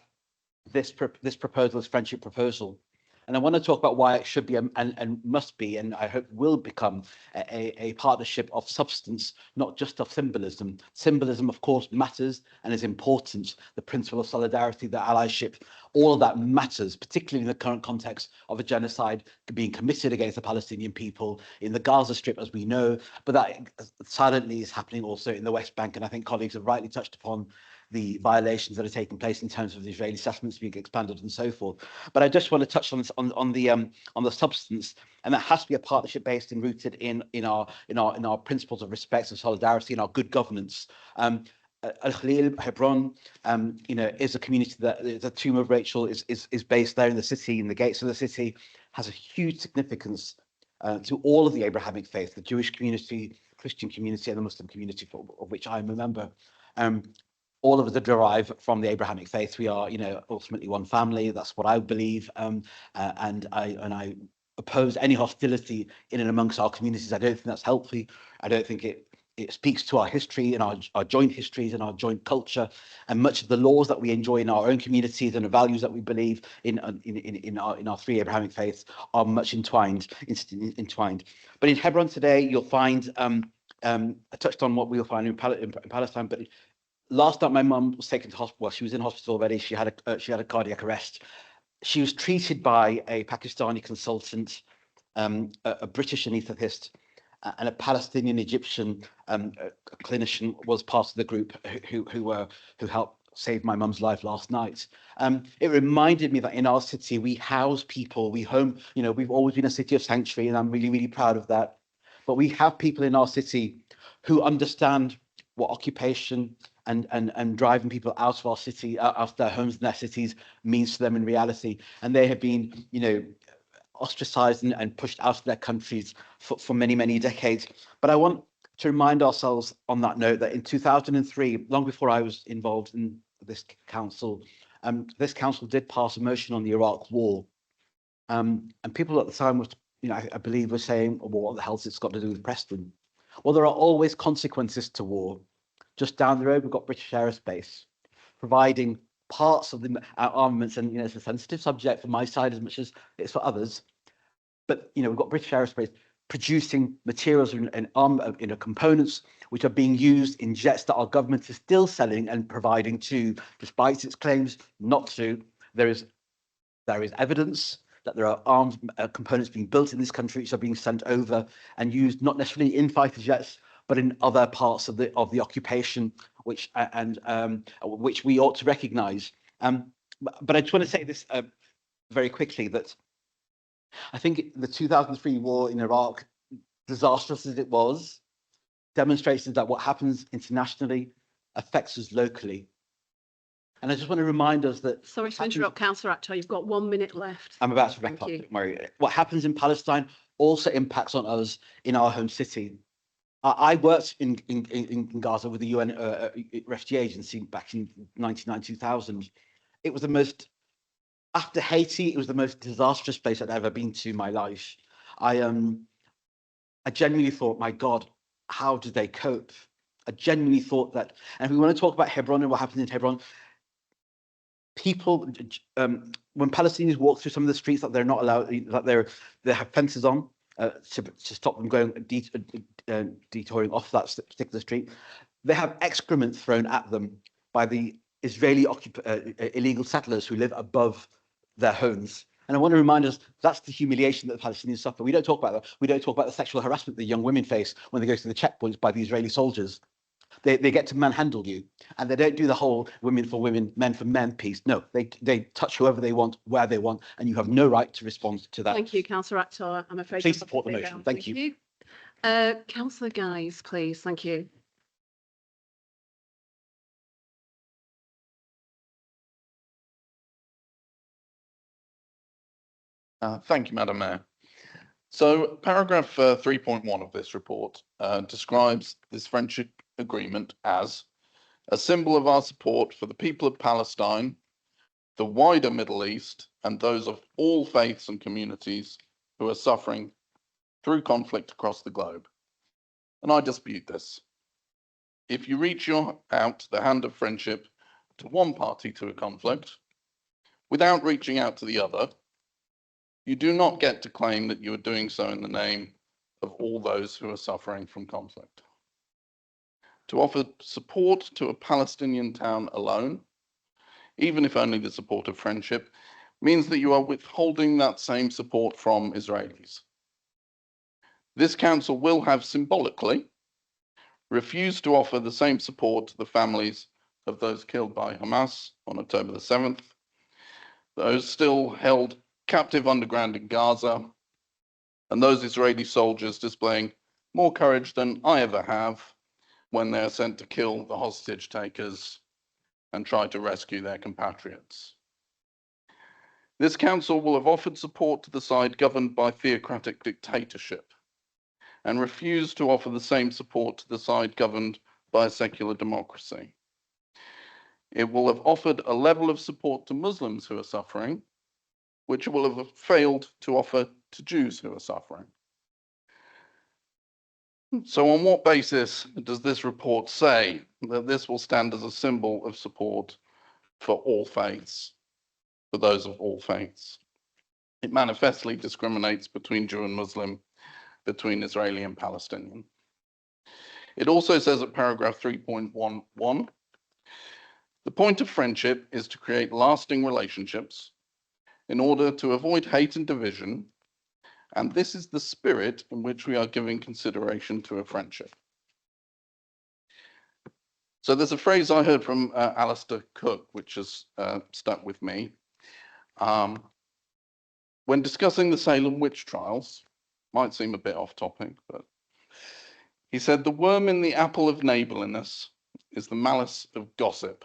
this proposal, this friendship proposal. And I want to talk about why it should be and must be, and I hope will become a partnership of substance, not just of symbolism. Symbolism, of course, matters and is important. The principle of solidarity, the allyship, all of that matters, particularly in the current context of a genocide being committed against the Palestinian people in the Gaza Strip, as we know, but that silently is happening also in the West Bank. And I think colleagues have rightly touched upon the violations that are taking place in terms of the Israeli settlements being expanded and so forth. But I just want to touch on this, on the substance, and that has to be a partnership based and rooted in our principles of respect and solidarity and our good governance. Al Khalil, Hebron, you know, is a community that the tomb of Rachel is based there in the city, in the gates of the city, has a huge significance to all of the Abrahamic faith, the Jewish community, Christian community, and the Muslim community, of which I'm a member. All of us are derived from the Abrahamic faith. We are, you know, ultimately one family. That's what I believe, and I oppose any hostility in and amongst our communities. I don't think that's healthy. I don't think it it speaks to our history and our joint histories and our joint culture, and much of the laws that we enjoy in our own communities and the values that we believe in our three Abrahamic faiths are much entwined. But in Hebron today, you'll find I touched on what we'll find in Palestine, but last night my mum was taken to hospital. Well, she was in hospital already. She had a cardiac arrest. She was treated by a Pakistani consultant, a British anaesthetist, and a Palestinian Egyptian clinician was part of the group who helped save my mum's life last night. It reminded me that in our city we house people, we've always been a city of sanctuary, and I'm really, really proud of that. But we have people in our city who understand what occupation and driving people out of our city, out of their homes and their cities means to them in reality. And they have been, ostracized and pushed out of their countries for many, many decades. But I want to remind ourselves on that note that in 2003, long before I was involved in this council did pass a motion on the Iraq war. And people at the time was, I believe were saying, well, what the hell's it's got to do with Preston? Well, there are always consequences to war. Just down the road, we've got British Aerospace providing parts of the armaments, and it's a sensitive subject for my side as much as it's for others. But we've got British Aerospace producing materials and components which are being used in jets that our government is still selling and providing to, despite its claims not to. There is evidence that there are armed components being built in this country which are being sent over and used not necessarily in fighter jets, but in other parts of the occupation, which we ought to recognise. But I just want to say this very quickly, that I think the 2003 war in Iraq, disastrous as it was, demonstrates that what happens internationally affects us locally. And I just want to remind us that... Sorry to interrupt, Councillor Actor, you've got 1 minute left. I'm about to wrap up, don't worry. What happens in Palestine also impacts on us in our home city. I worked in Gaza with the UN Refugee Agency back in 1999-2000. It was the most, after Haiti, it was the most disastrous place I'd ever been to in my life. I genuinely thought, my God, how did they cope? I genuinely thought that, and if we want to talk about Hebron and what happened in Hebron, people, when Palestinians walk through some of the streets that they're not allowed, that they have fences on to stop them going detouring off that particular street, they have excrement thrown at them by the Israeli illegal settlers who live above their homes. And I want to remind us that's the humiliation that the Palestinians suffer. We don't talk about that. We don't talk about the sexual harassment that young women face when they go to the checkpoints by the Israeli soldiers. They get to manhandle you, and they don't do the whole women for women, men for men piece. No, they touch whoever they want, where they want, and you have no right to respond to that. Thank you, Councillor Actor. I'm afraid. Please support the motion. Thank you. Councillor Guise, please. Thank you. Thank you, Madam Mayor. So paragraph 3.1 of this report describes this friendship agreement as a symbol of our support for the people of Palestine, the wider Middle East, and those of all faiths and communities who are suffering through conflict across the globe. And I dispute this. If you reach out the hand of friendship to one party to a conflict without reaching out to the other, you do not get to claim that you are doing so in the name of all those who are suffering from conflict. To offer support to a Palestinian town alone, even if only the support of friendship, means that you are withholding that same support from Israelis. This council will have symbolically refused to offer the same support to the families of those killed by Hamas on October the 7th, those still held captive underground in Gaza, and those Israeli soldiers displaying more courage than I ever have when they are sent to kill the hostage takers and try to rescue their compatriots. This council will have offered support to the side governed by theocratic dictatorship and refused to offer the same support to the side governed by a secular democracy. It will have offered a level of support to Muslims who are suffering, which it will have failed to offer to Jews who are suffering. So on what basis does this report say that this will stand as a symbol of support for all faiths, for those of all faiths? It manifestly discriminates between Jew and Muslim, between Israeli and Palestinian. It also says at paragraph 3.11, the point of friendship is to create lasting relationships in order to avoid hate and division, and this is the spirit in which we are giving consideration to a friendship. So there's a phrase I heard from Alistair Cook, which has stuck with me. When discussing the Salem witch trials, might seem a bit off topic, but he said, the worm in the apple of neighborliness is the malice of gossip.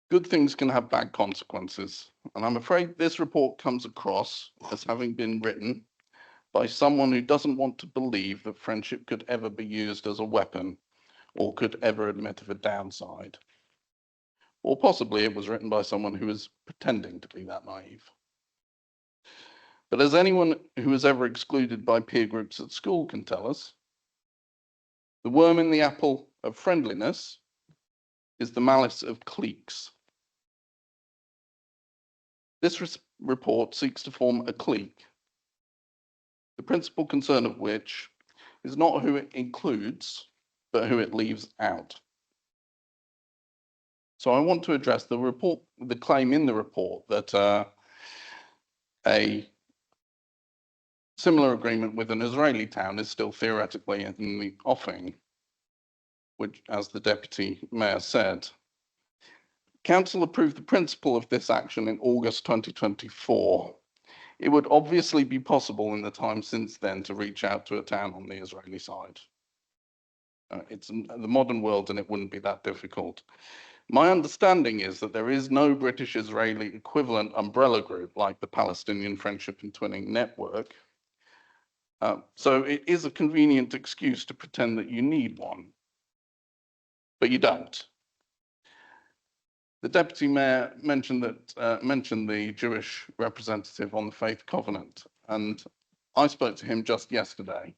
Good things can have bad consequences, and I'm afraid this report comes across as having been written by someone who doesn't want to believe that friendship could ever be used as a weapon or could ever admit of a downside. Or possibly it was written by someone who is pretending to be that naive. But as anyone who was ever excluded by peer groups at school can tell us, the worm in the apple of friendliness is the malice of cliques. This report seeks to form a clique, the principal concern of which is not who it includes, but who it leaves out. So I want to address the claim in the report that a similar agreement with an Israeli town is still theoretically in the offing, which, as the Deputy Mayor said, Council approved the principle of this action in August 2024. It would obviously be possible in the time since then to reach out to a town on the Israeli side. It's the modern world and it wouldn't be that difficult. My understanding is that there is no British-Israeli equivalent umbrella group like the Palestinian Friendship and Twinning Network. So it is a convenient excuse to pretend that you need one, but you don't. The Deputy Mayor mentioned the Jewish representative on the Faith Covenant, and I spoke to him just yesterday.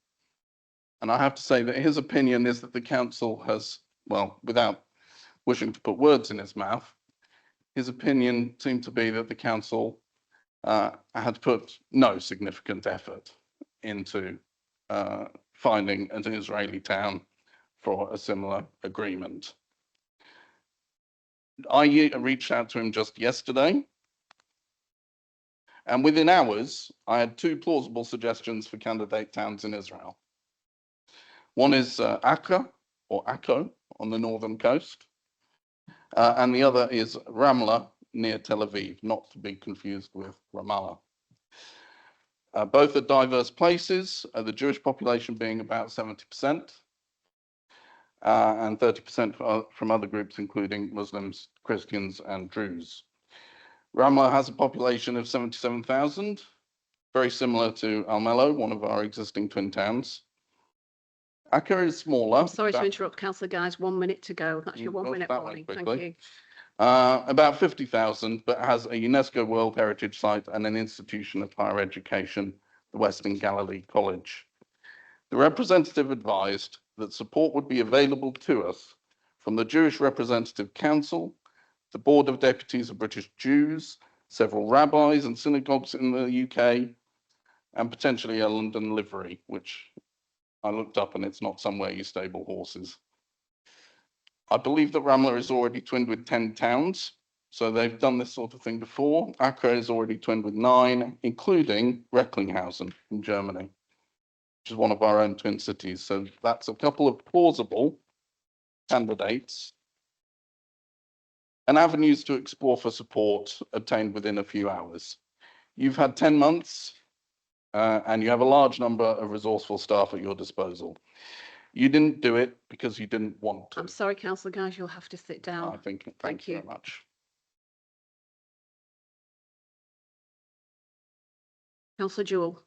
And I have to say that his opinion is that the council has, well, without wishing to put words in his mouth, his opinion seemed to be that the council had put no significant effort into finding an Israeli town for a similar agreement. I reached out to him just yesterday, and within hours, I had two plausible suggestions for candidate towns in Israel. One is Akka, or Akko, on the northern coast, and the other is Ramla, near Tel Aviv, not to be confused with Ramallah. Both are diverse places, the Jewish population being about 70%, and 30% from other groups, including Muslims, Christians, and Druze. Ramla has a population of 77,000, very similar to Almelo, one of our existing twin towns. Akka is smaller. I'm sorry to interrupt, Councillor Guys, 1 minute to go. That's your 1 minute warning. Thank you. About 50,000, but has a UNESCO World Heritage Site and an institution of higher education, the Western Galilee College. The representative advised that support would be available to us from the Jewish Representative Council, the Board of Deputies of British Jews, several rabbis and synagogues in the UK, and potentially a London livery, which I looked up and it's not somewhere you stable horses. I believe that Ramla is already twinned with 10 towns, so they've done this sort of thing before. Acre is already twinned with 9, including Recklinghausen in Germany, which is one of our own twin cities. So that's a couple of plausible candidates and avenues to explore for support obtained within a few hours. You've had 10 months and you have a large number of resourceful staff at your disposal. You didn't do it because you didn't want to. I'm sorry, Councillor Guys, you'll have to sit down. Thank you very much. Councillor Jewell.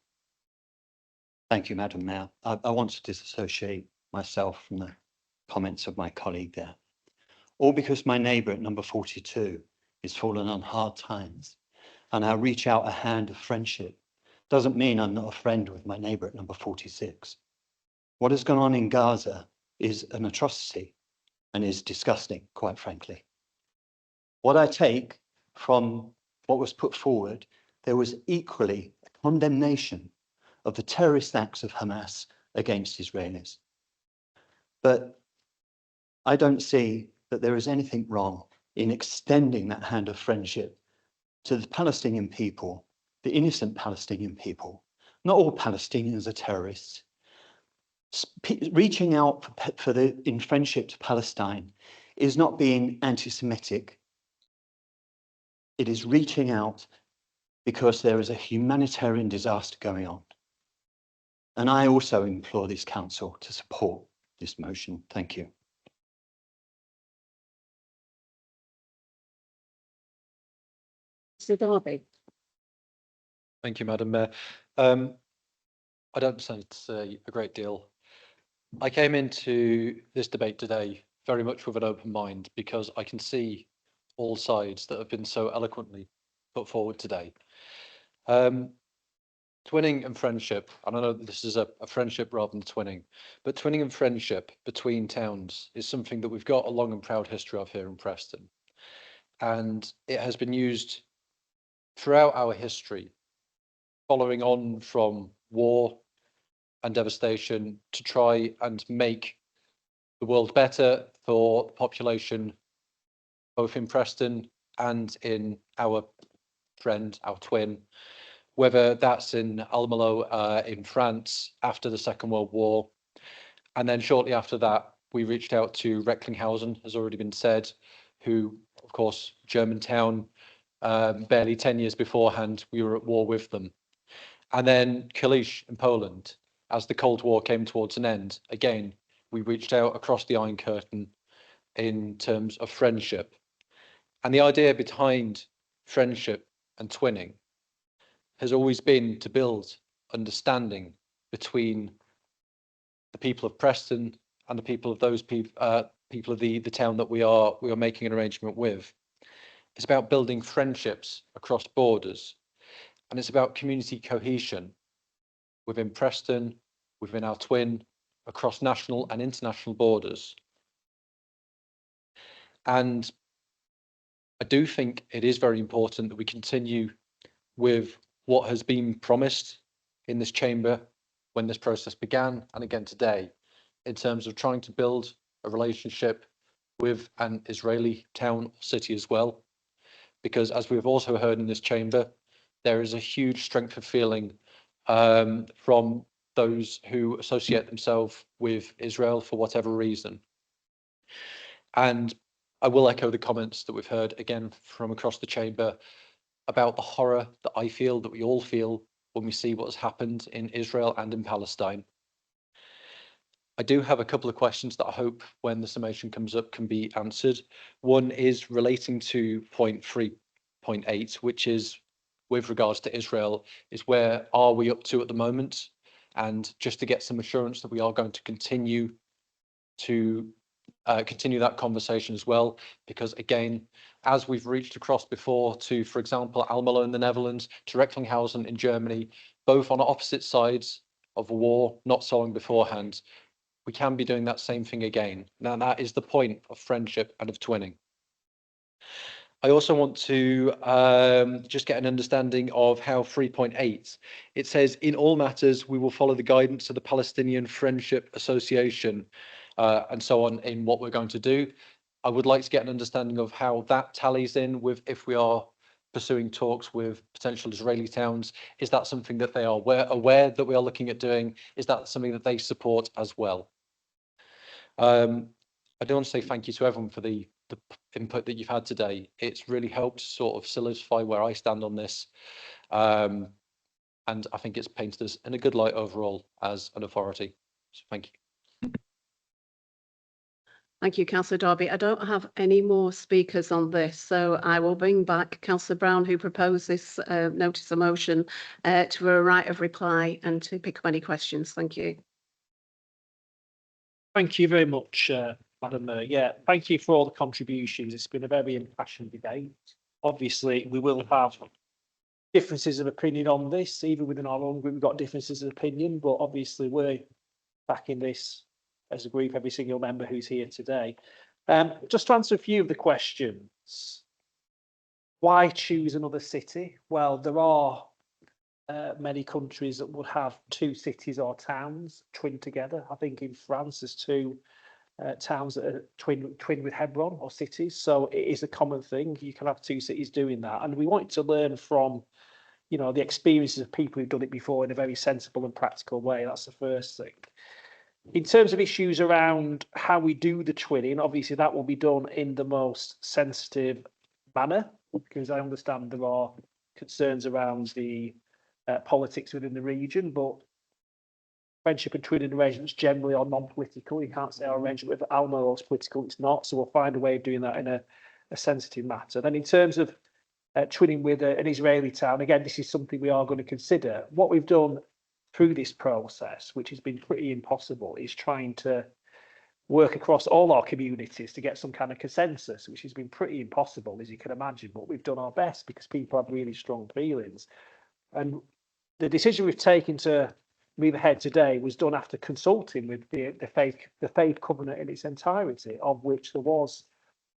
Thank you, Madam Mayor. I want to disassociate myself from the comments of my colleague there. All because my neighbour at number 42 is fallen on hard times, and I reach out a hand of friendship doesn't mean I'm not a friend with my neighbour at number 46. What has gone on in Gaza is an atrocity and is disgusting, quite frankly. What I take from what was put forward, there was equally a condemnation of the terrorist acts of Hamas against Israelis. But I don't see that there is anything wrong in extending that hand of friendship to the Palestinian people, the innocent Palestinian people. Not all Palestinians are terrorists. Reaching out in friendship to Palestine is not being anti-Semitic. It is reaching out because there is a humanitarian disaster going on. And I also implore this council to support this motion. Thank you. Mr. Darby. Thank you, Madam Mayor. I don't sense a great deal. I came into this debate today very much with an open mind because I can see all sides that have been so eloquently put forward today. Twinning and friendship, and I know that this is a friendship rather than twinning, but twinning and friendship between towns is something that we've got a long and proud history of here in Preston. And it has been used throughout our history, following on from war and devastation, to try and make the world better for the population, both in Preston and in our friend, our twin, whether that's in Almelo in France after the Second World War. And then shortly after that, we reached out to Recklinghausen, has already been said, who, of course, German town, barely 10 years beforehand, we were at war with them. And then Kalisz in Poland, as the Cold War came towards an end, again, we reached out across the Iron Curtain in terms of friendship. And the idea behind friendship and twinning has always been to build understanding between the people of Preston and the people of those people of the town that we are making an arrangement with. It's about building friendships across borders, and it's about community cohesion within Preston, within our twin, across national and international borders. And I do think it is very important that we continue with what has been promised in this chamber when this process began, and again today, in terms of trying to build a relationship with an Israeli town or city as well. Because as we've also heard in this chamber, there is a huge strength of feeling from those who associate themselves with Israel for whatever reason. And I will echo the comments that we've heard again from across the chamber about the horror that I feel, that we all feel, when we see what has happened in Israel and in Palestine. I do have a couple of questions that I hope when the summation comes up can be answered. One is relating to point 3.8, which is with regards to Israel, is where are we up to at the moment? And just to get some assurance that we are going to continue that conversation as well, because again, as we've reached across before to, for example, Almelo in the Netherlands, to Recklinghausen in Germany, both on opposite sides of a war not so long beforehand, we can be doing that same thing again. Now, that is the point of friendship and of twinning. I also want to just get an understanding of how 3.8, it says, in all matters, we will follow the guidance of the Palestinian Friendship Association and so on in what we're going to do. I would like to get an understanding of how that tallies in with if we are pursuing talks with potential Israeli towns. Is that something that they are aware that we are looking at doing? Is that something that they support as well? I do want to say thank you to everyone for the input that you've had today. It's really helped sort of solidify where I stand on this. And I think it's painted us in a good light overall as an authority. So thank you. Thank you, Councillor Darby. I don't have any more speakers on this, so I will bring back Councillor Brown, who proposed this notice of motion, to a right of reply and to pick up any questions. Thank you. Thank you very much, Madam Mayor. Yeah, thank you for all the contributions. It's been a very impassioned debate. Obviously, we will have differences of opinion on this. Even within our own group, we've got differences of opinion, but obviously we're backing this as a group, every single member who's here today. Just to answer a few of the questions. Why choose another city? Well, there are many countries that would have two cities or towns twinned together. I think in France there's two towns that are twin with Hebron or cities. So it is a common thing. You can have two cities doing that. And we want to learn from, you know, the experiences of people who've done it before in a very sensible and practical way. That's the first thing. In terms of issues around how we do the twinning, obviously that will be done in the most sensitive manner, because I understand there are concerns around the politics within the region, but friendship and twinning arrangements generally are non-political. You can't say our arrangement with Almo is political, it's not. So we'll find a way of doing that in a sensitive matter. Then in terms of twinning with an Israeli town, again, this is something we are going to consider. What we've done through this process, which has been pretty impossible, is trying to work across all our communities to get some kind of consensus, which has been pretty impossible, as you can imagine, but we've done our best because people have really strong feelings. And the decision we've taken to move ahead today was done after consulting with the faith covenant in its entirety, of which there was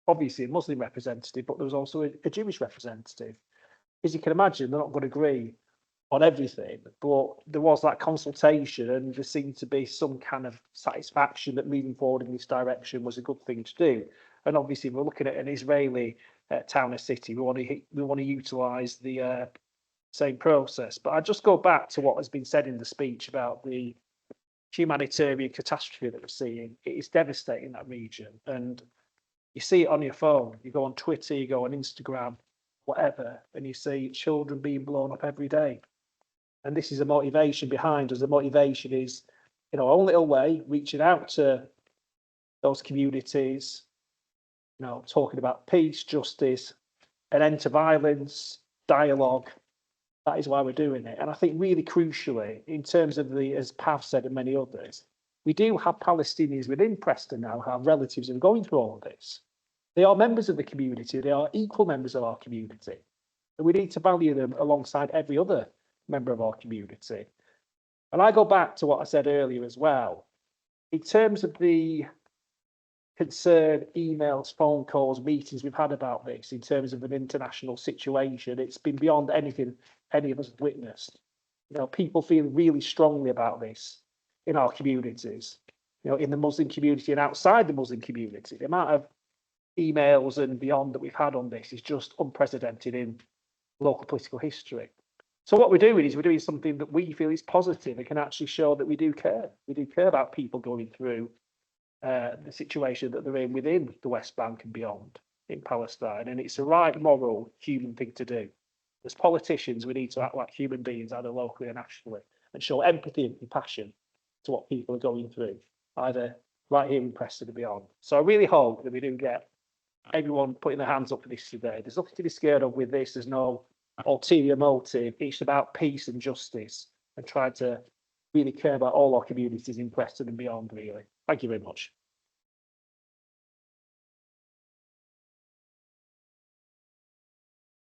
obviously a Muslim representative, but there was also a Jewish representative. As you can imagine, they're not going to agree on everything, but there was that consultation and there seemed to be some kind of satisfaction that moving forward in this direction was a good thing to do. And obviously we're looking at an Israeli town or city. We want to utilise the same process. But I just go back to what has been said in the speech about the humanitarian catastrophe that we're seeing. It is devastating, that region, and you see it on your phone. You go on Twitter, you go on Instagram, whatever, and you see children being blown up every day. And this is a motivation behind us. The motivation is, in our own little way, reaching out to those communities, you know, talking about peace, justice, an end to violence, dialogue. That is why we're doing it. And I think really crucially, in terms of the, as Pav said and many others, we do have Palestinians within Preston now who have relatives who are going through all of this. They are members of the community. They are equal members of our community. And we need to value them alongside every other member of our community. And I go back to what I said earlier as well. In terms of the concern, emails, phone calls, meetings we've had about this, in terms of an international situation, it's been beyond anything any of us have witnessed. You know, people feel really strongly about this in our communities, you know, in the Muslim community and outside the Muslim community. The amount of emails and beyond that we've had on this is just unprecedented in local political history. So what we're doing is we're doing something that we feel is positive and can actually show that we do care. We do care about people going through the situation that they're in within the West Bank and beyond in Palestine. And it's the right moral human thing to do. As politicians, we need to act like human beings, either locally or nationally, and show empathy and compassion to what people are going through, either right here in Preston and beyond. So I really hope that we do get everyone putting their hands up for this today. There's nothing to be scared of with this. There's no ulterior motive. It's about peace and justice and trying to really care about all our communities in Preston and beyond, really. Thank you very much.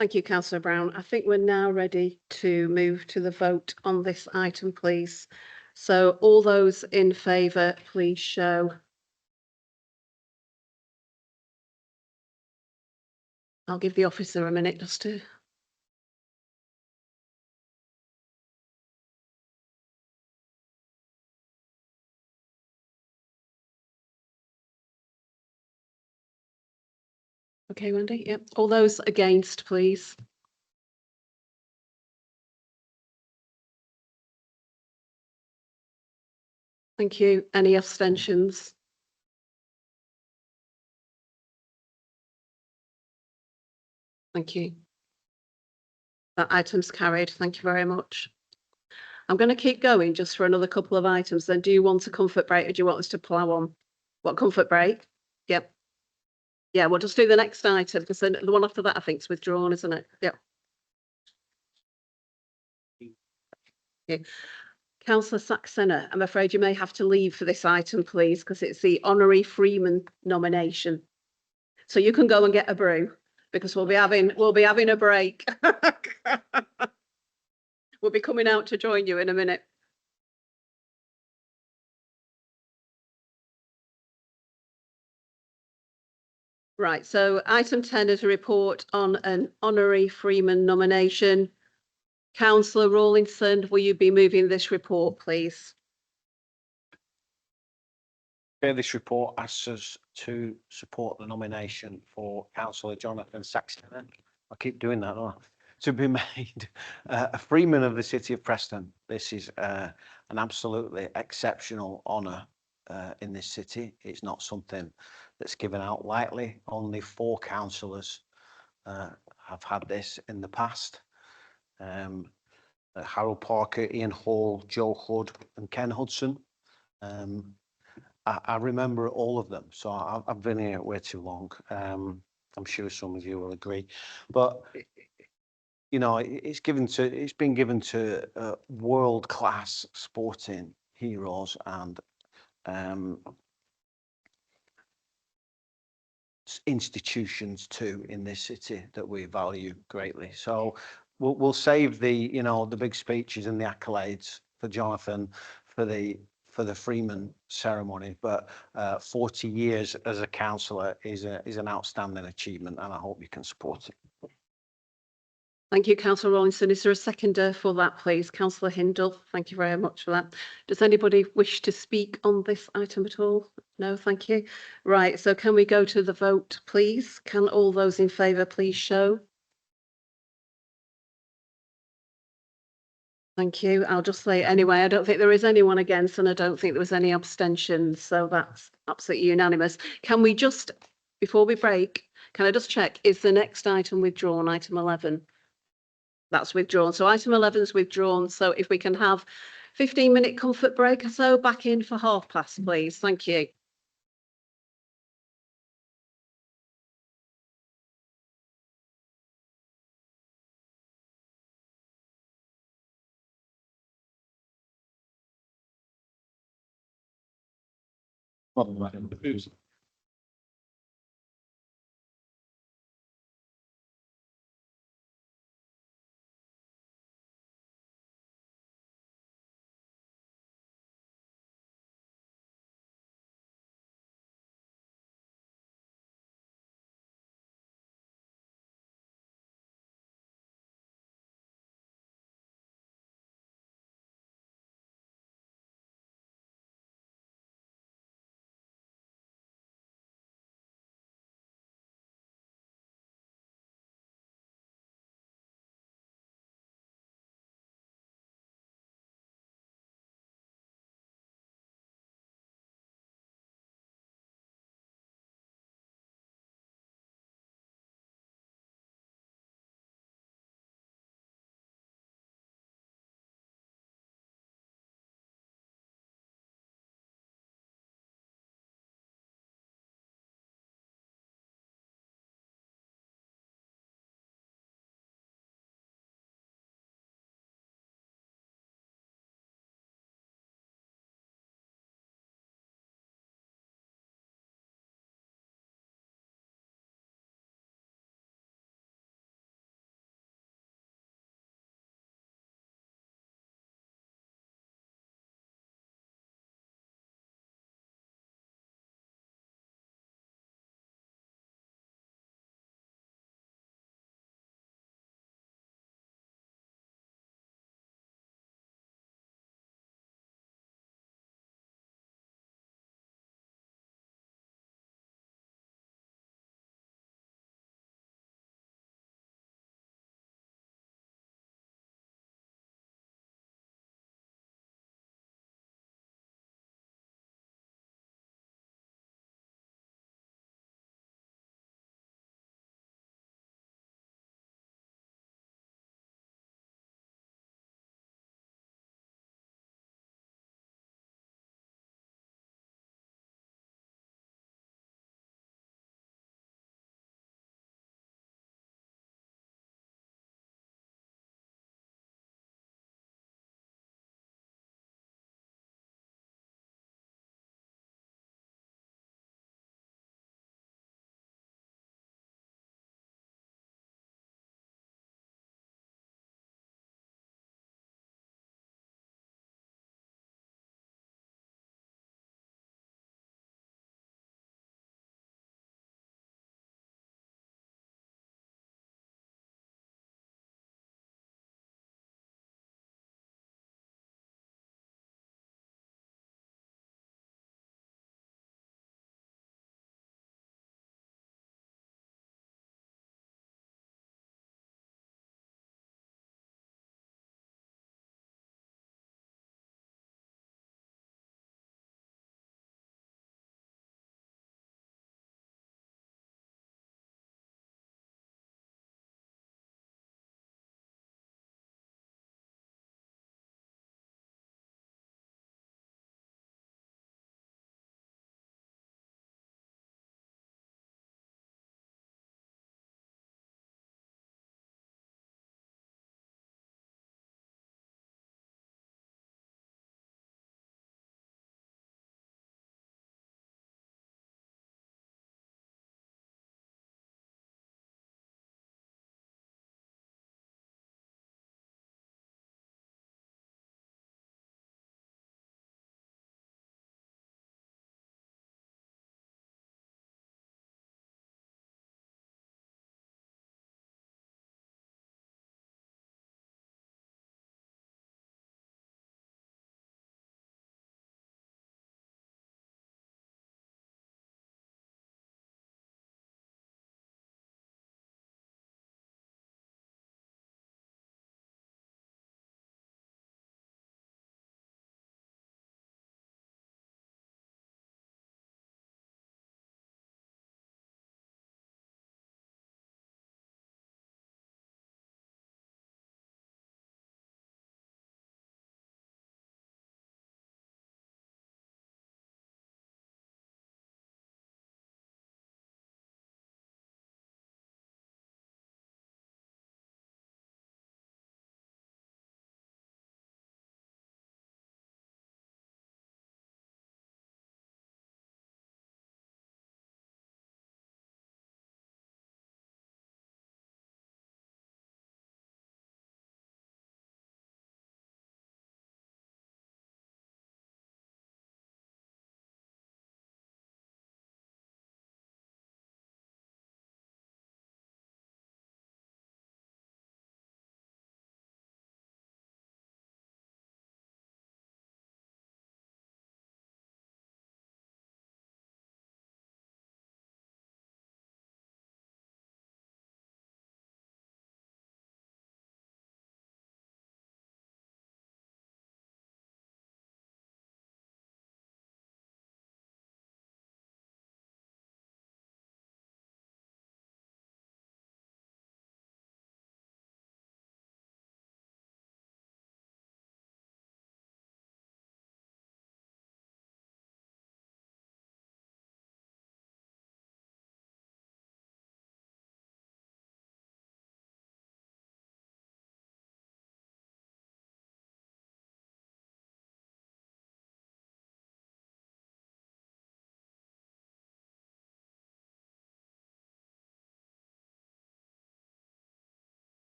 Thank you, Councillor Brown. I think we're now ready to move to the vote on this item, please. So all those in favour, please show. I'll give the officer a minute just to. Okay, Wendy. Yep. All those against, please. Thank you. Any abstentions? Thank you. That item's carried. Thank you very much. I'm going to keep going just for another couple of items. Then do you want a comfort break or do you want us to plough on? What, comfort break? Yep. Yeah, we'll just do the next item because then the one after that I think is withdrawn, isn't it? Yep. Okay. Councillor Saxena, I'm afraid you may have to leave for this item, please, because it's the Honorary Freeman nomination. So you can go and get a brew because we'll be having a break. We'll be coming out to join you in a minute. Right, so item 10 is a report on an honorary Freeman nomination. Councillor Rawlinson, will you be moving this report, please? This report asks us to support the nomination for Councillor Jonathan Saxon. I keep doing that, don't I? To be made a Freeman of the City of Preston. This is an absolutely exceptional honour in this city. It's not something that's given out lightly. Only 4 councillors have had this in the past. Harold Parker, Ian Hall, Joe Hood and Ken Hudson. I remember all of them, so I've been here way too long. I'm sure some of you will agree, but you know, it's been given to world-class sporting heroes and institutions too in this city that we value greatly. So we'll save the big speeches and the accolades for Jonathan for the Freeman ceremony, but 40 years as a councillor is an outstanding achievement, and I hope you can support it. Thank you, Councillor Rawlinson. Is there a seconder for that, please? Councillor Hindle, thank you very much for that. Does anybody wish to speak on this item at all? No, thank you. Right, so can we go to the vote, please? Can all those in favour please show? Thank you. I'll just say anyway, I don't think there is anyone against and I don't think there was any abstentions, so that's absolutely unanimous. Can we just, before we break, can I just check, is the next item withdrawn, item 11? That's withdrawn. So item 11 is withdrawn. So if we can have 15-minute comfort break or so, back in for past, please. Thank you.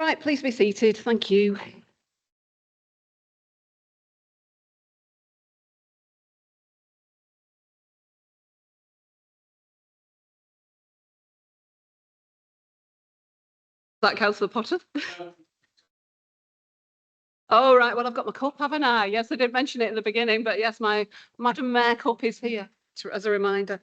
Right, please be seated. Thank you. Is that Councillor Potter? Oh, right. Well, I've got my cup, haven't I? Yes, I didn't mention it in the beginning, but yes, my Madam Mayor cup is here as a reminder.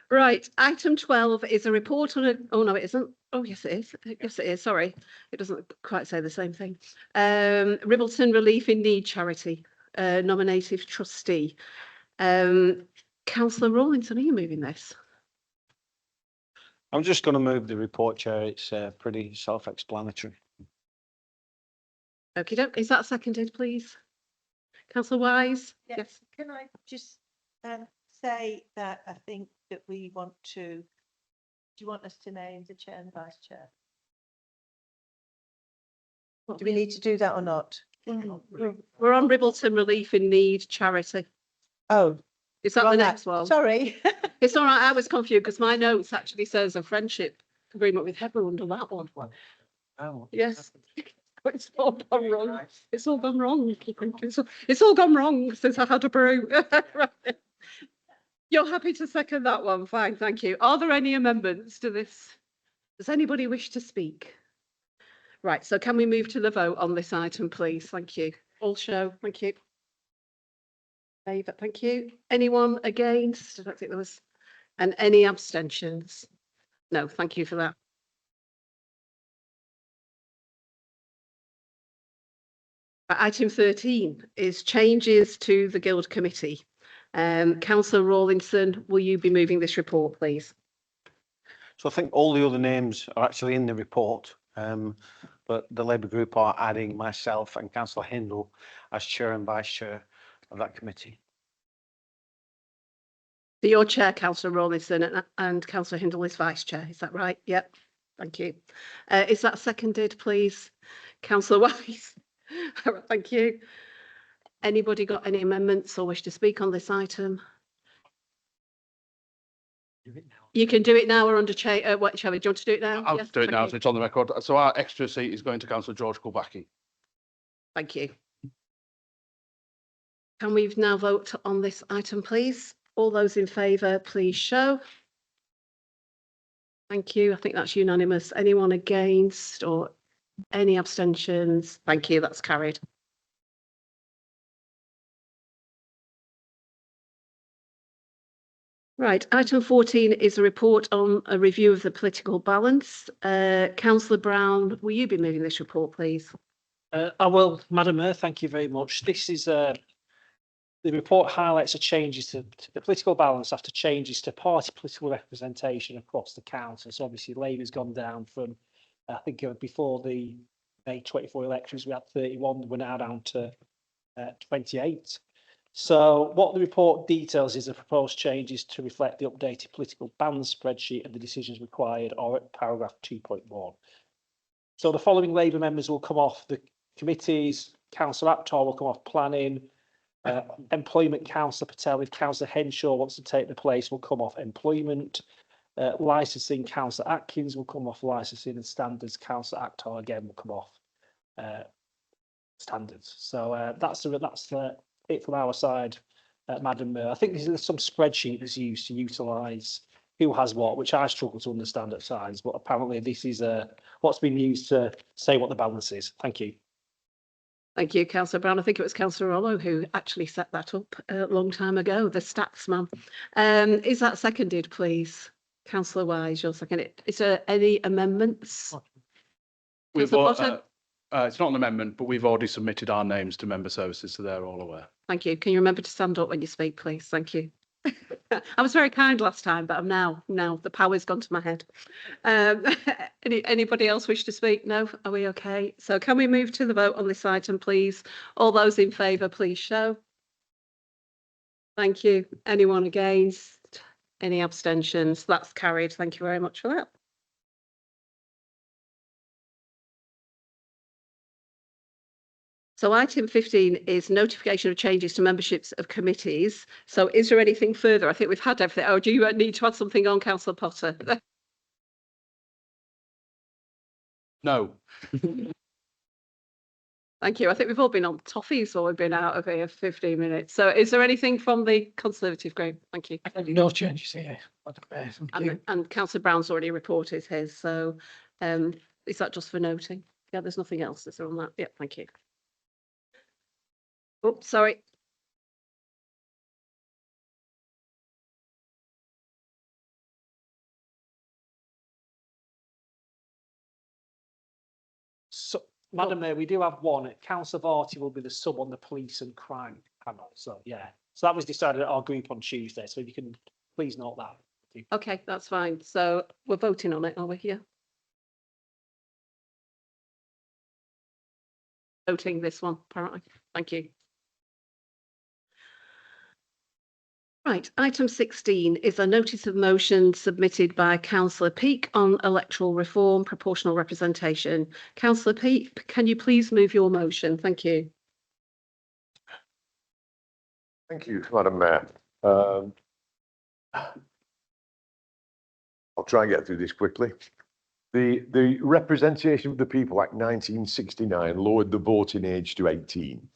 Right, item 12 is a report on a, oh no, it isn't. Oh, yes, it is. Yes, it is. Sorry. It doesn't quite say the same thing. Ribbleton Relief in Need Charity, nominative trustee. Councillor Rawlinson, are you moving this? I'm just going to move the report, Chair. It's pretty self-explanatory. Okay, is that seconded, please? Councillor Wise? Yes. Can I just say that I think that we want to, do you want us to name the chair and vice chair? Do we need to do that or not? We're on Ribbleton Relief in Need Charity. Oh. Is that the next one? Sorry. It's all right, I was confused because my notes actually says a friendship agreement with Hebron under that one. Oh. Yes. It's all gone wrong. It's all gone wrong. It's all gone wrong since I had a brew. Right. You're happy to second that one? Fine, thank you. Are there any amendments to this? Does anybody wish to speak? Right, so can we move to the vote on this item, please? Thank you. All show, thank you. Favour, thank you. Anyone against? I don't think there was. And any abstentions? No, thank you for that. Item 13 is changes to the Guild Committee. Councillor Rawlinson, will you be moving this report, please? So I think all the other names are actually in the report, but the Labour group are adding myself and Councillor Hindle as chair and vice chair of that committee. So your chair, Councillor Rawlinson, and Councillor Hindle is vice chair. Is that right? Yep. Thank you. Is that seconded, please? Councillor Wise? Thank you. Anybody got any amendments or wish to speak on this item? You can do it now or under chair. What, shall we? Do you want to do it now? I'll Yes, do it now, thank so you. it's on the record. So our extra seat is going to Councillor George Kulbaki. Thank you. Can we now vote on this item, please? All those in favour, please show. Thank you. I think that's unanimous. Anyone against or any abstentions? Thank you. That's carried. Right, item 14 is a report on a review of the political balance. Councillor Brown, will you be moving this report, please? I will, Madam Mayor, thank you very much. This is the report highlights the changes to the political balance after changes to party political representation across the council. So obviously Labour's gone down from, I think before the May 24 elections, we had 31, we're now down to 28. So what the report details is the proposed changes to reflect the updated political balance spreadsheet and the decisions required are at paragraph 2.1. So the following Labour members will come off the committees. Councillor Aptar will come off planning. Employment, Councillor Patel, if Councillor Henshaw wants to take the place, will come off employment. Licensing, Councillor Atkins will come off licensing, and standards, Councillor Aptar again will come off standards. So that's it from our side, Madam Mayor. I think there's some spreadsheet that's used to utilise who has what, which I struggle to understand at times, but apparently this is what's been used to say what the balance is. Thank you. Thank you, Councillor Brown. I think it was Councillor Rollo who actually set that up a long time ago, the stats man. Is that seconded, please? Councillor Wise, you're seconding it. Is there any amendments? It's not an amendment, but we've already submitted our names to member services, so they're all aware. Thank you. Can you remember to stand up when you speak, please? Thank you. I was very kind last time, but I'm now the power's gone to my head. Anybody else wish to speak? No? Are we okay? So can we move to the vote on this item, please? All those in favour, please show. Thank you. Anyone against? Any abstentions? That's carried. Thank you very much for that. So item 15 is notification of changes to memberships of committees. So is there anything further? I think we've had everything. Oh, do you need to add something on, Councillor Potter? No. Thank you. I think we've all been on toffees while we've been out of here for 15 minutes. So is there anything from the Conservative group? Thank you. No changes here, Madam Mayor. Thank you. And Councillor Brown's already reported his, so is that just for noting? Yeah, there's nothing else, is there on that? Yeah, thank you. Oh, sorry. So, Madam Mayor, we do have one. Councillor Varty will be the sub on the police and crime panel. So, yeah. So that was decided at our group on Tuesday. So if you can please note that. Okay, that's fine. So we're voting on it, are we here? Voting this one, apparently. Thank you. Right, item 16 is a notice of motion submitted by Councillor Peake on electoral reform, proportional representation. Councillor Peake, can you please move your motion? Thank you. Thank you, Madam Mayor. I'll try and get through this quickly. The Representation of the People Act 1969 lowered the voting age to 18.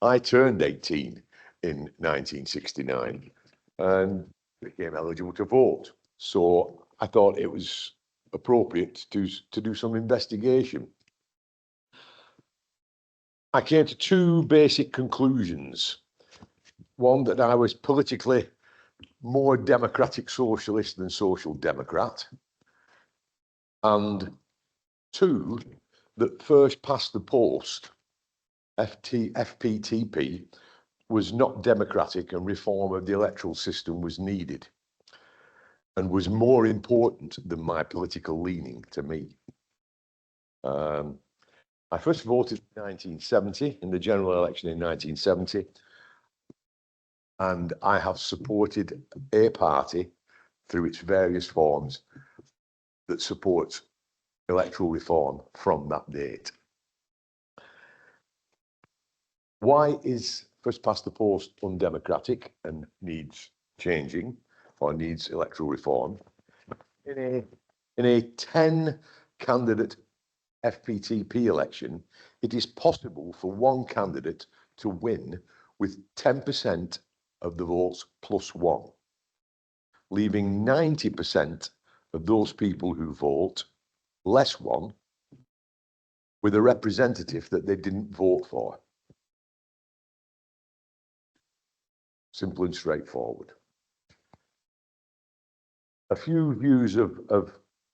I turned 18 in 1969 and became eligible to vote. So I thought it was appropriate to do some investigation. I came to two basic conclusions. One, that I was politically more democratic socialist than social democrat. And two, that first past the post, FPTP, was not democratic and reform of the electoral system was needed and was more important than my political leaning to me. I first voted in 1970, in the general election in 1970, and I have supported a party through its various forms that supports electoral reform from that date. Why is first past the post undemocratic and needs changing or needs electoral reform? In a 10 candidate FPTP election, it is possible for one candidate to win with 10% of the votes plus one, leaving 90% of those people who vote less one with a representative that they didn't vote for. Simple and straightforward. A few views of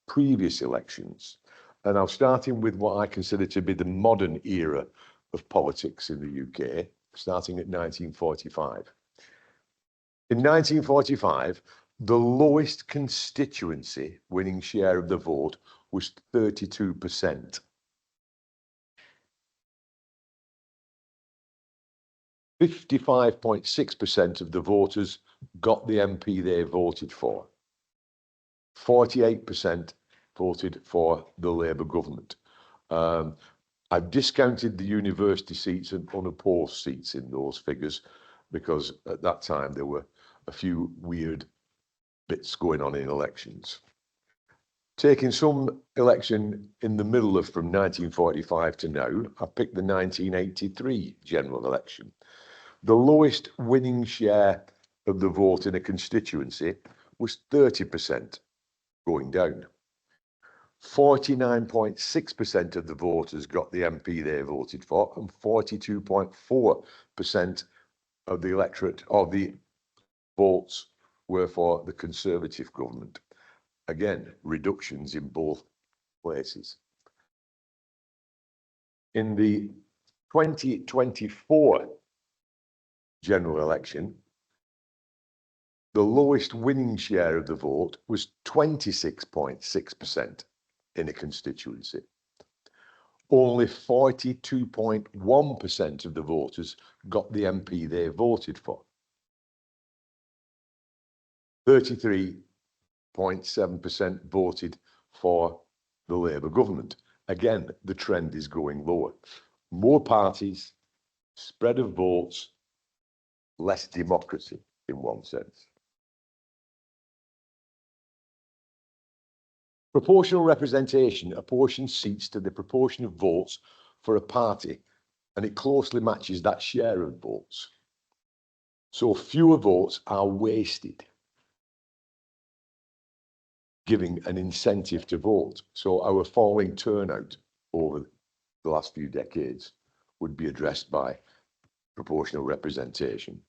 previous elections, and I'm starting with what I consider to be the modern era of politics in the UK, starting at 1945. In 1945, the lowest constituency winning share of the vote was 32%. 55.6% of the voters got the MP they voted for. 48% voted for the Labour government. I've discounted the university seats and unopposed seats in those figures because at that time there were a few weird bits going on in elections. Taking some election in the middle of from 1945 to now, I picked the 1983 general election. The lowest winning share of the vote in a constituency was 30%, going down. 49.6% of the voters got the MP they voted for, and 42.4% of the electorate of the votes were for the Conservative government. Again, reductions in both places. In the 2024 general election, the lowest winning share of the vote was 26.6% in a constituency. Only 42.1% of the voters got the MP they voted for. 33.7% voted for the Labour government. Again, the trend is going lower. More parties, spread of votes, less democracy in one sense. Proportional representation apportions seats to the proportion of votes for a party, and it closely matches that share of votes. So fewer votes are wasted, giving an incentive to vote. So our falling turnout over the last few decades would be addressed by proportional representation.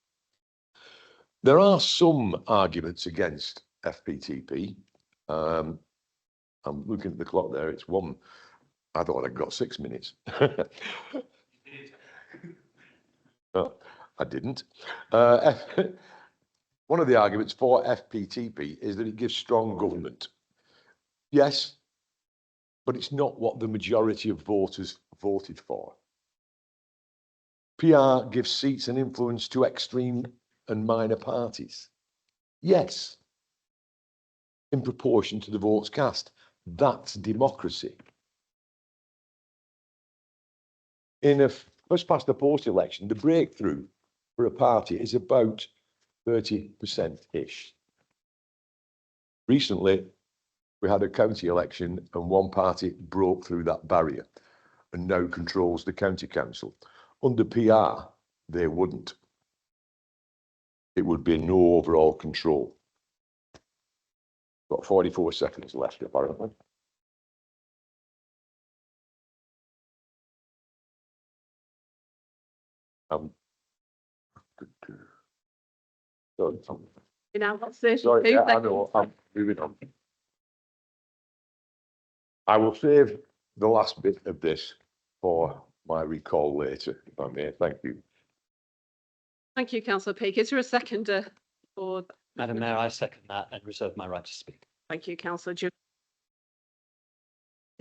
There are some arguments against FPTP. I'm looking at the clock there, it's 1. I thought I'd got 6 minutes. No, I didn't. One of the arguments for FPTP is that it gives strong government. Yes, but it's not what the majority of voters voted for. PR gives seats and influence to extreme and minor parties. Yes, in proportion to the votes cast. That's democracy. In a first past the post election, the breakthrough for a party is about 30%-ish. Recently, we had a county election and one party broke through that barrier and now controls the county council. Under PR, they wouldn't. It would be no overall control. Got 44 seconds left, apparently. You now got 32 Sorry, yeah, I seconds. know, I'm moving on. I will save the last bit of this for my recall later, if I may. Thank you. Thank you, Councillor Peake. Is there a seconder for? Madam Mayor, I second that and reserve my right to speak. Thank you, Councillor. Do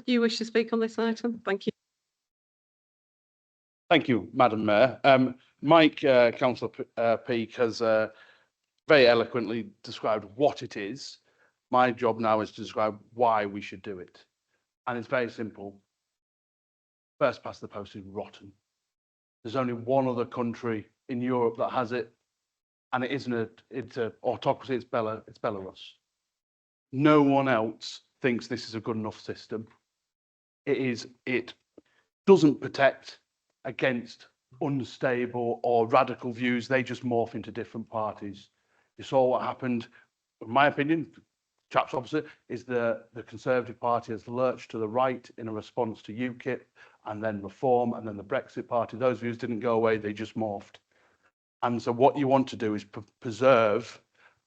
you wish to speak on this item? Thank you. Thank you, Madam Mayor. Mike, Councillor Peake has very eloquently described what it is. My job now is to describe why we should do it. And it's very simple. First past the post is rotten. There's only one other country in Europe that has it, and it isn't it's an autocracy, it's Belarus. No one else thinks this is a good enough system. It doesn't protect against unstable or radical views. They just morph into different parties. You saw what happened, in my opinion, chaps opposite, is the Conservative Party has lurched to the right in a response to UKIP and then Reform and then the Brexit Party. Those views didn't go away, they just morphed. And so what you want to do is preserve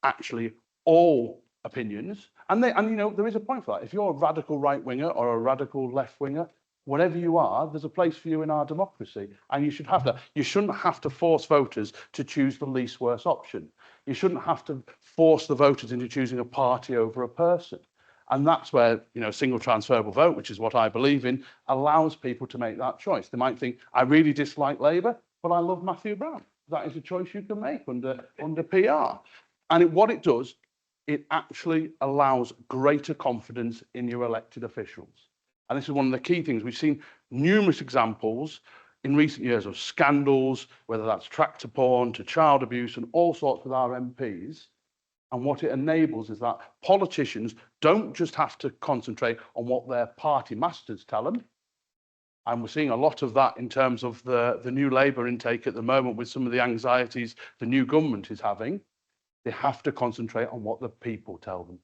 actually all opinions. And you know, there is a point for that. If you're a radical right winger or a radical left winger, whatever you are, there's a place for you in our democracy. And you should have that. You shouldn't have to force voters to choose the least worst option. You shouldn't have to force the voters into choosing a party over a person. And that's where, you know, single transferable vote, which is what I believe in, allows people to make that choice. They might think, I really dislike Labour, but I love Matthew Brown. That is a choice you can make under PR. And what it does, it actually allows greater confidence in your elected officials. And this is one of the key things. We've seen numerous examples in recent years of scandals, whether that's tractor porn to child abuse and all sorts with our MPs. And what it enables is that politicians don't just have to concentrate on what their party masters tell them. And we're seeing a lot of that in terms of the new Labour intake at the moment with some of the anxieties the new government is having. They have to concentrate on what the people tell them.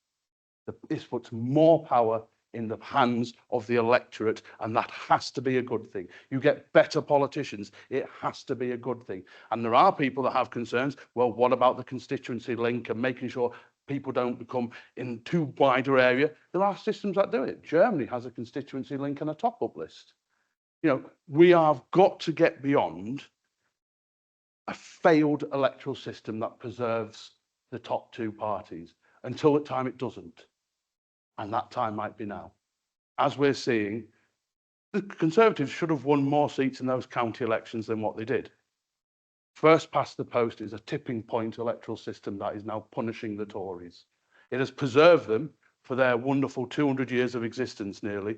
This puts more power in the hands of the electorate, and that has to be a good thing. You get better politicians, it has to be a good thing. And there are people that have concerns. Well, what about the constituency link and making sure people don't become in too wider area? There are systems that do it. Germany has a constituency link and a top-up list. You know, we have got to get beyond a failed electoral system that preserves the top two parties until the time it doesn't. And that time might be now. As we're seeing, the Conservatives should have won more seats in those county elections than what they did. First past the post is a tipping point electoral system that is now punishing the Tories. It has preserved them for their wonderful 200 years of existence nearly,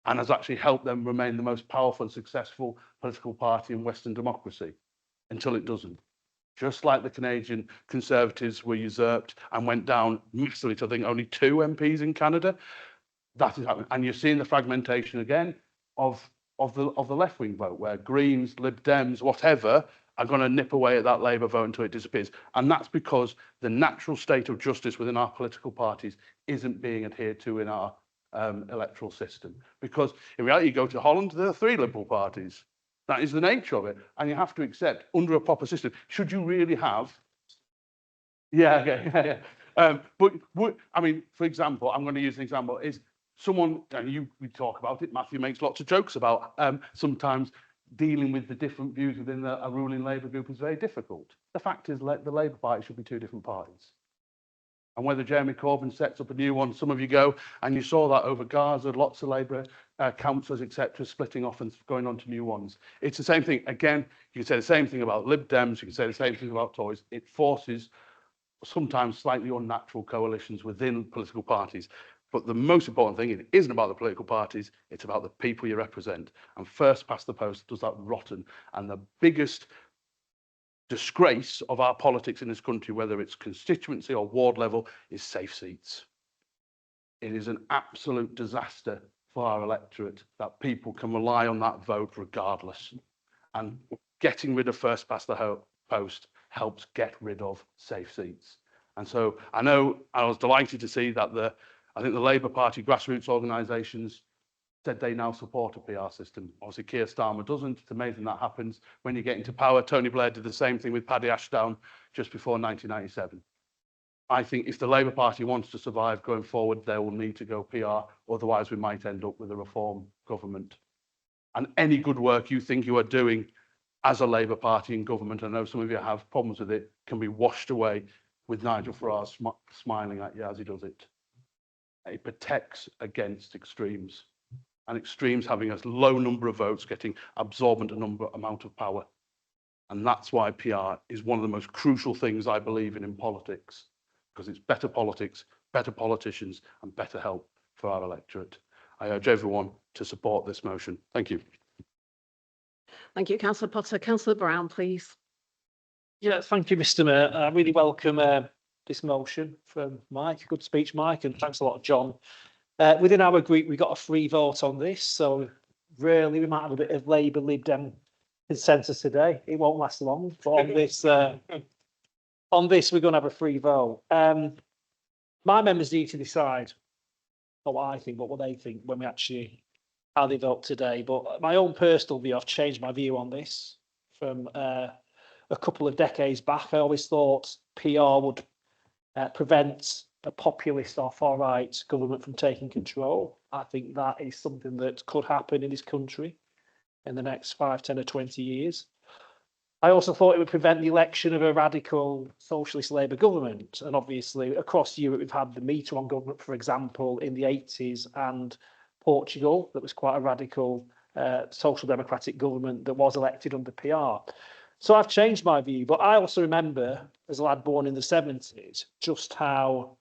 and has actually helped them remain the most powerful and successful political party in Western democracy until it doesn't. Just like the Canadian Conservatives were usurped and went down massively to, I think, only 2 MPs in Canada. That is happening, and you're seeing the fragmentation again of the left wing vote, where Greens, Lib Dems, whatever, are going to nip away at that Labour vote until it disappears. And that's because the natural state of justice within our political parties isn't being adhered to in our electoral system. Because in reality, you go to Holland, there are 3 Liberal parties. That is the nature of it. And you have to accept, under a proper system, should you really have... Yeah, okay, yeah. But I mean, for example, I'm going to use an example, is someone, and we talk about it, Matthew makes lots of jokes about sometimes dealing with the different views within a ruling Labour group is very difficult. The fact is, the Labour Party should be 2 different parties. And whether Jeremy Corbyn sets up a new one, some of you go, and you saw that over Gaza, lots of Labour councillors, etc., splitting off and going on to new ones. It's the same thing. Again, you can say the same thing about Lib Dems, you can say the same thing about Tories. It forces sometimes slightly unnatural coalitions within political parties. But the most important thing, it isn't about the political parties, it's about the people you represent. And first past the post does that rotten. And the biggest disgrace of our politics in this country, whether it's constituency or ward level, is safe seats. It is an absolute disaster for our electorate that people can rely on that vote regardless. And getting rid of first past the post helps get rid of safe seats. And so I know I was delighted to see that I think the Labour Party grassroots organisations said they now support a PR system. Obviously, Keir Starmer doesn't. It's amazing that happens when you get into power. Tony Blair did the same thing with Paddy Ashdown just before 1997. I think if the Labour Party wants to survive going forward, they will need to go PR. Otherwise, we might end up with a reform government. And any good work you think you are doing as a Labour Party in government, I know some of you have problems with it, can be washed away with Nigel Farage smiling at you as he does it. It protects against extremes, and extremes having a low number of votes getting absorbent amount of power. And that's why PR is one of the most crucial things I believe in politics, because it's better politics, better politicians, and better help for our electorate. I urge everyone to support this motion. Thank you. Thank you, Councillor Potter. Councillor Brown, please. Yeah, thank you, Mr. Mayor. I really welcome this motion from Mike. Good speech, Mike, and thanks a lot, John. Within our group, we got a free vote on this, so really we might have a bit of Labour Lib Dem consensus today. It won't last long, but on this we're going to have a free vote. My members need to decide not what I think, but what they think when we actually how they vote today. But my own personal view, I've changed my view on this from a couple of decades back. I always thought PR would prevent a populist or far-right government from taking control. I think that is something that could happen in this country in the next 5, 10 or 20 years. I also thought it would prevent the election of a radical socialist Labour government. And obviously across Europe, we've had the Mitterrand government, for example, in the 80s, and Portugal, that was quite a radical social democratic government that was elected under PR. So I've changed my view, but I also remember as a lad born in the 70s, just how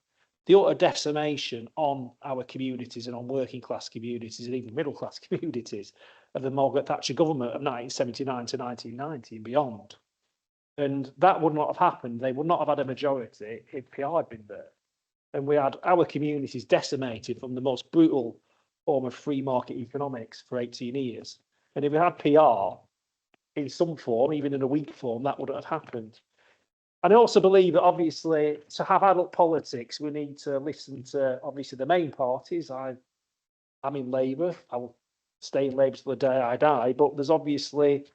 the utter decimation on our communities and on working class communities and even middle class communities of the Margaret Thatcher government of 1979 to 1990 and beyond. And that would not have happened. They would not have had a majority if PR had been there. And we had our communities decimated from the most brutal form of free market economics for 18 years. And if we had PR in some form, even in a weak form, that wouldn't have happened. And I also believe that obviously to have adult politics, we need to listen to obviously the main parties. I'm in Labour. I will stay in Labour till the day I die. But there's obviously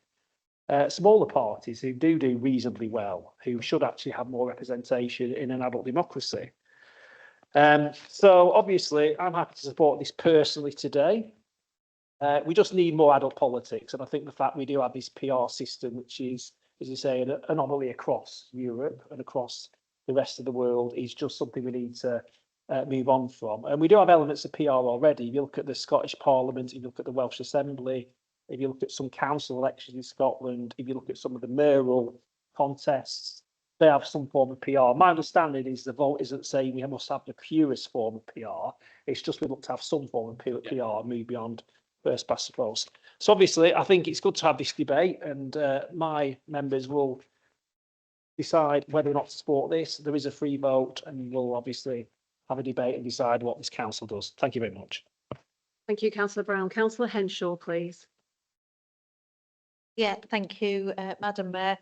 smaller parties who do reasonably well, who should actually have more representation in an adult democracy. So obviously, I'm happy to support this personally today. We just need more adult politics. And I think the fact we do have this PR system, which is, as you say, an anomaly across Europe and across the rest of the world, is just something we need to move on from. And we do have elements of PR already. If you look at the Scottish Parliament, if you look at the Welsh Assembly, if you look at some council elections in Scotland, if you look at some of the mayoral contests, they have some form of PR. My understanding is the vote isn't saying we must have the purest form of PR. It's just we look to have some form of PR and move beyond first past the post. So obviously, I think it's good to have this debate, and my members will decide whether or not to support this. There is a free vote, and we'll obviously have a debate and decide what this council does. Thank you very much. Thank you, Councillor Brown. Councillor Henshaw, please. Yeah, thank you, Madam Mayor.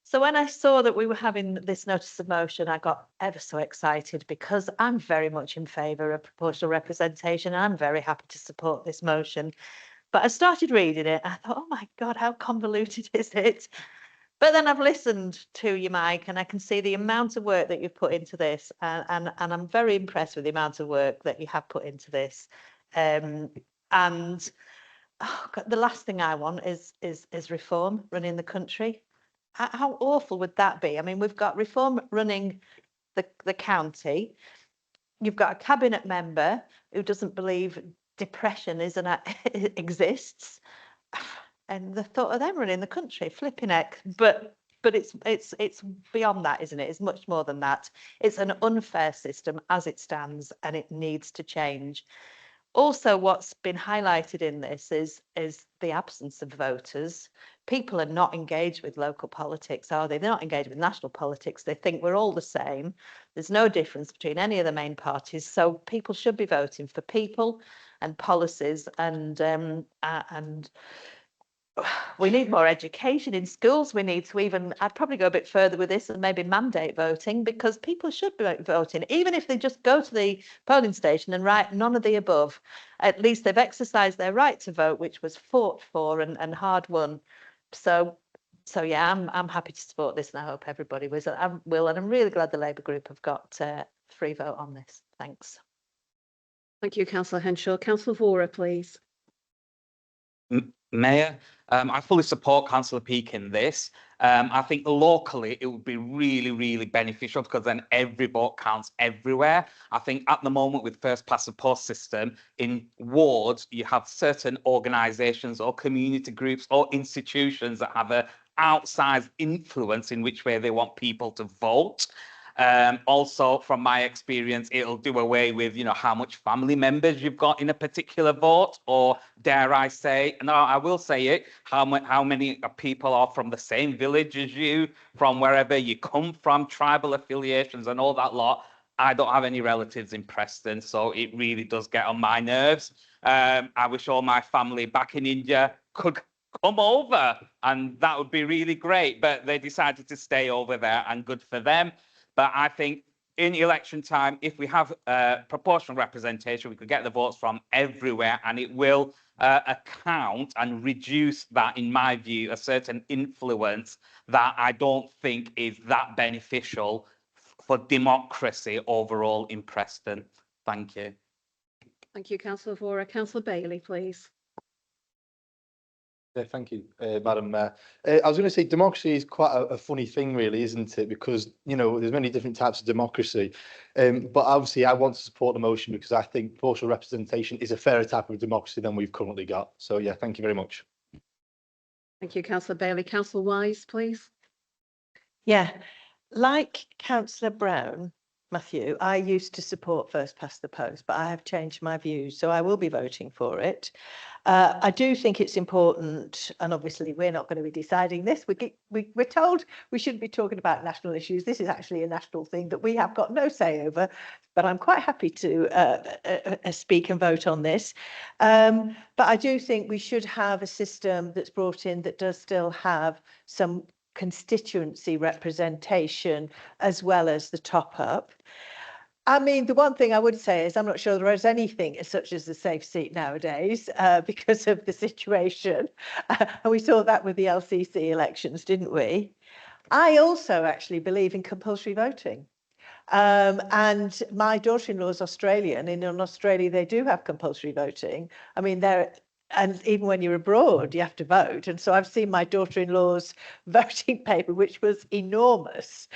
So when I saw that we were having this notice of motion, I got ever so excited because I'm very much in favour of proportional representation. I'm very happy to support this motion. But I started reading it, I thought, oh my God, how convoluted is it? But then I've listened to you, Mike, and I can see the amount of work that you've put into this, and I'm very impressed with the amount of work that you have put into this. And oh God, the last thing I want is reform running the country. How awful would that be? I mean, we've got reform running the county. You've got a cabinet member who doesn't believe depression exists, and the thought of them running the country, flipping heck. But it's beyond that, isn't it? It's much more than that. It's an unfair system as it stands, and it needs to change. Also, what's been highlighted in this is the absence of voters. People are not engaged with local politics, are they? They're not engaged with national politics. They think we're all the same. There's no difference between any of the main parties. So people should be voting for people and policies, and we need more education in schools. We need to even, I'd probably go a bit further with this and maybe mandate voting, because people should be voting, even if they just go to the polling station and write none of the above. At least they've exercised their right to vote, which was fought for and hard won. So yeah, I'm happy to support this, and I hope everybody will. And I'm really glad the Labour group have got free vote on this. Thanks. Thank you, Councillor Henshaw. Councillor Vora, please. Mayor, I fully support Councillor Peake in this. I think locally it would be really, really beneficial, because then every vote counts everywhere. I think at the moment with first past the post system, in wards, you have certain organisations or community groups or institutions that have a outsized influence in which way they want people to vote. Also, from my experience, it'll do away with, how much family members you've got in a particular vote, or dare I say, no, I will say it, how many people are from the same village as you, from wherever you come from, tribal affiliations and all that lot. I don't have any relatives in Preston, so it really does get on my nerves. I wish all my family back in India could come over, and that would be really great, but they decided to stay over there, and good for them. But I think in election time, if we have proportional representation, we could get the votes from everywhere, and it will account and reduce that, in my view, a certain influence that I don't think is that beneficial for democracy overall in Preston. Thank you. Thank you, Councillor Vora. Councillor Bailey, please. Thank you, Madam Mayor. I was going to say democracy is quite a funny thing, really, isn't it? Because, there's many different types of democracy. But obviously, I want to support the motion because I think proportional representation is a fairer type of democracy than we've currently got. So, yeah, thank you very much. Thank you, Councillor Bailey. Councillor Wise, please. Yeah, like Councillor Brown, Matthew, I used to support first past the post, but I have changed my views, so I will be voting for it. I do think it's important, and obviously we're not going to be deciding this. We're told we shouldn't be talking about national issues. This is actually a national thing that we have got no say over, but I'm quite happy to speak and vote on this. But I do think we should have a system that's brought in that does still have some constituency representation as well as the top up. I mean, the one thing I would say is I'm not sure there is anything as such as a safe seat nowadays because of the situation. And we saw that with the LCC elections, didn't we? I also actually believe in compulsory voting. And my daughter-in-law is Australian, and in Australia they do have compulsory voting. I mean, and even when you're abroad, you have to vote. And so I've seen my daughter-in-law's voting paper, which was enormous,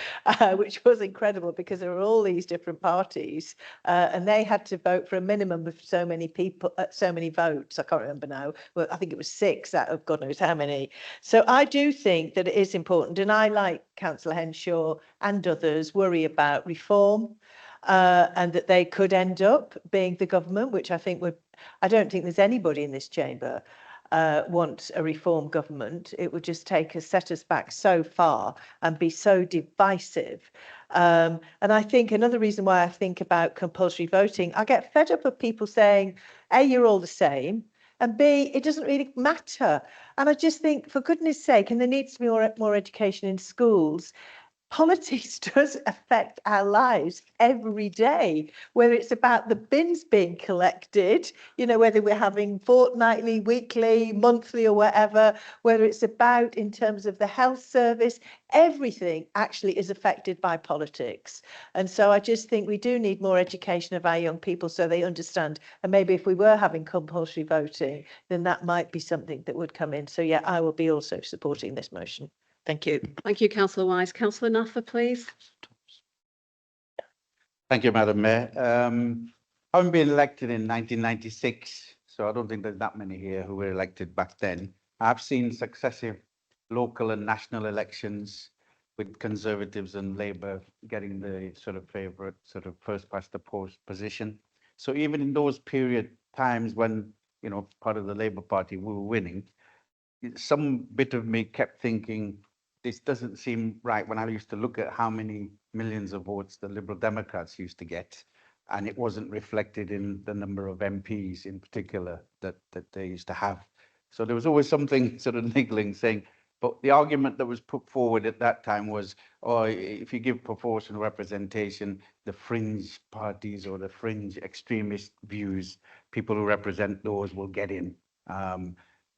which was incredible because there were all these different parties and they had to vote for a minimum of so many people, so many votes. I can't remember now. Well, I think it was 6 out of God knows how many. So I do think that it is important. And I, like Councillor Henshaw and others, worry about reform. And that they could end up being the government, which I think I don't think there's anybody in this chamber wants a reform government. It would just set us back so far and be so divisive. And I think another reason why I think about compulsory voting, I get fed up of people saying A, you're all the same, and B, it doesn't really matter. And I just think, for goodness sake, and there needs to be more education in schools, politics does affect our lives every day, whether it's about the bins being collected, you know, whether we're having fortnightly, weekly, monthly or whatever, whether it's about in terms of the health service, everything actually is affected by politics. And so I just think we do need more education of our young people so they understand. And maybe if we were having compulsory voting, then that might be something that would come in. So yeah, I will be also supporting this motion. Thank you. Thank you, Councillor Wise. Councillor Naffer, please. Thank you, Madam Mayor. Having been elected in 1996, so I don't think there's that many here who were elected back then. I've seen successive local and national elections with Conservatives and Labour getting the sort of favourite sort of first past the post position. So even in those period times when, you know, part of the Labour Party we were winning, some bit of me kept thinking, this doesn't seem right when I used to look at how many millions of votes the Liberal Democrats used to get, and it wasn't reflected in the number of MPs in particular that they used to have. So there was always something sort of niggling saying, but the argument that was put forward at that time was, oh, if you give proportional representation, the fringe parties or the fringe extremist views, people who represent those will get in.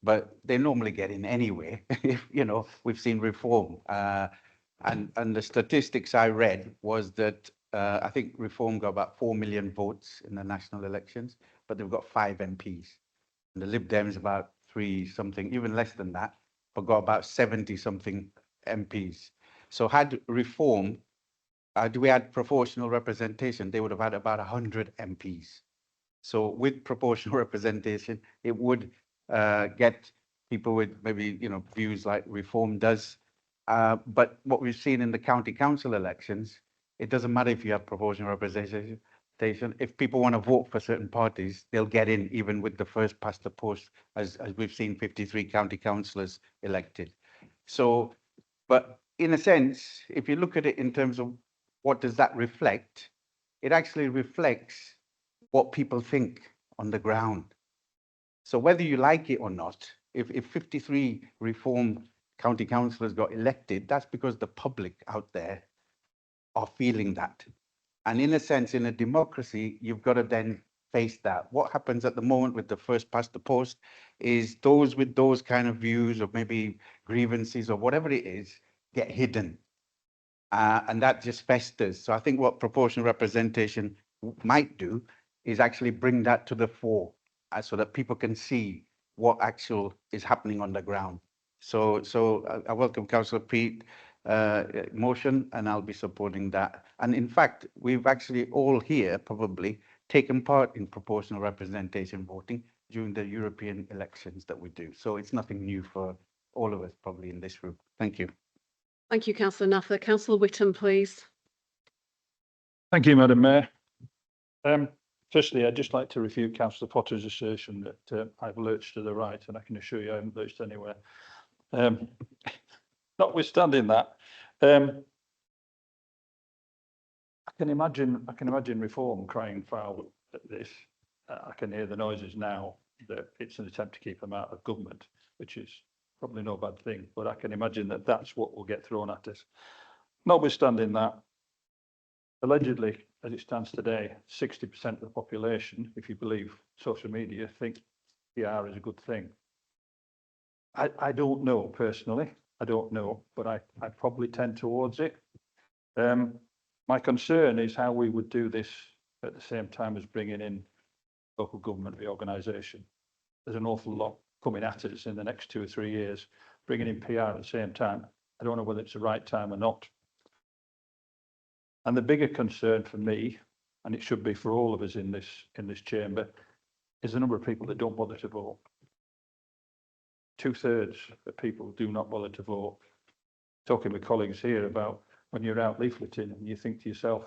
But they normally get in anyway. If you know, we've seen reform, and the statistics I read was that I think Reform got about 4 million votes in the national elections, but they've got 5 MPs. And the Lib Dems about 3 something, even less than that, but got about 70 something MPs. So had Reform, do we add proportional representation, they would have had about 100 MPs. So with proportional representation, it would get people with maybe, you know, views like Reform does. But what we've seen in the county council elections, it doesn't matter if you have proportional representation. If people want to vote for certain parties, they'll get in even with the first past the post, as we've seen 53 county councillors elected. So, but in a sense, if you look at it in terms of what does that reflect, it actually reflects what people think on the ground. So whether you like it or not, if 53 Reform county councillors got elected, that's because the public out there are feeling that. And in a sense, in a democracy, you've got to then face that. What happens at the moment with the first past the post is those with those kind of views or maybe grievances or whatever it is get hidden. And that just festers. So I think what proportional representation might do is actually bring that to the fore so that people can see what actual is happening on the ground. So I welcome Councillor Pete motion, and I'll be supporting that. And in fact, we've actually all here probably taken part in proportional representation voting during the European elections that we do. So it's nothing new for all of us probably in this room. Thank you. Thank you, Councillor Naffer. Councillor Whittam, please. Thank you, Madam Mayor. Firstly, I'd just like to refute Councillor Potter's assertion that I've lurched to the right, and I can assure you I haven't lurched anywhere. Notwithstanding that, I can imagine Reform crying foul at this. I can hear the noises now that it's an attempt to keep them out of government, which is probably no bad thing, but I can imagine that that's what will get thrown at us. Notwithstanding that, allegedly, as it stands today, 60% of the population, if you believe social media, think PR is a good thing. I don't know personally, I don't know, but I probably tend towards it. My concern is how we would do this at the same time as bringing in local government reorganisation. There's an awful lot coming at us in the next 2 or 3 years, bringing in PR at the same time. I don't know whether it's the right time or not. And the bigger concern for me, and it should be for all of us in this chamber, is the number of people that don't bother to vote. 2/3 of people do not bother to vote. Talking with colleagues here about when you're out leafleting and you think to yourself,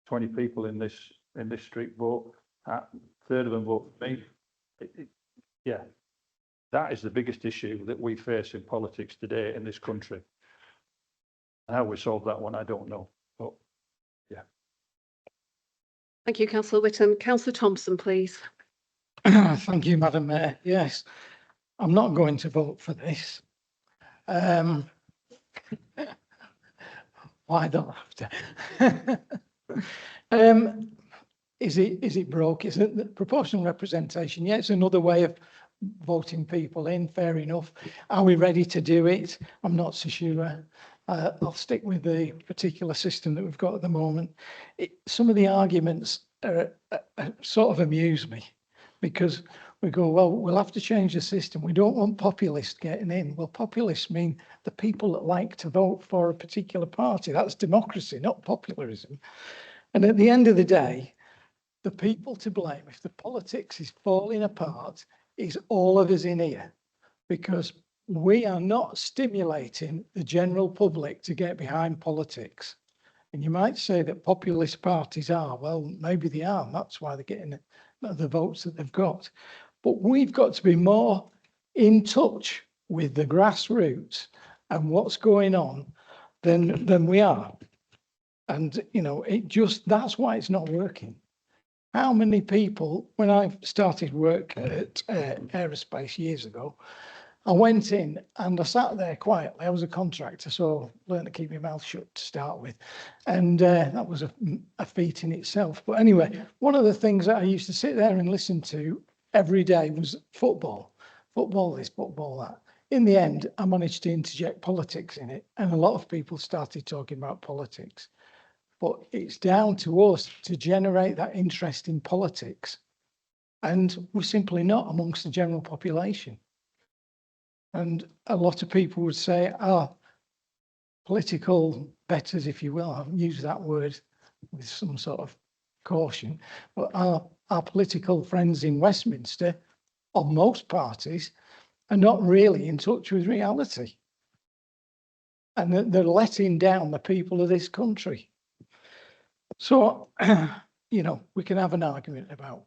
20 people in this street vote, a third of them vote for me. Yeah, that is the biggest issue that we face in politics today in this country. How we solve that one, I don't know. But yeah. Thank you, Councillor Whittam. Councillor Thompson, please. Thank you, Madam Mayor. Yes, I'm not going to vote for this. Why don't I have to? Is it broke? Is it the proportional representation? Yeah, it's another way of voting people in. Fair enough. Are we ready to do it? I'm not so sure. I'll stick with the particular system that we've got at the moment. Some of the arguments sort of amuse me, because we go, well, we'll have to change the system. We don't want populists getting in. Well, populists mean the people that like to vote for a particular party. That's democracy, not popularism. And at the end of the day, the people to blame if the politics is falling apart is all of us in here, because we are not stimulating the general public to get behind politics. And you might say that populist parties are. Well, maybe they are, and that's why they're getting the votes that they've got. But we've got to be more in touch with the grassroots and what's going on than we are. And, you know, that's why it's not working. How many people, when I started work at aerospace years ago, I went in and I sat there quietly. I was a contractor, so I learned to keep my mouth shut to start with. And that was a feat in itself. But anyway, one of the things that I used to sit there and listen to every day was football. Football this, football that. In the end, I managed to interject politics in it, and a lot of people started talking about politics. But it's down to us to generate that interest in politics. And we're simply not amongst the general population. And a lot of people would say, political betters, if you will, I haven't used that word with some sort of caution, but our political friends in Westminster, of most parties, are not really in touch with reality. And they're letting down the people of this country. So, you know, we can have an argument about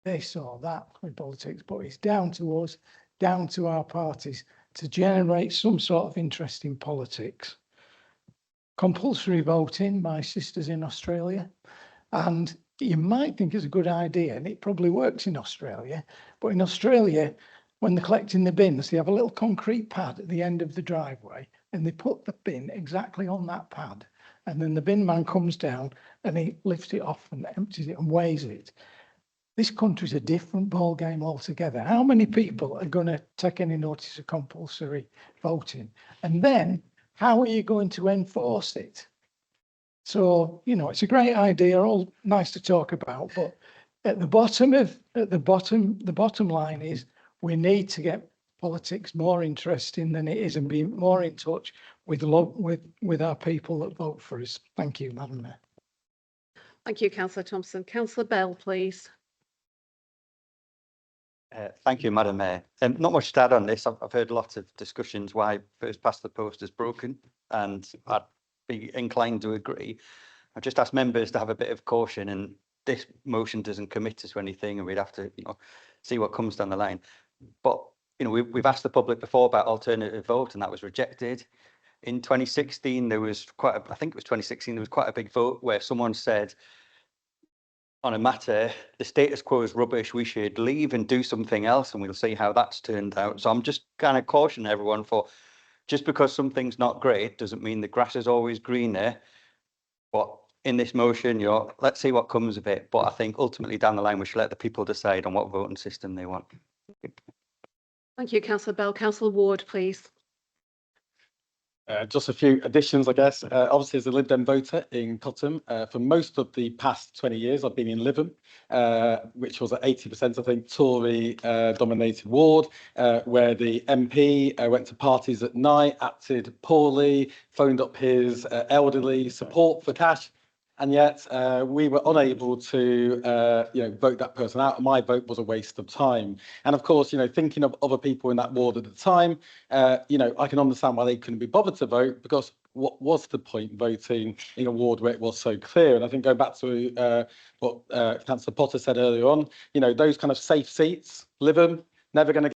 this or that with politics, but it's down to us, down to our parties to generate some sort of interest in politics. Compulsory voting, my sister's in Australia, and you might think it's a good idea, and it probably works in Australia, but in Australia, when they're collecting the bins, they have a little concrete pad at the end of the driveway, and they put the bin exactly on that pad. And then the bin man comes down and he lifts it off and empties it and weighs it. This country's a different ball game altogether. How many people are going to take any notice of compulsory voting? And then how are you going to enforce it? So, you know, it's a great idea, all nice to talk about, but the bottom line is we need to get politics more interesting than it is and be more in touch with our people that vote for us. Thank you, Madam Mayor. Thank you, Councillor Thompson. Councillor Bell, please. Thank you, Madam Mayor. Not much to add on this. I've heard lots of discussions why first past the post is broken, and I'd be inclined to agree. I've just asked members to have a bit of caution, and this motion doesn't commit us to anything, and we'd have to, you know, see what comes down the line. But you know, we've asked the public before about alternative vote, and that was rejected. In 2016, there was I think it was 2016, there was quite a big vote where someone said, on a matter, the status quo is rubbish, we should leave and do something else, and we'll see how that's turned out. So I'm just kind of cautioning everyone for, just because something's not great doesn't mean the grass is always greener. But in this motion, you know, let's see what comes of it. But I think ultimately down the line, we should let the people decide on what voting system they want. Thank you, Councillor Bell. Councillor Ward, please. Just a few additions, I guess. Obviously, as a Lib Dem voter in Cottam, for most of the past 20 years, I've been in Lytham, which was at 80%, I think, Tory-dominated ward, where the MP went to parties at night, acted poorly, phoned up his elderly support for cash, and yet we were unable to, vote that person out. My vote was a waste of time. And of course, you know, thinking of other people in that ward at the time, I can understand why they couldn't be bothered to vote, because what was the point voting in a ward where it was so clear? And I think going back to what Councillor Potter said earlier on, you know, those kind of safe seats, Lytham, never going to